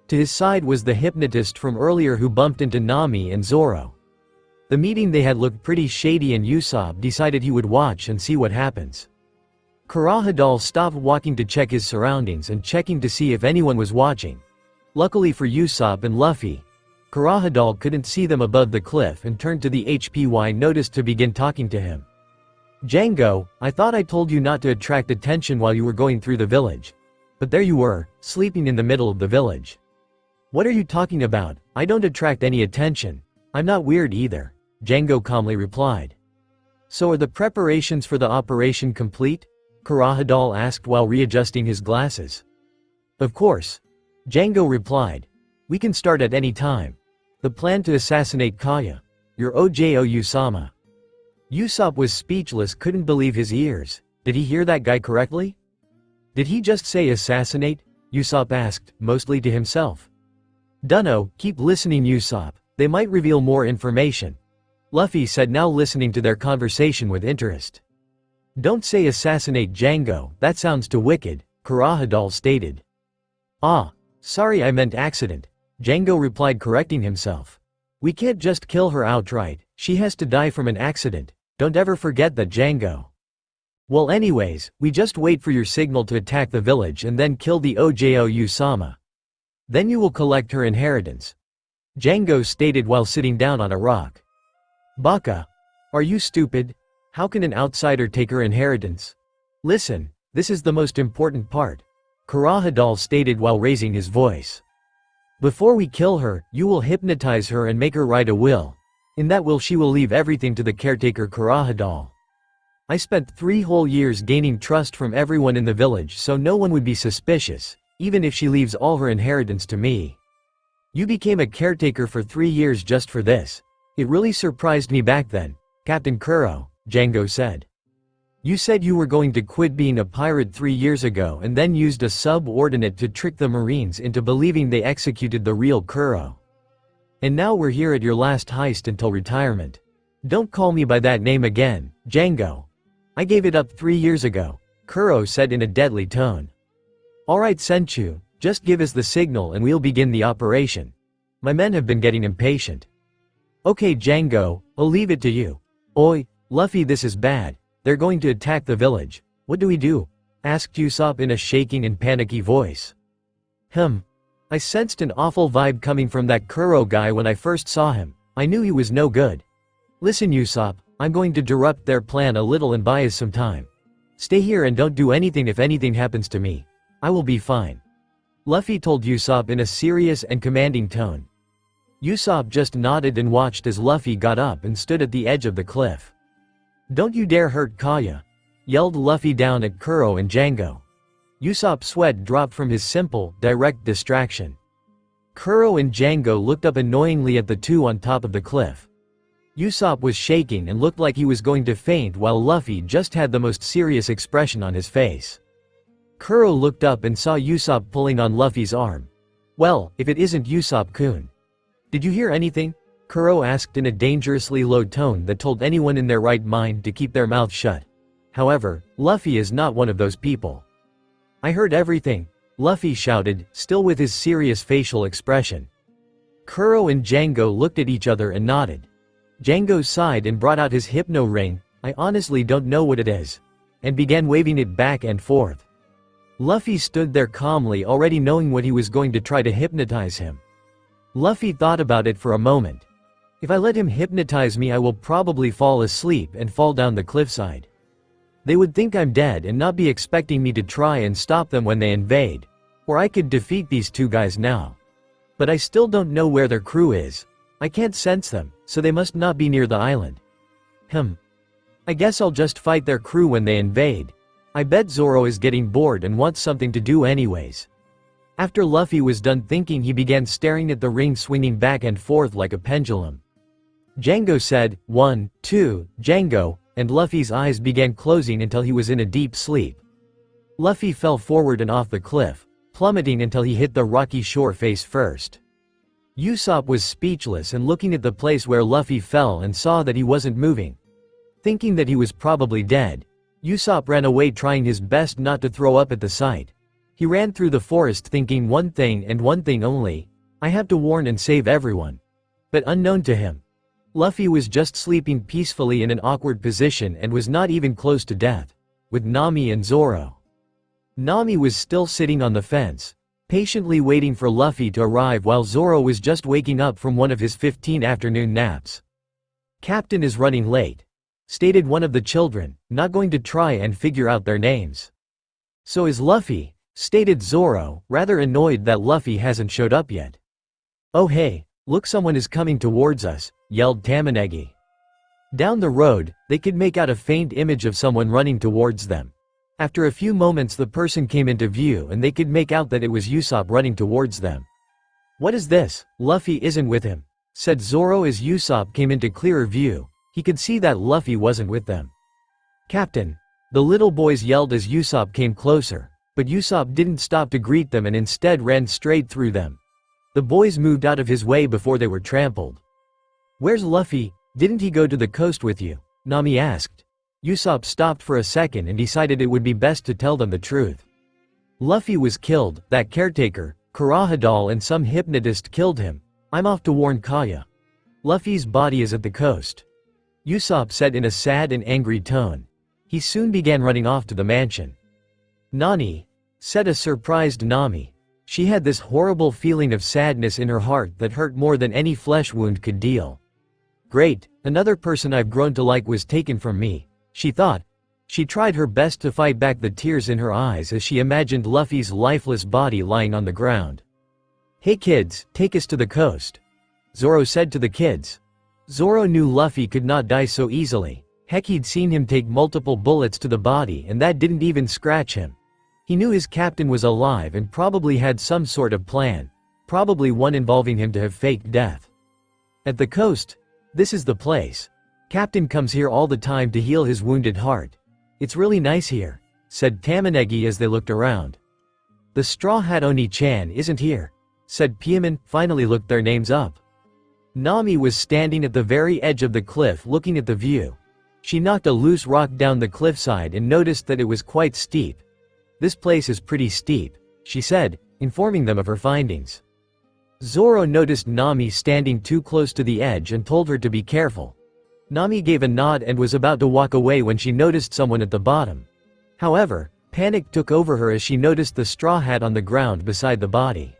S3: To his side was the hypnotist from earlier who bumped into Nami and Zoro. The meeting they had looked pretty shady and Usopp decided he would watch and see what happens. Kurahadal stopped walking to check his surroundings and checking to see if anyone was watching. Luckily for Usopp and Luffy, Kurahadal couldn't see them above the cliff and turned to the HPY noticed to begin talking to him. Django, I thought I told you not to attract attention while you were going through the village. But there you were, sleeping in the middle of the village. What are you talking about? I don't attract any attention. I'm not weird either, Django calmly replied. So are the preparations for the operation complete? Kurahadal asked while readjusting his glasses. Of course, Django replied. We can start at any time. The plan to assassinate Kaya, your Ojo Usama. Usopp was speechless, couldn't believe his ears. Did he hear that guy correctly? Did he just say assassinate? Usopp asked, mostly to himself. Dunno, keep listening Usopp, they might reveal more information. Luffy said, now listening to their conversation with interest. Don't say assassinate Django, that sounds too wicked, Kurahadal stated. Ah, sorry I meant accident, Django replied, correcting himself. We can't just kill her outright, she has to die from an accident, don't ever forget that Django. Well anyways, we just wait for your signal to attack the village and then kill the Ojo Usama. Then you will collect her inheritance. Django stated while sitting down on a rock. Baka. Are you stupid? How can an outsider take her inheritance? Listen, this is the most important part. Kurahadal stated while raising his voice. Before we kill her, you will hypnotize her and make her write a will. In that will she will leave everything to the caretaker Kurahadal. I spent 3 whole years gaining trust from everyone in the village so no one would be suspicious, even if she leaves all her inheritance to me. You became a caretaker for 3 years just for this. It really surprised me back then, Captain Kuro, Django said. You said you were going to quit being a pirate 3 years ago and then used a subordinate to trick the Marines into believing they executed the real Kuro. And now we're here at your last heist until retirement. Don't call me by that name again, Django. I gave it up 3 years ago, Kuro said in a deadly tone. Alright Senchu, just give us the signal and we'll begin the operation. My men have been getting impatient. Okay Django, I'll leave it to you. Oi, Luffy, this is bad. They're going to attack the village. What do we do? Asked Usopp in a shaking and panicky voice. I sensed an awful vibe coming from that Kuro guy when I first saw him. I knew he was no good. Listen Usopp, I'm going to disrupt their plan a little and buy us some time. Stay here and don't do anything if anything happens to me. I will be fine. Luffy told Usopp in a serious and commanding tone. Usopp just nodded and watched as Luffy got up and stood at the edge of the cliff. Don't you dare hurt Kaya! Yelled Luffy down at Kuro and Django. Usopp's sweat dropped from his simple, direct distraction. Kuro and Django looked up annoyingly at the two on top of the cliff. Usopp was shaking and looked like he was going to faint while Luffy just had the most serious expression on his face. Kuro looked up and saw Usopp pulling on Luffy's arm. Well, if it isn't Usopp-kun. Did you hear anything? Kuro asked in a dangerously low tone that told anyone in their right mind to keep their mouth shut. However, Luffy is not one of those people. I heard everything, Luffy shouted, still with his serious facial expression. Kuro and Django looked at each other and nodded. Django sighed and brought out his hypno ring, I honestly don't know what it is, and began waving it back and forth. Luffy stood there calmly, already knowing what he was going to try to hypnotize him. Luffy thought about it for a moment. If I let him hypnotize me I will probably fall asleep and fall down the cliffside. They would think I'm dead and not be expecting me to try and stop them when they invade. Or I could defeat these two guys now. But I still don't know where their crew is. I can't sense them, so they must not be near the island. I guess I'll just fight their crew when they invade. I bet Zoro is getting bored and wants something to do anyways. After Luffy was done thinking he began staring at the ring swinging back and forth like a pendulum. Django said, 1, 2, Django, and Luffy's eyes began closing until he was in a deep sleep. Luffy fell forward and off the cliff, plummeting until he hit the rocky shore face first. Usopp was speechless and looking at the place where Luffy fell and saw that he wasn't moving. Thinking that he was probably dead, Usopp ran away trying his best not to throw up at the sight. He ran through the forest thinking one thing and one thing only, I have to warn and save everyone. But unknown to him, Luffy was just sleeping peacefully in an awkward position and was not even close to death, with Nami and Zoro. Nami was still sitting on the fence, patiently waiting for Luffy to arrive while Zoro was just waking up from one of his 15 afternoon naps. Captain is running late, stated one of the children, not going to try and figure out their names. So is Luffy, stated Zoro, rather annoyed that Luffy hasn't showed up yet. Oh hey, look, someone is coming towards us, yelled Tamanegi. Down the road, they could make out a faint image of someone running towards them. After a few moments the person came into view and they could make out that it was Usopp running towards them. What is this? Luffy isn't with him, said Zoro as Usopp came into clearer view. He could see that Luffy wasn't with them. Captain, the little boys yelled as Usopp came closer. But Usopp didn't stop to greet them and instead ran straight through them. The boys moved out of his way before they were trampled. "Where's Luffy? Didn't he go to the coast with you?" Nami asked. Usopp stopped for a second and decided it would be best to tell them the truth. "Luffy was killed, that caretaker, Kurahadal and some hypnotist killed him. I'm off to warn Kaya. Luffy's body is at the coast," Usopp said in a sad and angry tone. He soon began running off to the mansion. "Nani?" said a surprised Nami. She had this horrible feeling of sadness in her heart that hurt more than any flesh wound could deal. "Great, another person I've grown to like was taken from me," she thought. She tried her best to fight back the tears in her eyes as she imagined Luffy's lifeless body lying on the ground. "Hey kids, take us to the coast," Zoro said to the kids. Zoro knew Luffy could not die so easily. Heck, he'd seen him take multiple bullets to the body and that didn't even scratch him. He knew his captain was alive and probably had some sort of plan, probably one involving him to have faked death. "At the coast? This is the place. Captain comes here all the time to heal his wounded heart. It's really nice here," said Tamanegi as they looked around. "The Straw Hat Oni-chan isn't here," said Piemon, finally looked their names up. Nami was standing at the very edge of the cliff looking at the view. She knocked a loose rock down the cliffside and noticed that it was quite steep. "This place is pretty steep," she said, informing them of her findings. Zoro noticed Nami standing too close to the edge and told her to be careful. Nami gave a nod and was about to walk away when she noticed someone at the bottom. However, panic took over her as she noticed the straw hat on the ground beside the body.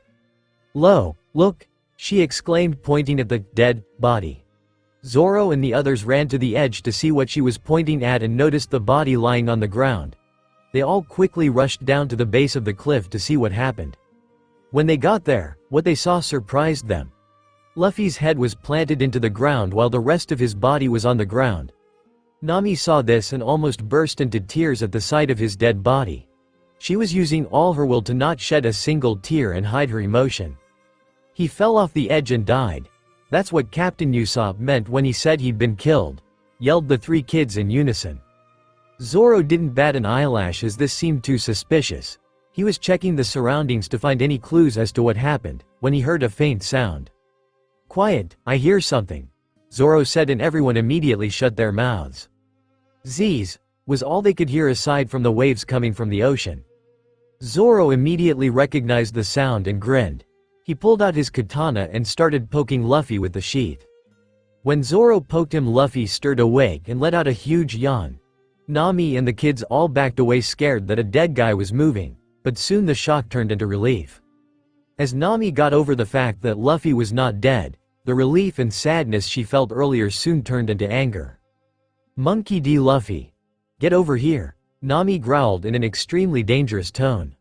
S3: "Lo, look!" she exclaimed, pointing at the dead body. Zoro and the others ran to the edge to see what she was pointing at and noticed the body lying on the ground. They all quickly rushed down to the base of the cliff to see what happened. When they got there, what they saw surprised them. Luffy's head was planted into the ground while the rest of his body was on the ground. Nami saw this and almost burst into tears at the sight of his dead body. She was using all her will to not shed a single tear and hide her emotion. "He fell off the edge and died. That's what Captain Usopp meant when he said he'd been killed," yelled the three kids in unison. Zoro didn't bat an eyelash as this seemed too suspicious. He was checking the surroundings to find any clues as to what happened, when he heard a faint sound. "Quiet, I hear something," Zoro said, and everyone immediately shut their mouths. "Z's" was all they could hear aside from the waves coming from the ocean. Zoro immediately recognized the sound and grinned. He pulled out his katana and started poking Luffy with the sheath. When Zoro poked him, Luffy stirred awake and let out a huge yawn. Nami and the kids all backed away scared that a dead guy was moving, but soon the shock turned into relief. As Nami got over the fact that Luffy was not dead, the relief and sadness she felt earlier soon turned into anger. "Monkey D. Luffy. Get over here," Nami growled in an extremely dangerous tone.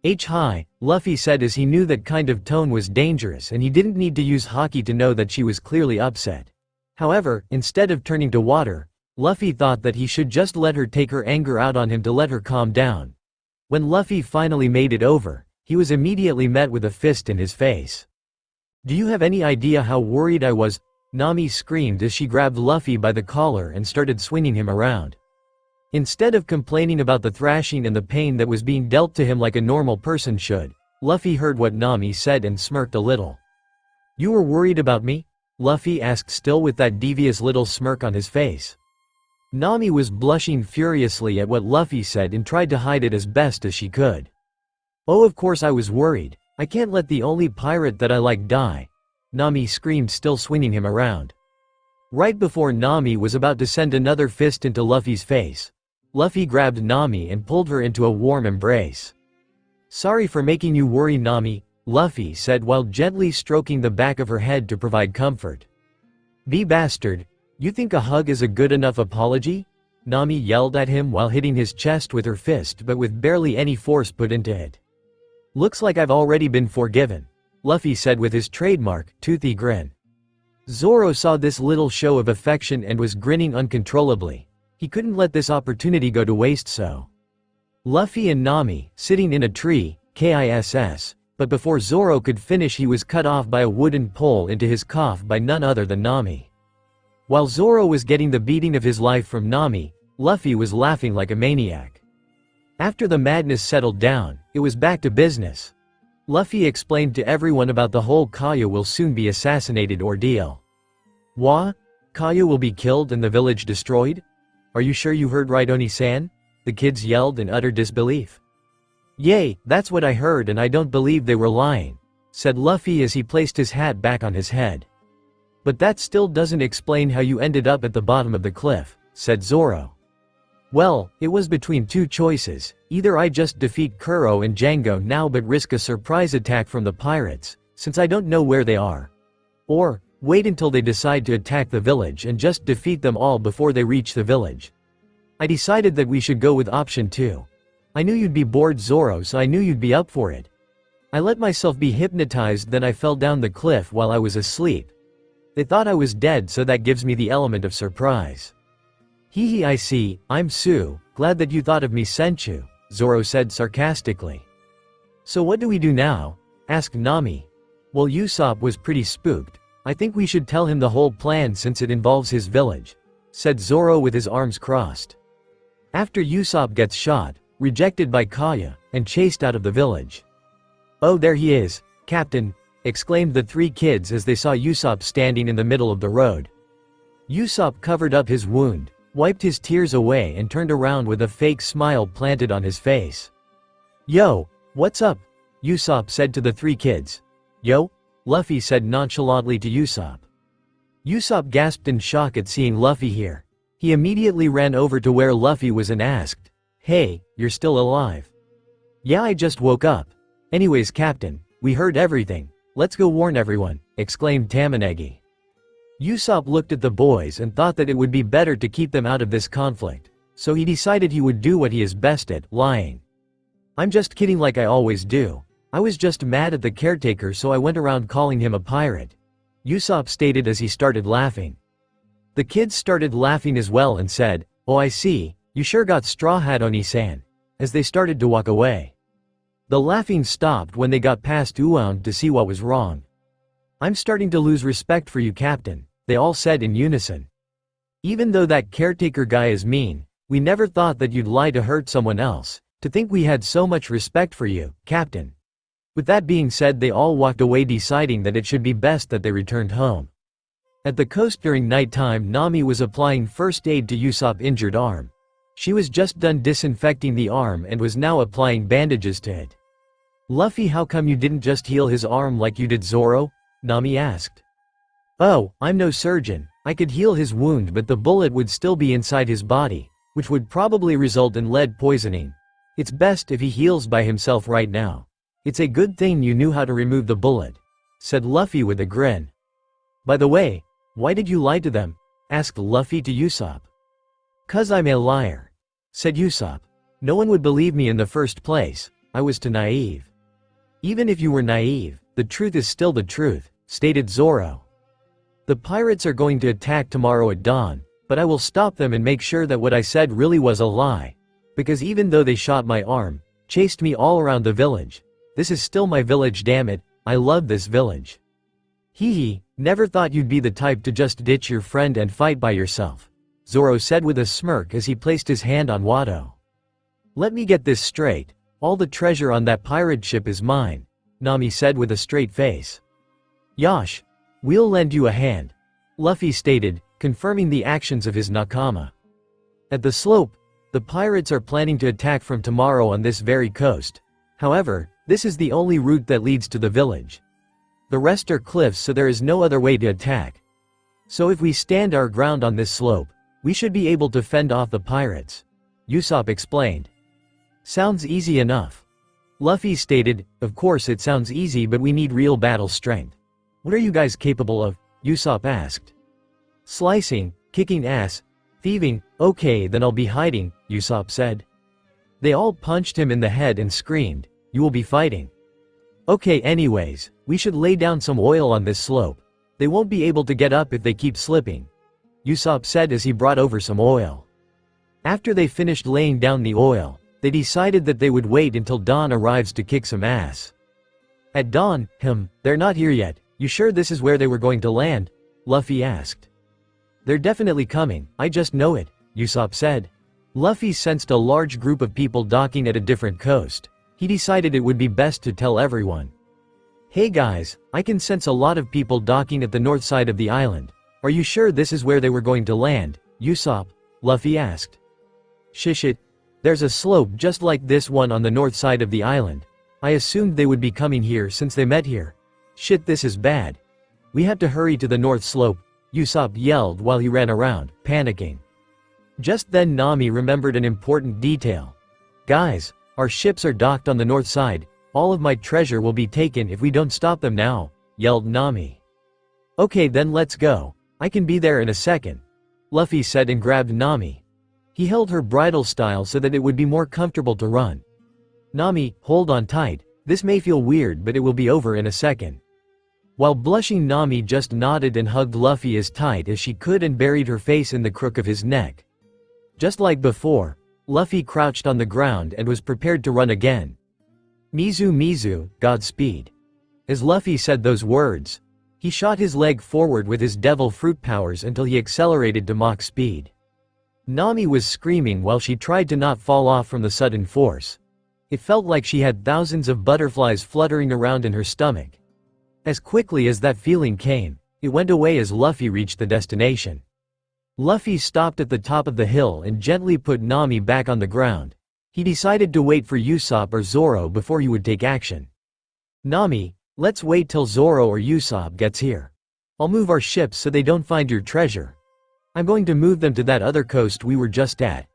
S3: "Hi," Luffy said as he knew that kind of tone was dangerous and he didn't need to use haki to know that she was clearly upset. However, instead of turning to water, Luffy thought that he should just let her take her anger out on him to let her calm down. When Luffy finally made it over, he was immediately met with a fist in his face. "Do you have any idea how worried I was?" Nami screamed as she grabbed Luffy by the collar and started swinging him around. Instead of complaining about the thrashing and the pain that was being dealt to him like a normal person should, Luffy heard what Nami said and smirked a little. "You were worried about me?" Luffy asked, still with that devious little smirk on his face. Nami was blushing furiously at what Luffy said and tried to hide it as best as she could. "Oh, of course I was worried. I can't let the only pirate that I like die," Nami screamed, still swinging him around. Right before Nami was about to send another fist into Luffy's face, Luffy grabbed Nami and pulled her into a warm embrace. "Sorry for making you worry, Nami," Luffy said while gently stroking the back of her head to provide comfort. "Be bastard. You think a hug is a good enough apology?" Nami yelled at him while hitting his chest with her fist but with barely any force put into it. "Looks like I've already been forgiven," Luffy said with his trademark, toothy grin. Zoro saw this little show of affection and was grinning uncontrollably. He couldn't let this opportunity go to waste, so. Luffy and Nami, sitting in a tree, kiss, but before Zoro could finish he was cut off by a wooden pole into his cough by none other than Nami. While Zoro was getting the beating of his life from Nami, Luffy was laughing like a maniac. After the madness settled down, it was back to business. Luffy explained to everyone about the whole Kaya will soon be assassinated ordeal. Wha? Kaya will be killed and the village destroyed? Are you sure you heard right, Oni-san? The kids yelled in utter disbelief. Yay, that's what I heard and I don't believe they were lying, said Luffy as he placed his hat back on his head. But that still doesn't explain how you ended up at the bottom of the cliff, said Zoro. Well, it was between two choices, either I just defeat Kuro and Django now but risk a surprise attack from the pirates, since I don't know where they are. Or, wait until they decide to attack the village and just defeat them all before they reach the village. I decided that we should go with option 2. I knew you'd be bored, Zoro, so I knew you'd be up for it. I let myself be hypnotized, then I fell down the cliff while I was asleep. They thought I was dead, so that gives me the element of surprise. Hee hee, I see, I'm Sue, glad that you thought of me, Senchu, Zoro said sarcastically. So what do we do now? Asked Nami. Well, Usopp was pretty spooked. I think we should tell him the whole plan since it involves his village, said Zoro with his arms crossed. After Usopp gets shot, rejected by Kaya, and chased out of the village. Oh, there he is, Captain, exclaimed the 3 kids as they saw Usopp standing in the middle of the road. Usopp covered up his wound, wiped his tears away and turned around with a fake smile planted on his face. Yo, what's up? Usopp said to the 3 kids. Yo? Luffy said nonchalantly to Usopp. Usopp gasped in shock at seeing Luffy here. He immediately ran over to where Luffy was and asked, Hey, you're still alive? Yeah, I just woke up. Anyways, Captain, we heard everything. Let's go warn everyone, exclaimed Tamanegi. Usopp looked at the boys and thought that it would be better to keep them out of this conflict, so he decided he would do what he is best at, lying. I'm just kidding like I always do. I was just mad at the caretaker, so I went around calling him a pirate, Usopp stated as he started laughing. The kids started laughing as well and said, Oh, I see, you sure got Straw Hat Oni-san, as they started to walk away. The laughing stopped when they got past Uound to see what was wrong. I'm starting to lose respect for you, Captain, they all said in unison. Even though that caretaker guy is mean, we never thought that you'd lie to hurt someone else. To think we had so much respect for you, Captain. With that being said, they all walked away deciding that it should be best that they returned home. At the coast during nighttime, Nami was applying first aid to Usopp's injured arm. She was just done disinfecting the arm and was now applying bandages to it. Luffy, how come you didn't just heal his arm like you did Zoro? Nami asked. Oh, I'm no surgeon. I could heal his wound, but the bullet would still be inside his body, which would probably result in lead poisoning. It's best if he heals by himself right now. It's a good thing you knew how to remove the bullet, said Luffy with a grin. By the way, why did you lie to them? Asked Luffy to Usopp. 'Cause I'm a liar, said Usopp. No one would believe me in the first place. I was too naive. Even if you were naive, the truth is still the truth, stated Zoro. The pirates are going to attack tomorrow at dawn, but I will stop them and make sure that what I said really was a lie. Because even though they shot my arm, chased me all around the village, this is still my village, damn it, I love this village. Hee hee, never thought you'd be the type to just ditch your friend and fight by yourself, Zoro said with a smirk as he placed his hand on Watto. Let me get this straight, all the treasure on that pirate ship is mine, Nami said with a straight face. Yosh, we'll lend you a hand, Luffy stated, confirming the actions of his nakama. At the slope, the pirates are planning to attack from tomorrow on this very coast. However, this is the only route that leads to the village. The rest are cliffs, so there is no other way to attack. So if we stand our ground on this slope, we should be able to fend off the pirates, Usopp explained. Sounds easy enough. Luffy stated, of course it sounds easy, but we need real battle strength. What are you guys capable of? Usopp asked. Slicing, kicking ass, thieving. Okay, then I'll be hiding, Usopp said. They all punched him in the head and screamed, you will be fighting. Okay, anyways, we should lay down some oil on this slope. They won't be able to get up if they keep slipping, Usopp said as he brought over some oil. After they finished laying down the oil, they decided that they would wait until dawn arrives to kick some ass. At dawn, they're not here yet. You sure this is where they were going to land? Luffy asked. They're definitely coming, I just know it, Usopp said. Luffy sensed a large group of people docking at a different coast. He decided it would be best to tell everyone. Hey guys, I can sense a lot of people docking at the north side of the island. Are you sure this is where they were going to land, Usopp? Luffy asked. Shit. There's a slope just like this one on the north side of the island. I assumed they would be coming here since they met here. Shit, this is bad. We have to hurry to the north slope, Usopp yelled while he ran around, panicking. Just then Nami remembered an important detail. Guys, our ships are docked on the north side. All of my treasure will be taken if we don't stop them now, yelled Nami. Okay then let's go. I can be there in a second, Luffy said and grabbed Nami. He held her bridle style so that it would be more comfortable to run. Nami, hold on tight. This may feel weird but it will be over in a second. While blushing, Nami just nodded and hugged Luffy as tight as she could and buried her face in the crook of his neck. Just like before, Luffy crouched on the ground and was prepared to run again. Mizu, Godspeed. As Luffy said those words, he shot his leg forward with his devil fruit powers until he accelerated to Mach speed. Nami was screaming while she tried to not fall off from the sudden force. It felt like she had thousands of butterflies fluttering around in her stomach. As quickly as that feeling came, it went away as Luffy reached the destination. Luffy stopped at the top of the hill and gently put Nami back on the ground. He decided to wait for Usopp or Zoro before he would take action. Nami, let's wait till Zoro or Usopp gets here. I'll move our ships so they don't find your treasure. I'm going to move them to that other coast we were just at.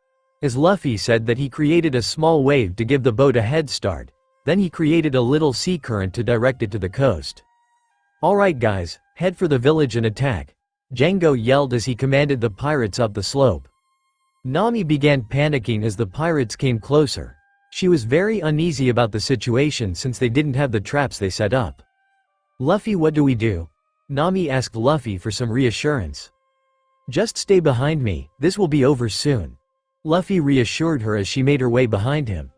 S3: As Luffy said that, he created a small wave to give the boat a head start. Then he created a little sea current to direct it to the coast. Alright guys, head for the village and attack, Django yelled as he commanded the pirates up the slope. Nami began panicking as the pirates came closer. She was very uneasy about the situation since they didn't have the traps they set up. Luffy, what do we do? Nami asked Luffy for some reassurance. Just stay behind me, this will be over soon. Luffy reassured her as she made her way behind him.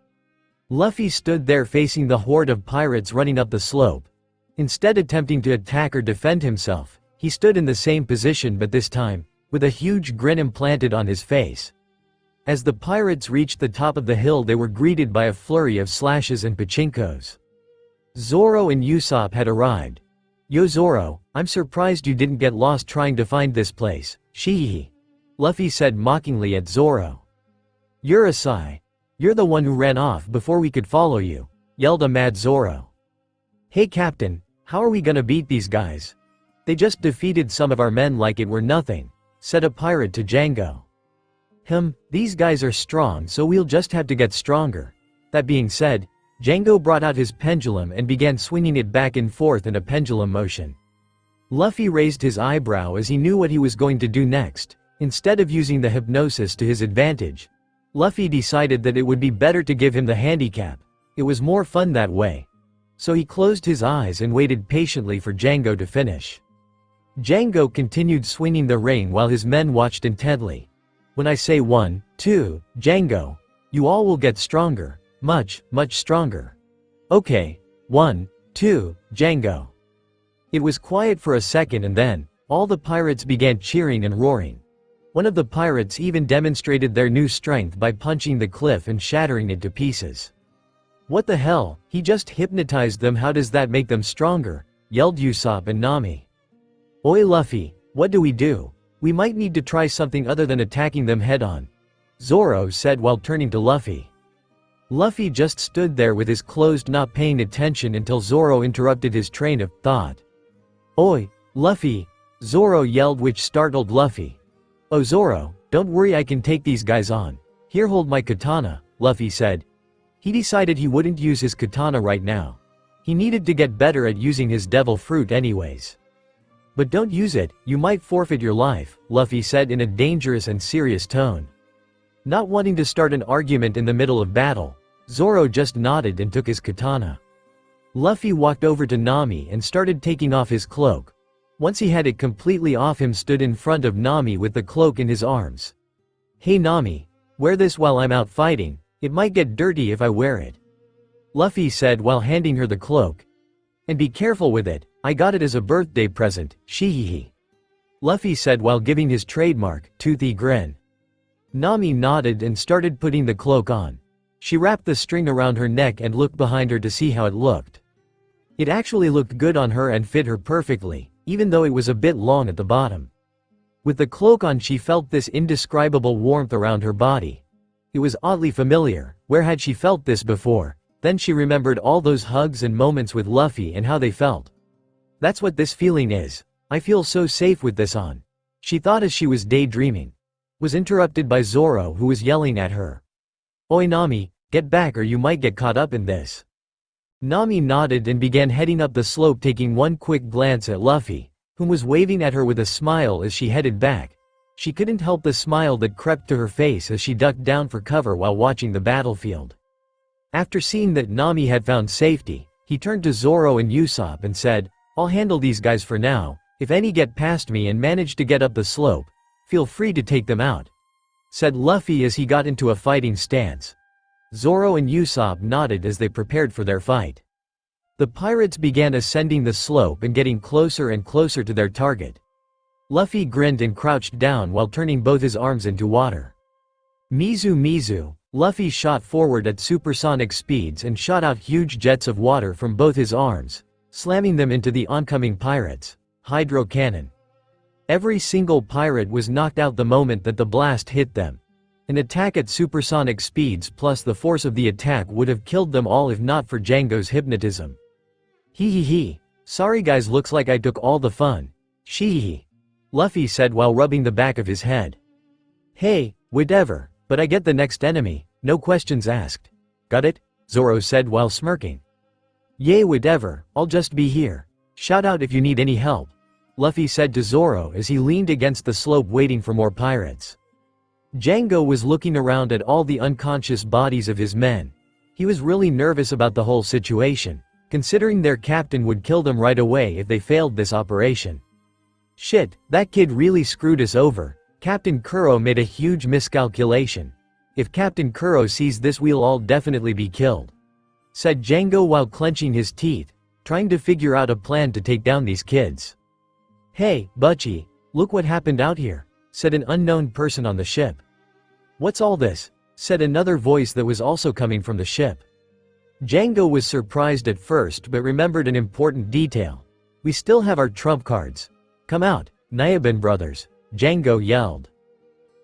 S3: Luffy stood there facing the horde of pirates running up the slope. Instead attempting to attack or defend himself, he stood in the same position but this time, with a huge grin implanted on his face. As the pirates reached the top of the hill, they were greeted by a flurry of slashes and pachinkos. Zoro and Usopp had arrived. Yo Zoro, I'm surprised you didn't get lost trying to find this place, Shihihi. Luffy said mockingly at Zoro. You're a sigh. You're the one who ran off before we could follow you, yelled a mad Zoro. Hey Captain, how are we gonna beat these guys? They just defeated some of our men like it were nothing, said a pirate to Django. These guys are strong so we'll just have to get stronger. That being said, Django brought out his pendulum and began swinging it back and forth in a pendulum motion. Luffy raised his eyebrow as he knew what he was going to do next. Instead of using the hypnosis to his advantage, Luffy decided that it would be better to give him the handicap. It was more fun that way. So he closed his eyes and waited patiently for Django to finish. Django continued swinging the ring while his men watched intently. When I say 1, 2, Django, you all will get stronger, much stronger. Okay, 1, 2, Django. It was quiet for a second and then, all the pirates began cheering and roaring. One of the pirates even demonstrated their new strength by punching the cliff and shattering it to pieces. What the hell, he just hypnotized them, how does that make them stronger? Yelled Usopp and Nami. Oi Luffy, what do we do? We might need to try something other than attacking them head-on, Zoro said while turning to Luffy. Luffy just stood there with his closed, not paying attention until Zoro interrupted his train of thought. Oi, Luffy, Zoro yelled, which startled Luffy. Oh Zoro, don't worry, I can take these guys on. Here, hold my katana, Luffy said. He decided he wouldn't use his katana right now. He needed to get better at using his devil fruit anyways. But don't use it, you might forfeit your life, Luffy said in a dangerous and serious tone. Not wanting to start an argument in the middle of battle, Zoro just nodded and took his katana. Luffy walked over to Nami and started taking off his cloak. Once he had it completely off, him stood in front of Nami with the cloak in his arms. Hey Nami, wear this while I'm out fighting, it might get dirty if I wear it, Luffy said while handing her the cloak. And be careful with it, I got it as a birthday present, shihihi. Luffy said while giving his trademark, toothy grin. Nami nodded and started putting the cloak on. She wrapped the string around her neck and looked behind her to see how it looked. It actually looked good on her and fit her perfectly, even though it was a bit long at the bottom. With the cloak on, she felt this indescribable warmth around her body. It was oddly familiar. Where had she felt this before? Then she remembered all those hugs and moments with Luffy and how they felt. That's what this feeling is. I feel so safe with this on. She thought as she was daydreaming. Was interrupted by Zoro, who was yelling at her. Oi Nami, get back or you might get caught up in this. Nami nodded and began heading up the slope, taking one quick glance at Luffy, whom was waving at her with a smile as she headed back. She couldn't help the smile that crept to her face as she ducked down for cover while watching the battlefield. After seeing that Nami had found safety, he turned to Zoro and Usopp and said, I'll handle these guys for now. If any get past me and manage to get up the slope, feel free to take them out, said Luffy as he got into a fighting stance. Zoro and Usopp nodded as they prepared for their fight. The pirates began ascending the slope and getting closer and closer to their target. Luffy grinned and crouched down while turning both his arms into water. Mizu Mizu, Luffy shot forward at supersonic speeds and shot out huge jets of water from both his arms, slamming them into the oncoming pirates. Hydro cannon. Every single pirate was knocked out the moment that the blast hit them. An attack at supersonic speeds plus the force of the attack would have killed them all if not for Django's hypnotism. Hee. Sorry guys, looks like I took all the fun. Shee. Luffy said while rubbing the back of his head. Hey, whatever, but I get the next enemy, no questions asked. Got it? Zoro said while smirking. Yay, whatever, I'll just be here. Shout out if you need any help, Luffy said to Zoro as he leaned against the slope waiting for more pirates. Django was looking around at all the unconscious bodies of his men. He was really nervous about the whole situation, considering their captain would kill them right away if they failed this operation. Shit, that kid really screwed us over. Captain Kuro made a huge miscalculation. If Captain Kuro sees this, we'll all definitely be killed, said Django while clenching his teeth, trying to figure out a plan to take down these kids. Hey, Butchie, look what happened out here, said an unknown person on the ship. What's all this? Said another voice that was also coming from the ship. Django was surprised at first but remembered an important detail. We still have our trump cards. Come out, Nyaban brothers, Django yelled.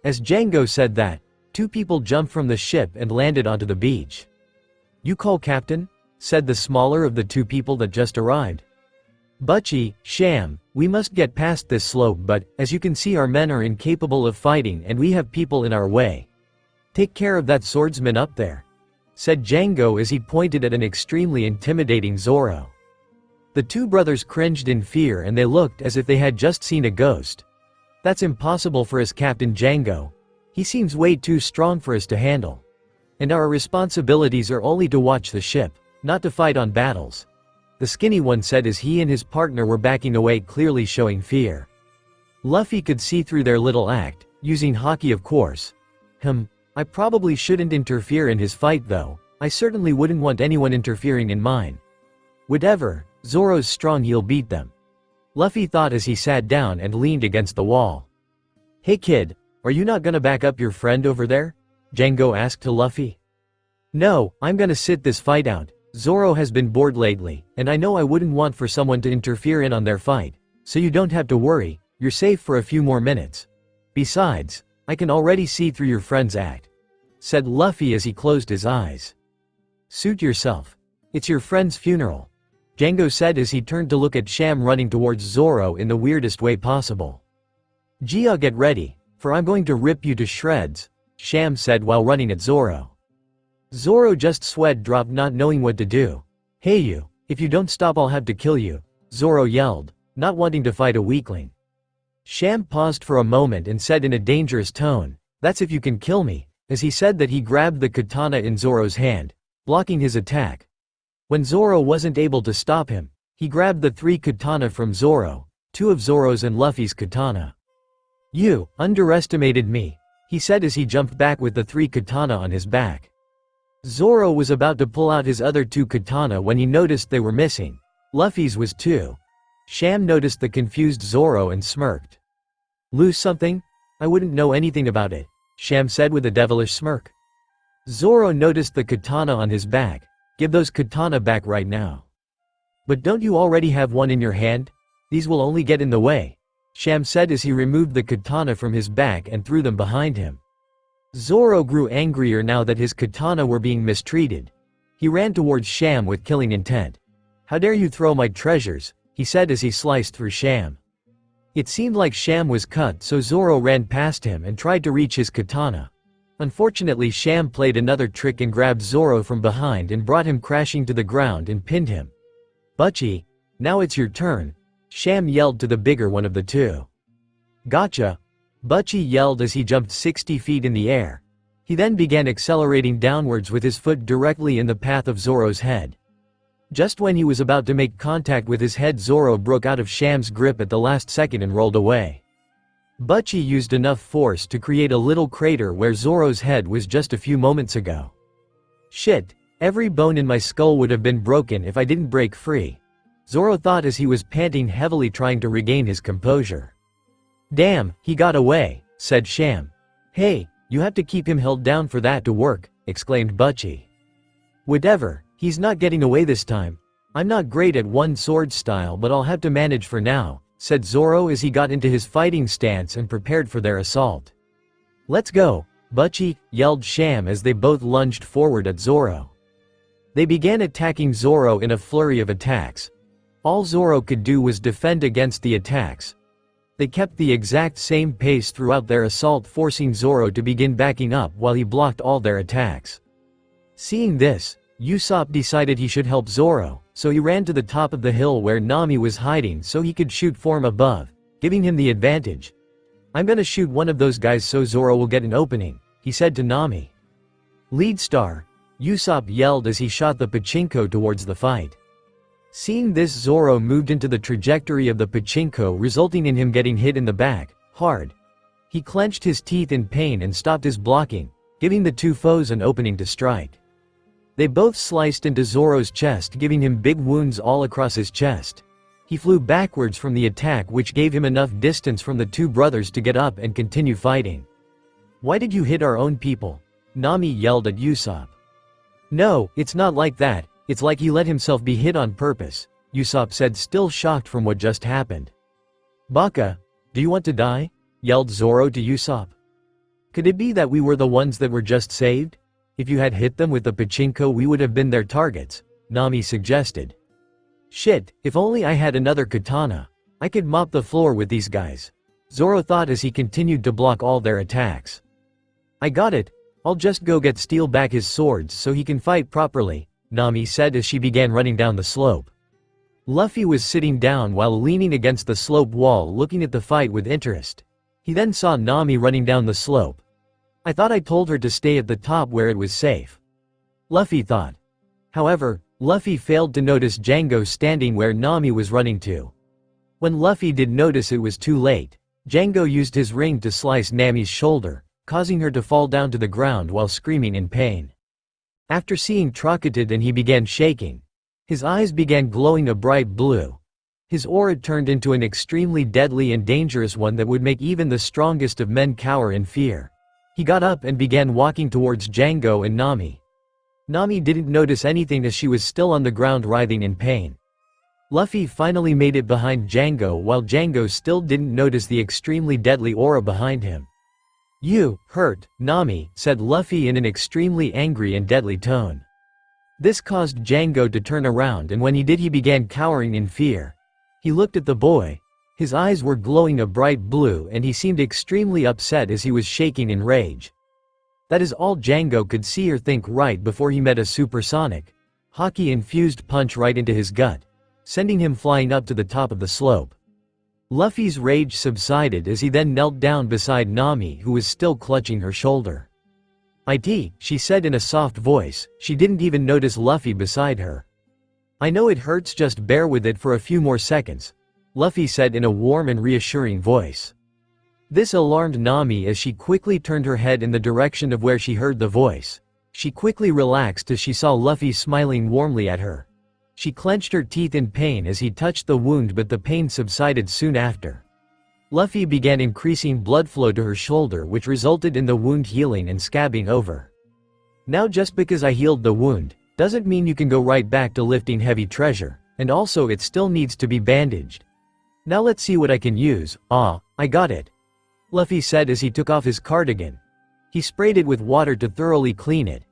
S3: As Django said that, two people jumped from the ship and landed onto the beach. You call captain? Said the smaller of the two people that just arrived. Butchie, Sham, we must get past this slope, but, as you can see, our men are incapable of fighting and we have people in our way. Take care of that swordsman up there, said Django as he pointed at an extremely intimidating Zoro. The two brothers cringed in fear and they looked as if they had just seen a ghost. That's impossible for us, Captain Django. He seems way too strong for us to handle. And our responsibilities are only to watch the ship, not to fight on battles, the skinny one said as he and his partner were backing away, clearly showing fear. Luffy could see through their little act, using haki of course. I probably shouldn't interfere in his fight though. I certainly wouldn't want anyone interfering in mine. Whatever, Zoro's strong, he'll beat them, Luffy thought as he sat down and leaned against the wall. Hey kid, are you not gonna back up your friend over there? Django asked to Luffy. No, I'm gonna sit this fight out. Zoro has been bored lately, and I know I wouldn't want for someone to interfere in on their fight, so you don't have to worry, you're safe for a few more minutes. Besides, I can already see through your friend's act, said Luffy as he closed his eyes. Suit yourself. It's your friend's funeral, Django said as he turned to look at Sham running towards Zoro in the weirdest way possible. Gia, get ready, for I'm going to rip you to shreds, Sham said while running at Zoro. Zoro just sweat dropped, not knowing what to do. Hey you, if you don't stop I'll have to kill you, Zoro yelled, not wanting to fight a weakling. Sham paused for a moment and said in a dangerous tone, that's if you can kill me, as he said that he grabbed the katana in Zoro's hand, blocking his attack. When Zoro wasn't able to stop him, he grabbed the 3 katana from Zoro, 2 of Zoro's and Luffy's katana. You underestimated me, he said as he jumped back with the 3 katana on his back. Zoro was about to pull out his other 2 katana when he noticed they were missing. Luffy's was 2. Sham noticed the confused Zoro and smirked. Lose something? I wouldn't know anything about it, Sham said with a devilish smirk. Zoro noticed the katana on his back. Give those katana back right now. But don't you already have one in your hand? These will only get in the way, Sham said as he removed the katana from his back and threw them behind him. Zoro grew angrier now that his katana were being mistreated. He ran towards Sham with killing intent. How dare you throw my treasures, he said as he sliced through Sham. It seemed like Sham was cut, so Zoro ran past him and tried to reach his katana. Unfortunately, Sham played another trick and grabbed Zoro from behind and brought him crashing to the ground and pinned him. Butchie, now it's your turn, Sham yelled to the bigger one of the two. Gotcha, Butchie yelled as he jumped 60 feet in the air. He then began accelerating downwards with his foot directly in the path of Zoro's head. Just when he was about to make contact with his head, Zoro broke out of Sham's grip at the last second and rolled away. Butchie used enough force to create a little crater where Zoro's head was just a few moments ago. Shit, every bone in my skull would have been broken if I didn't break free, Zoro thought as he was panting heavily trying to regain his composure. Damn, he got away, said Sham. Hey, you have to keep him held down for that to work, exclaimed Butchie. Whatever, he's not getting away this time. I'm not great at one sword style, but I'll have to manage for now, said Zoro as he got into his fighting stance and prepared for their assault. Let's go, Butchie, yelled Sham as they both lunged forward at Zoro. They began attacking Zoro in a flurry of attacks. All Zoro could do was defend against the attacks. They kept the exact same pace throughout their assault, forcing Zoro to begin backing up while he blocked all their attacks. Seeing this, Usopp decided he should help Zoro, so he ran to the top of the hill where Nami was hiding so he could shoot from above, giving him the advantage. I'm gonna shoot one of those guys so Zoro will get an opening, he said to Nami. Lead star, Usopp yelled as he shot the pachinko towards the fight. Seeing this, Zoro moved into the trajectory of the pachinko, resulting in him getting hit in the back, hard. He clenched his teeth in pain and stopped his blocking, giving the two foes an opening to strike. They both sliced into Zoro's chest, giving him big wounds all across his chest. He flew backwards from the attack, which gave him enough distance from the two brothers to get up and continue fighting. Why did you hit our own people? Nami yelled at Usopp. No, it's not like that. It's like he let himself be hit on purpose, Usopp said, still shocked from what just happened. Baka, do you want to die? Yelled Zoro to Usopp. Could it be that we were the ones that were just saved? If you had hit them with the pachinko, we would have been their targets, Nami suggested. Shit, if only I had another katana. I could mop the floor with these guys, Zoro thought as he continued to block all their attacks. I got it, I'll just go get Steel back his swords so he can fight properly, Nami said as she began running down the slope. Luffy was sitting down while leaning against the slope wall, looking at the fight with interest. He then saw Nami running down the slope. I thought I told her to stay at the top where it was safe, Luffy thought. However, Luffy failed to notice Django standing where Nami was running to. When Luffy did notice, it was too late. Django used his ring to slice Nami's shoulder, causing her to fall down to the ground while screaming in pain. After seeing Trocadid, he began shaking. His eyes began glowing a bright blue. His aura turned into an extremely deadly and dangerous one that would make even the strongest of men cower in fear. He got up and began walking towards Django and Nami. Nami didn't notice anything as she was still on the ground writhing in pain. Luffy finally made it behind Django while Django still didn't notice the extremely deadly aura behind him. You hurt, Nami, said Luffy in an extremely angry and deadly tone. This caused Django to turn around, and when he did, he began cowering in fear. He looked at the boy. His eyes were glowing a bright blue and he seemed extremely upset as he was shaking in rage. That is all Django could see or think right before he met a supersonic, hockey-infused punch right into his gut, sending him flying up to the top of the slope. Luffy's rage subsided as he then knelt down beside Nami, who was still clutching her shoulder. "It," she said in a soft voice. She didn't even notice Luffy beside her. "I know it hurts, just bear with it for a few more seconds," Luffy said in a warm and reassuring voice. This alarmed Nami as she quickly turned her head in the direction of where she heard the voice. She quickly relaxed as she saw Luffy smiling warmly at her. She clenched her teeth in pain as he touched the wound, but the pain subsided soon after. Luffy began increasing blood flow to her shoulder, which resulted in the wound healing and scabbing over. Now just because I healed the wound, doesn't mean you can go right back to lifting heavy treasure, and also it still needs to be bandaged. Now let's see what I can use. Ah, I got it. Luffy said as he took off his cardigan. He sprayed it with water to thoroughly clean it.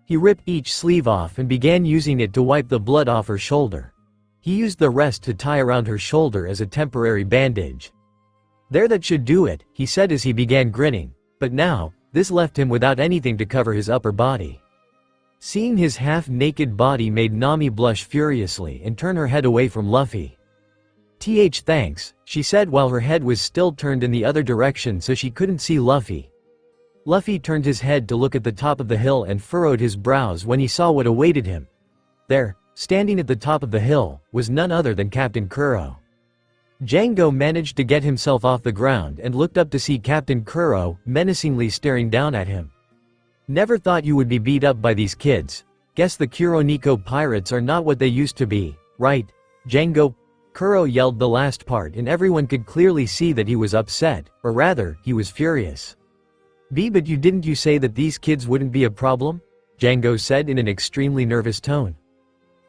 S3: He ripped each sleeve off and began using it to wipe the blood off her shoulder. He used the rest to tie around her shoulder as a temporary bandage. There, that should do it, he said as he began grinning, but now, this left him without anything to cover his upper body. Seeing his half-naked body made Nami blush furiously and turn her head away from Luffy. Thanks, she said while her head was still turned in the other direction so she couldn't see Luffy. Luffy turned his head to look at the top of the hill and furrowed his brows when he saw what awaited him. There, standing at the top of the hill, was none other than Captain Kuro. Django managed to get himself off the ground and looked up to see Captain Kuro menacingly staring down at him. Never thought you would be beat up by these kids. Guess the Kuroniko pirates are not what they used to be, right, Django? Kuro yelled the last part and everyone could clearly see that he was upset, or rather, he was furious. But didn't you say that these kids wouldn't be a problem? Django said in an extremely nervous tone.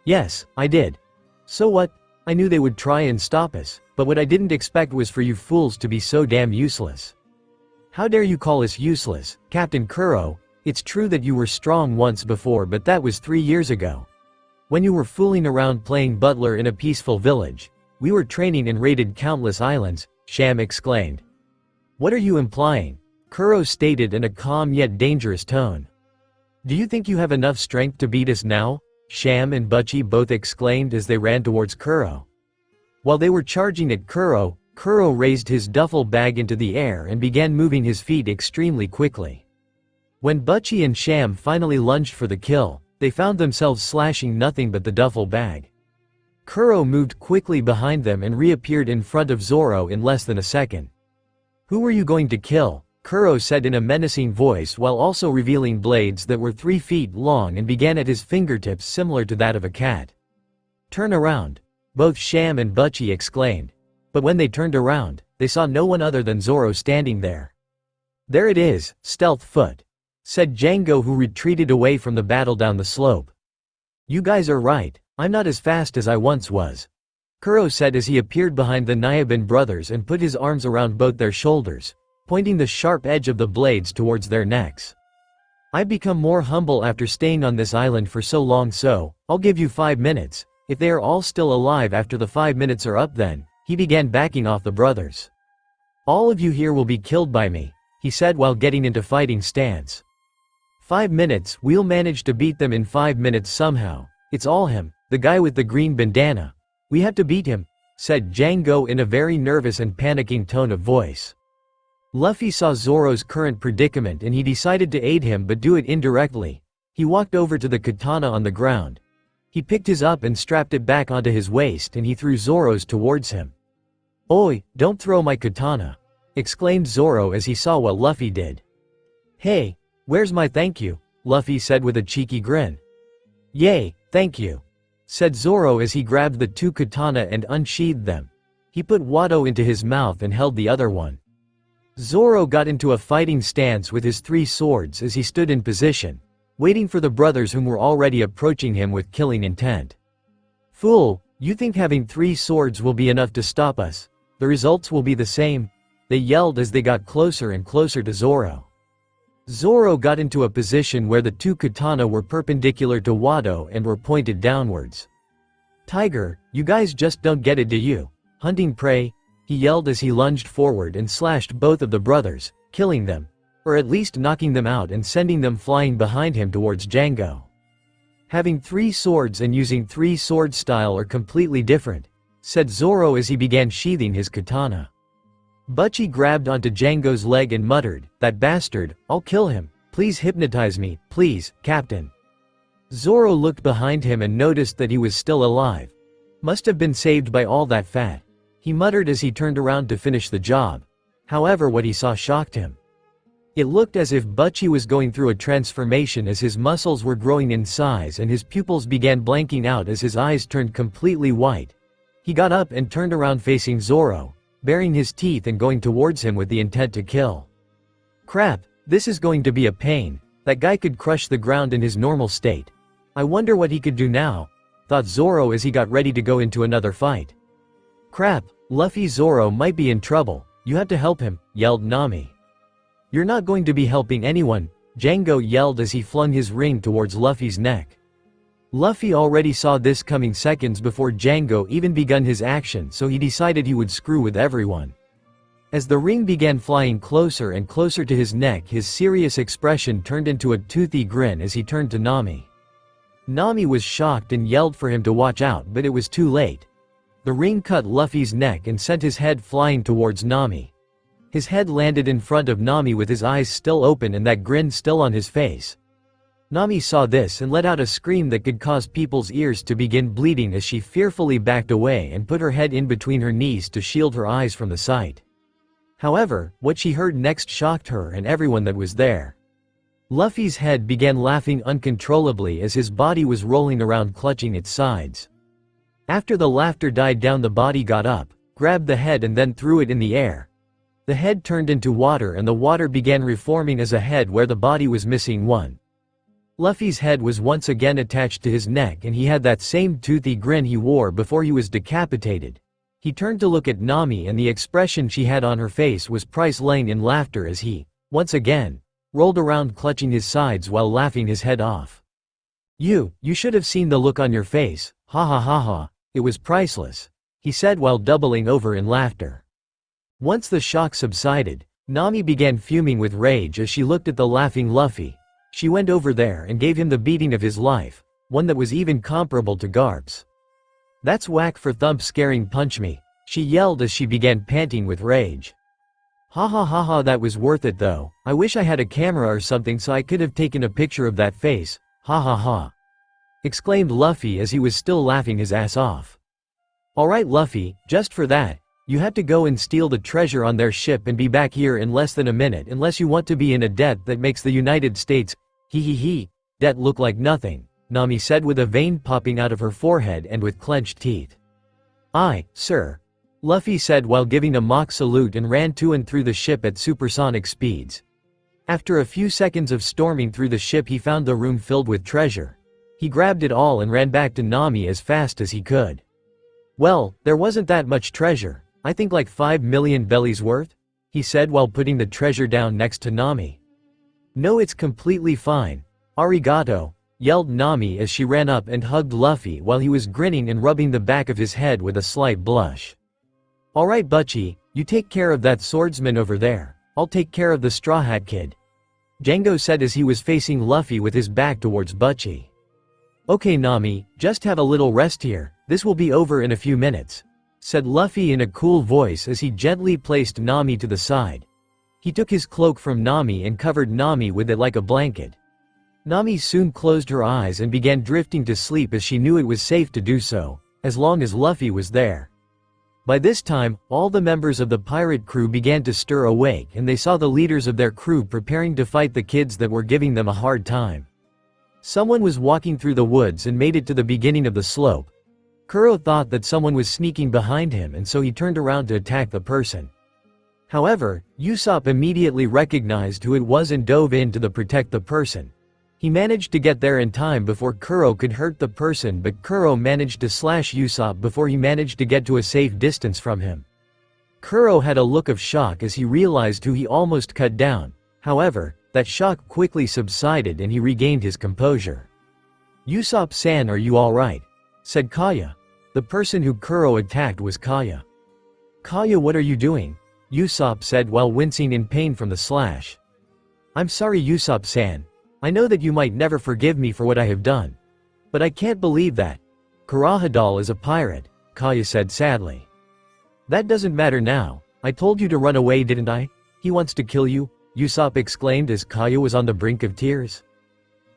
S3: Yes, I did. So what? I knew they would try and stop us, but what I didn't expect was for you fools to be so damn useless. How dare you call us useless, Captain Kuro? It's true that you were strong once before, but that was 3 years ago. When you were fooling around playing butler in a peaceful village, we were training and raided countless islands, Sham exclaimed. What are you implying? Kuro stated in a calm yet dangerous tone. Do you think you have enough strength to beat us now? Sham and Butchie both exclaimed as they ran towards Kuro. While they were charging at Kuro, Kuro raised his duffel bag into the air and began moving his feet extremely quickly. When Butchie and Sham finally lunged for the kill, they found themselves slashing nothing but the duffel bag. Kuro moved quickly behind them and reappeared in front of Zoro in less than a second. Who were you going to kill? Kuro said in a menacing voice while also revealing blades that were 3 feet long and began at his fingertips similar to that of a cat. Turn around. Both Sham and Butchie exclaimed. But when they turned around, they saw no one other than Zoro standing there. There it is, stealth foot, said Django, who retreated away from the battle down the slope. You guys are right, I'm not as fast as I once was, Kuro said as he appeared behind the Nyaban brothers and put his arms around both their shoulders, pointing the sharp edge of the blades towards their necks. I've become more humble after staying on this island for so long, so I'll give you 5 minutes. If they are all still alive after the 5 minutes are up, then he began backing off the brothers. All of you here will be killed by me, he said while getting into fighting stance. 5 minutes, we'll manage to beat them in 5 minutes somehow. It's all him, the guy with the green bandana. We have to beat him, said Django in a very nervous and panicking tone of voice. Luffy saw Zoro's current predicament and he decided to aid him, but do it indirectly. He walked over to the katana on the ground. He picked his up and strapped it back onto his waist and he threw Zoro's towards him. Oi, don't throw my katana, exclaimed Zoro as he saw what Luffy did. Hey, where's my thank you? Luffy said with a cheeky grin. Yay, thank you, said Zoro as he grabbed the 2 katana and unsheathed them. He put Wado into his mouth and held the other one. Zoro got into a fighting stance with his 3 swords as he stood in position, waiting for the brothers whom were already approaching him with killing intent. Fool, you think having 3 swords will be enough to stop us? The results will be the same, they yelled as they got closer and closer to Zoro. Zoro got into a position where the 2 katana were perpendicular to Wado and were pointed downwards. Tiger, you guys just don't get it, do you? Hunting prey, he yelled as he lunged forward and slashed both of the brothers, killing them, or at least knocking them out and sending them flying behind him towards Django. Having 3 swords and using 3 sword style are completely different, said Zoro as he began sheathing his katana. Butchie grabbed onto Django's leg and muttered, that bastard, I'll kill him, please hypnotize me, please, Captain. Zoro looked behind him and noticed that he was still alive. Must have been saved by all that fat, he muttered as he turned around to finish the job. However, what he saw shocked him. It looked as if Butchie was going through a transformation as his muscles were growing in size and his pupils began blanking out as his eyes turned completely white. He got up and turned around facing Zoro, baring his teeth and going towards him with the intent to kill. Crap, this is going to be a pain. That guy could crush the ground in his normal state. I wonder what he could do now, thought Zoro as he got ready to go into another fight. Crap, Luffy, Zoro might be in trouble, you have to help him, yelled Nami. You're not going to be helping anyone, Django yelled as he flung his ring towards Luffy's neck. Luffy already saw this coming seconds before Django even begun his action, so he decided he would screw with everyone. As the ring began flying closer and closer to his neck, his serious expression turned into a toothy grin as he turned to Nami. Nami was shocked and yelled for him to watch out, but it was too late. The ring cut Luffy's neck and sent his head flying towards Nami. His head landed in front of Nami with his eyes still open and that grin still on his face. Nami saw this and let out a scream that could cause people's ears to begin bleeding as she fearfully backed away and put her head in between her knees to shield her eyes from the sight. However, what she heard next shocked her and everyone that was there. Luffy's head began laughing uncontrollably as his body was rolling around clutching its sides. After the laughter died down, the body got up, grabbed the head and then threw it in the air. The head turned into water and the water began reforming as a head where the body was missing one. Luffy's head was once again attached to his neck and he had that same toothy grin he wore before he was decapitated. He turned to look at Nami and the expression she had on her face was priceless in laughter as he, once again, rolled around clutching his sides while laughing his head off. You should have seen the look on your face, ha ha ha ha, it was priceless, he said while doubling over in laughter. Once the shock subsided, Nami began fuming with rage as she looked at the laughing Luffy. She went over there and gave him the beating of his life, one that was even comparable to Garp's. That's whack for Thump scaring punch me, she yelled as she began panting with rage. Ha ha ha ha, that was worth it though, I wish I had a camera or something so I could have taken a picture of that face, ha ha ha. Exclaimed Luffy as he was still laughing his ass off. Alright Luffy, just for that, you have to go and steal the treasure on their ship and be back here in less than a minute unless you want to be in a debt that makes the United States, debt look like nothing, Nami said with a vein popping out of her forehead and with clenched teeth. Aye, sir. Luffy said while giving a mock salute and ran to and through the ship at supersonic speeds. After a few seconds of storming through the ship he found the room filled with treasure. He grabbed it all and ran back to Nami as fast as he could. Well, there wasn't that much treasure, I think like 5 million bellies worth, he said while putting the treasure down next to Nami. No, it's completely fine. Arigato, yelled Nami as she ran up and hugged Luffy while he was grinning and rubbing the back of his head with a slight blush. Alright Butchie, you take care of that swordsman over there, I'll take care of the Straw Hat Kid, Django said as he was facing Luffy with his back towards Butchie. Okay Nami, just have a little rest here, this will be over in a few minutes, said Luffy in a cool voice as he gently placed Nami to the side. He took his cloak from Nami and covered Nami with it like a blanket. Nami soon closed her eyes and began drifting to sleep as she knew it was safe to do so, as long as Luffy was there. By this time, all the members of the pirate crew began to stir awake and they saw the leaders of their crew preparing to fight the kids that were giving them a hard time. Someone was walking through the woods and made it to the beginning of the slope. Kuro thought that someone was sneaking behind him and so he turned around to attack the person. However, Usopp immediately recognized who it was and dove in to protect the person. He managed to get there in time before Kuro could hurt the person, but Kuro managed to slash Usopp before he managed to get to a safe distance from him. Kuro had a look of shock as he realized who he almost cut down. However, that shock quickly subsided and he regained his composure. Usopp-san, are you alright? Said Kaya. The person who Kuro attacked was Kaya. Kaya, what are you doing? Usopp said while wincing in pain from the slash. I'm sorry Usopp-san. I know that you might never forgive me for what I have done. But I can't believe that. Kurahadal is a pirate, Kaya said sadly. That doesn't matter now, I told you to run away didn't I? He wants to kill you, Usopp exclaimed as Kaya was on the brink of tears.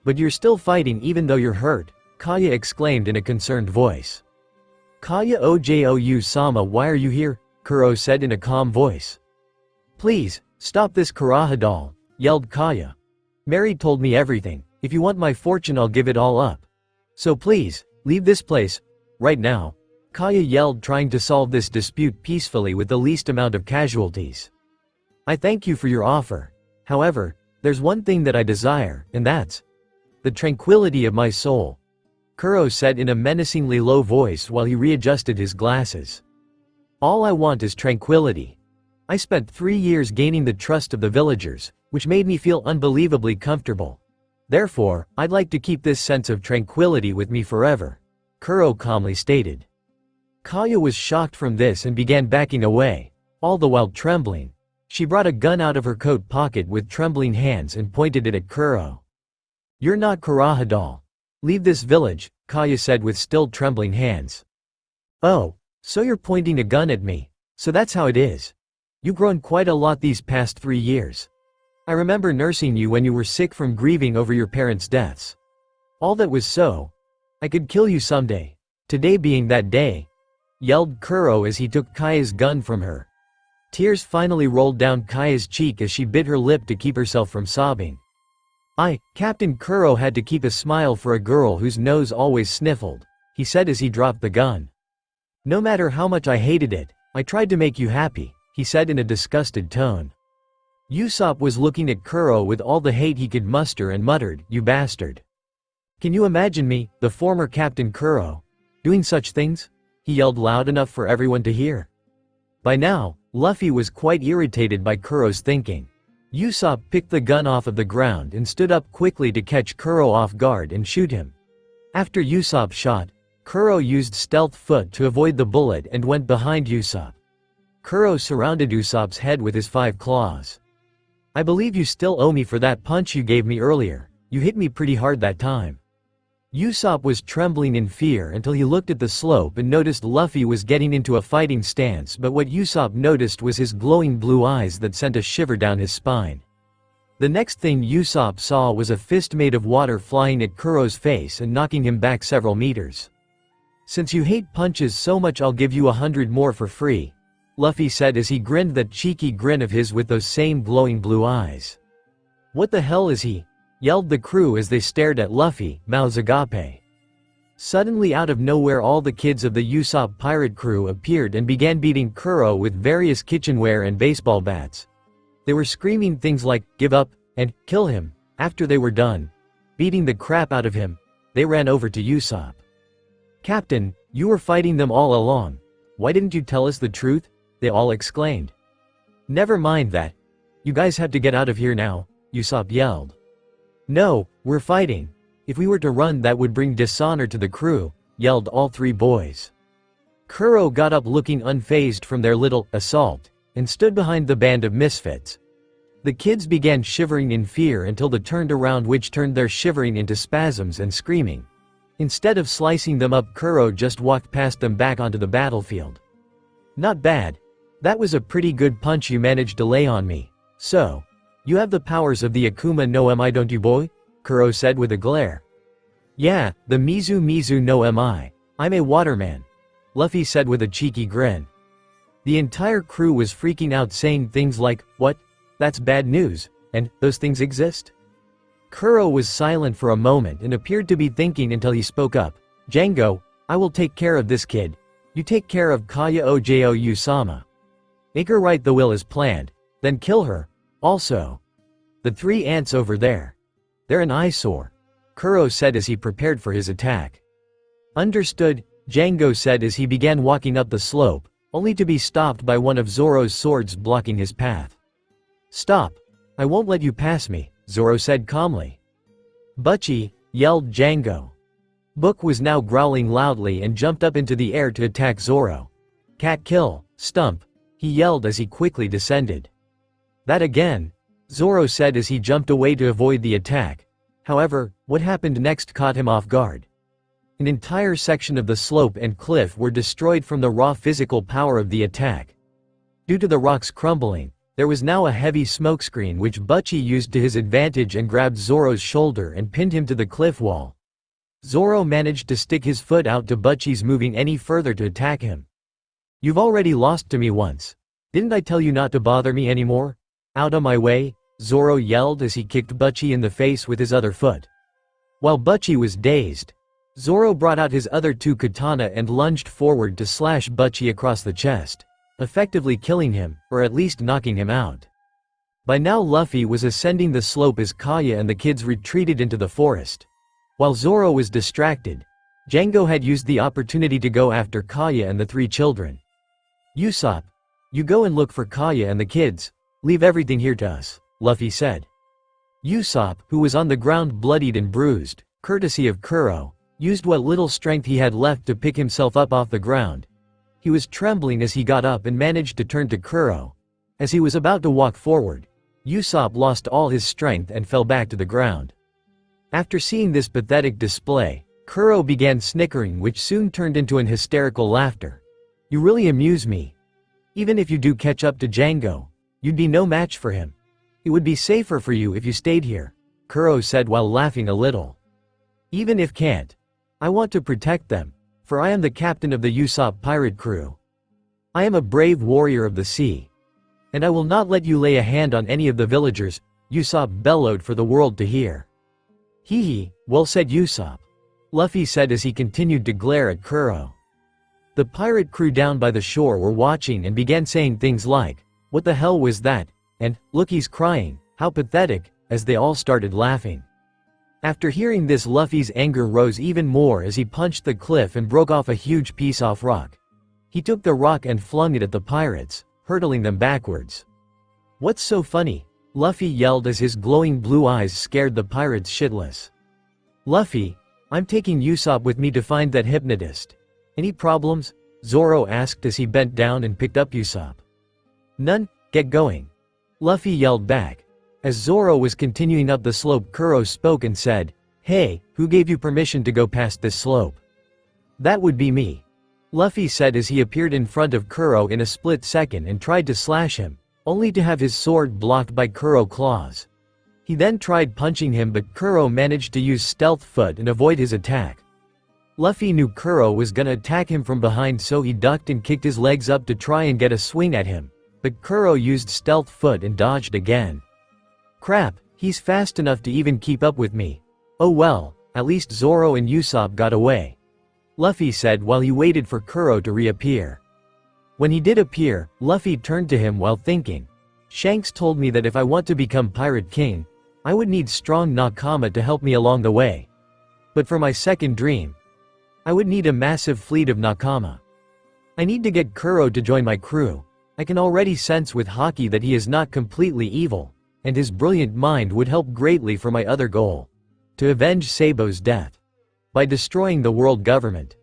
S3: But you're still fighting even though you're hurt, Kaya exclaimed in a concerned voice. Kaya Ojou-sama, why are you here? Kuro said in a calm voice. Please, stop this Kurahadal, yelled Kaya. Mary told me everything, if you want my fortune I'll give it all up. So please, leave this place, right now. Kaya yelled, trying to solve this dispute peacefully with the least amount of casualties. I thank you for your offer. However, there's one thing that I desire, and that's the tranquility of my soul, Kuro said in a menacingly low voice while he readjusted his glasses. All I want is tranquility. I spent 3 years gaining the trust of the villagers, which made me feel unbelievably comfortable. Therefore, I'd like to keep this sense of tranquility with me forever, Kuro calmly stated. Kaya was shocked from this and began backing away, all the while trembling. She brought a gun out of her coat pocket with trembling hands and pointed it at Kuro. You're not Kuroha doll. Leave this village, Kaya said with still trembling hands. Oh, so you're pointing a gun at me, so that's how it is. You've grown quite a lot these past 3 years. I remember nursing you when you were sick from grieving over your parents' deaths. All that was so. I could kill you someday. Today being that day, yelled Kuro as he took Kaya's gun from her. Tears finally rolled down Kaya's cheek as she bit her lip to keep herself from sobbing. Captain Kuro had to keep a smile for a girl whose nose always sniffled, he said as he dropped the gun. No matter how much I hated it, I tried to make you happy, he said in a disgusted tone. Usopp was looking at Kuro with all the hate he could muster and muttered, "You bastard. Can you imagine me, the former Captain Kuro, doing such things?" he yelled loud enough for everyone to hear. By now, Luffy was quite irritated by Kuro's thinking. Usopp picked the gun off of the ground and stood up quickly to catch Kuro off guard and shoot him. After Usopp shot, Kuro used stealth foot to avoid the bullet and went behind Usopp. Kuro surrounded Usopp's head with his 5 claws. I believe you still owe me for that punch you gave me earlier. You hit me pretty hard that time. Usopp was trembling in fear until he looked at the slope and noticed Luffy was getting into a fighting stance, but what Usopp noticed was his glowing blue eyes that sent a shiver down his spine. The next thing Usopp saw was a fist made of water flying at Kuro's face and knocking him back several meters. Since you hate punches so much, I'll give you 100 more for free, Luffy said as he grinned that cheeky grin of his with those same glowing blue eyes. What the hell is he? Yelled the crew as they stared at Luffy, mouths agape. Suddenly out of nowhere all the kids of the Usopp pirate crew appeared and began beating Kuro with various kitchenware and baseball bats. They were screaming things like, "Give up," and "Kill him." After they were done beating the crap out of him, they ran over to Usopp. "Captain, you were fighting them all along. Why didn't you tell us the truth?" they all exclaimed. "Never mind that. You guys have to get out of here now," Usopp yelled. "No, we're fighting. If we were to run, that would bring dishonor to the crew," yelled all 3 boys. Kuro got up looking unfazed from their little assault and stood behind the band of misfits. The kids began shivering in fear until they turned around, which turned their shivering into spasms and screaming. Instead of slicing them up, Kuro just walked past them back onto the battlefield. "Not bad. That was a pretty good punch you managed to lay on me. So, you have the powers of the Akuma no Mi, don't you, boy?" Kuro said with a glare. "Yeah, the mizu no Mi. I'm a waterman," Luffy said with a cheeky grin. The entire crew was freaking out, saying things like, "What? That's bad news, and those things exist?" Kuro was silent for a moment and appeared to be thinking until he spoke up. "Django, I will take care of this kid. You take care of Kaya Ojo Usama. Make her write the will as planned, then kill her. Also, the 3 ants over there. They're an eyesore," Kuro said as he prepared for his attack. "Understood," Django said as he began walking up the slope, only to be stopped by one of Zoro's swords blocking his path. "Stop. I won't let you pass me," Zoro said calmly. "Butchie," yelled Django. Book was now growling loudly and jumped up into the air to attack Zoro. "Cat kill, stump," he yelled as he quickly descended. "That again," Zoro said as he jumped away to avoid the attack. However, what happened next caught him off guard. An entire section of the slope and cliff were destroyed from the raw physical power of the attack. Due to the rocks crumbling, there was now a heavy smokescreen which Butchie used to his advantage and grabbed Zoro's shoulder and pinned him to the cliff wall. Zoro managed to stick his foot out to Butchie's moving any further to attack him. "You've already lost to me once. Didn't I tell you not to bother me anymore? Out of my way," Zoro yelled as he kicked Butchie in the face with his other foot. While Butchie was dazed, Zoro brought out his other two katana and lunged forward to slash Butchie across the chest, effectively killing him, or at least knocking him out. By now Luffy was ascending the slope as Kaya and the kids retreated into the forest. While Zoro was distracted, Django had used the opportunity to go after Kaya and the three children. "Usopp, you go and look for Kaya and the kids, leave everything here to us," Luffy said. Usopp, who was on the ground bloodied and bruised, courtesy of Kuro, used what little strength he had left to pick himself up off the ground. He was trembling as he got up and managed to turn to Kuro. As he was about to walk forward, Usopp lost all his strength and fell back to the ground. After seeing this pathetic display, Kuro began snickering, which soon turned into an hysterical laughter. "You really amuse me. Even if you do catch up to Django, you'd be no match for him. It would be safer for you if you stayed here," Kuro said while laughing a little. "Even if can't, I want to protect them, for I am the captain of the Usopp pirate crew. I am a brave warrior of the sea. And I will not let you lay a hand on any of the villagers," Usopp bellowed for the world to hear. "Hee hee, well said Usopp," Luffy said as he continued to glare at Kuro. The pirate crew down by the shore were watching and began saying things like, "What the hell was that?" and, "Look, he's crying, how pathetic," as they all started laughing. After hearing this, Luffy's anger rose even more as he punched the cliff and broke off a huge piece off rock. He took the rock and flung it at the pirates, hurtling them backwards. "What's so funny?" Luffy yelled as his glowing blue eyes scared the pirates shitless. "Luffy, I'm taking Usopp with me to find that hypnotist. Any problems?" Zoro asked as he bent down and picked up Usopp. "None, get going," Luffy yelled back. As Zoro was continuing up the slope, Kuro spoke and said, "Hey, who gave you permission to go past this slope?" "That would be me," Luffy said as he appeared in front of Kuro in a split second and tried to slash him, only to have his sword blocked by Kuro claws. He then tried punching him, but Kuro managed to use stealth foot and avoid his attack. Luffy knew Kuro was gonna attack him from behind, so he ducked and kicked his legs up to try and get a swing at him, but Kuro used stealth foot and dodged again. "Crap, he's fast enough to even keep up with me. Oh well, at least Zoro and Usopp got away," Luffy said while he waited for Kuro to reappear. When he did appear, Luffy turned to him while thinking, "Shanks told me that if I want to become Pirate King, I would need strong Nakama to help me along the way. But for my second dream, I would need a massive fleet of Nakama. I need to get Kuro to join my crew. I can already sense with Haki that he is not completely evil, and his brilliant mind would help greatly for my other goal, to avenge Sabo's death by destroying the world government."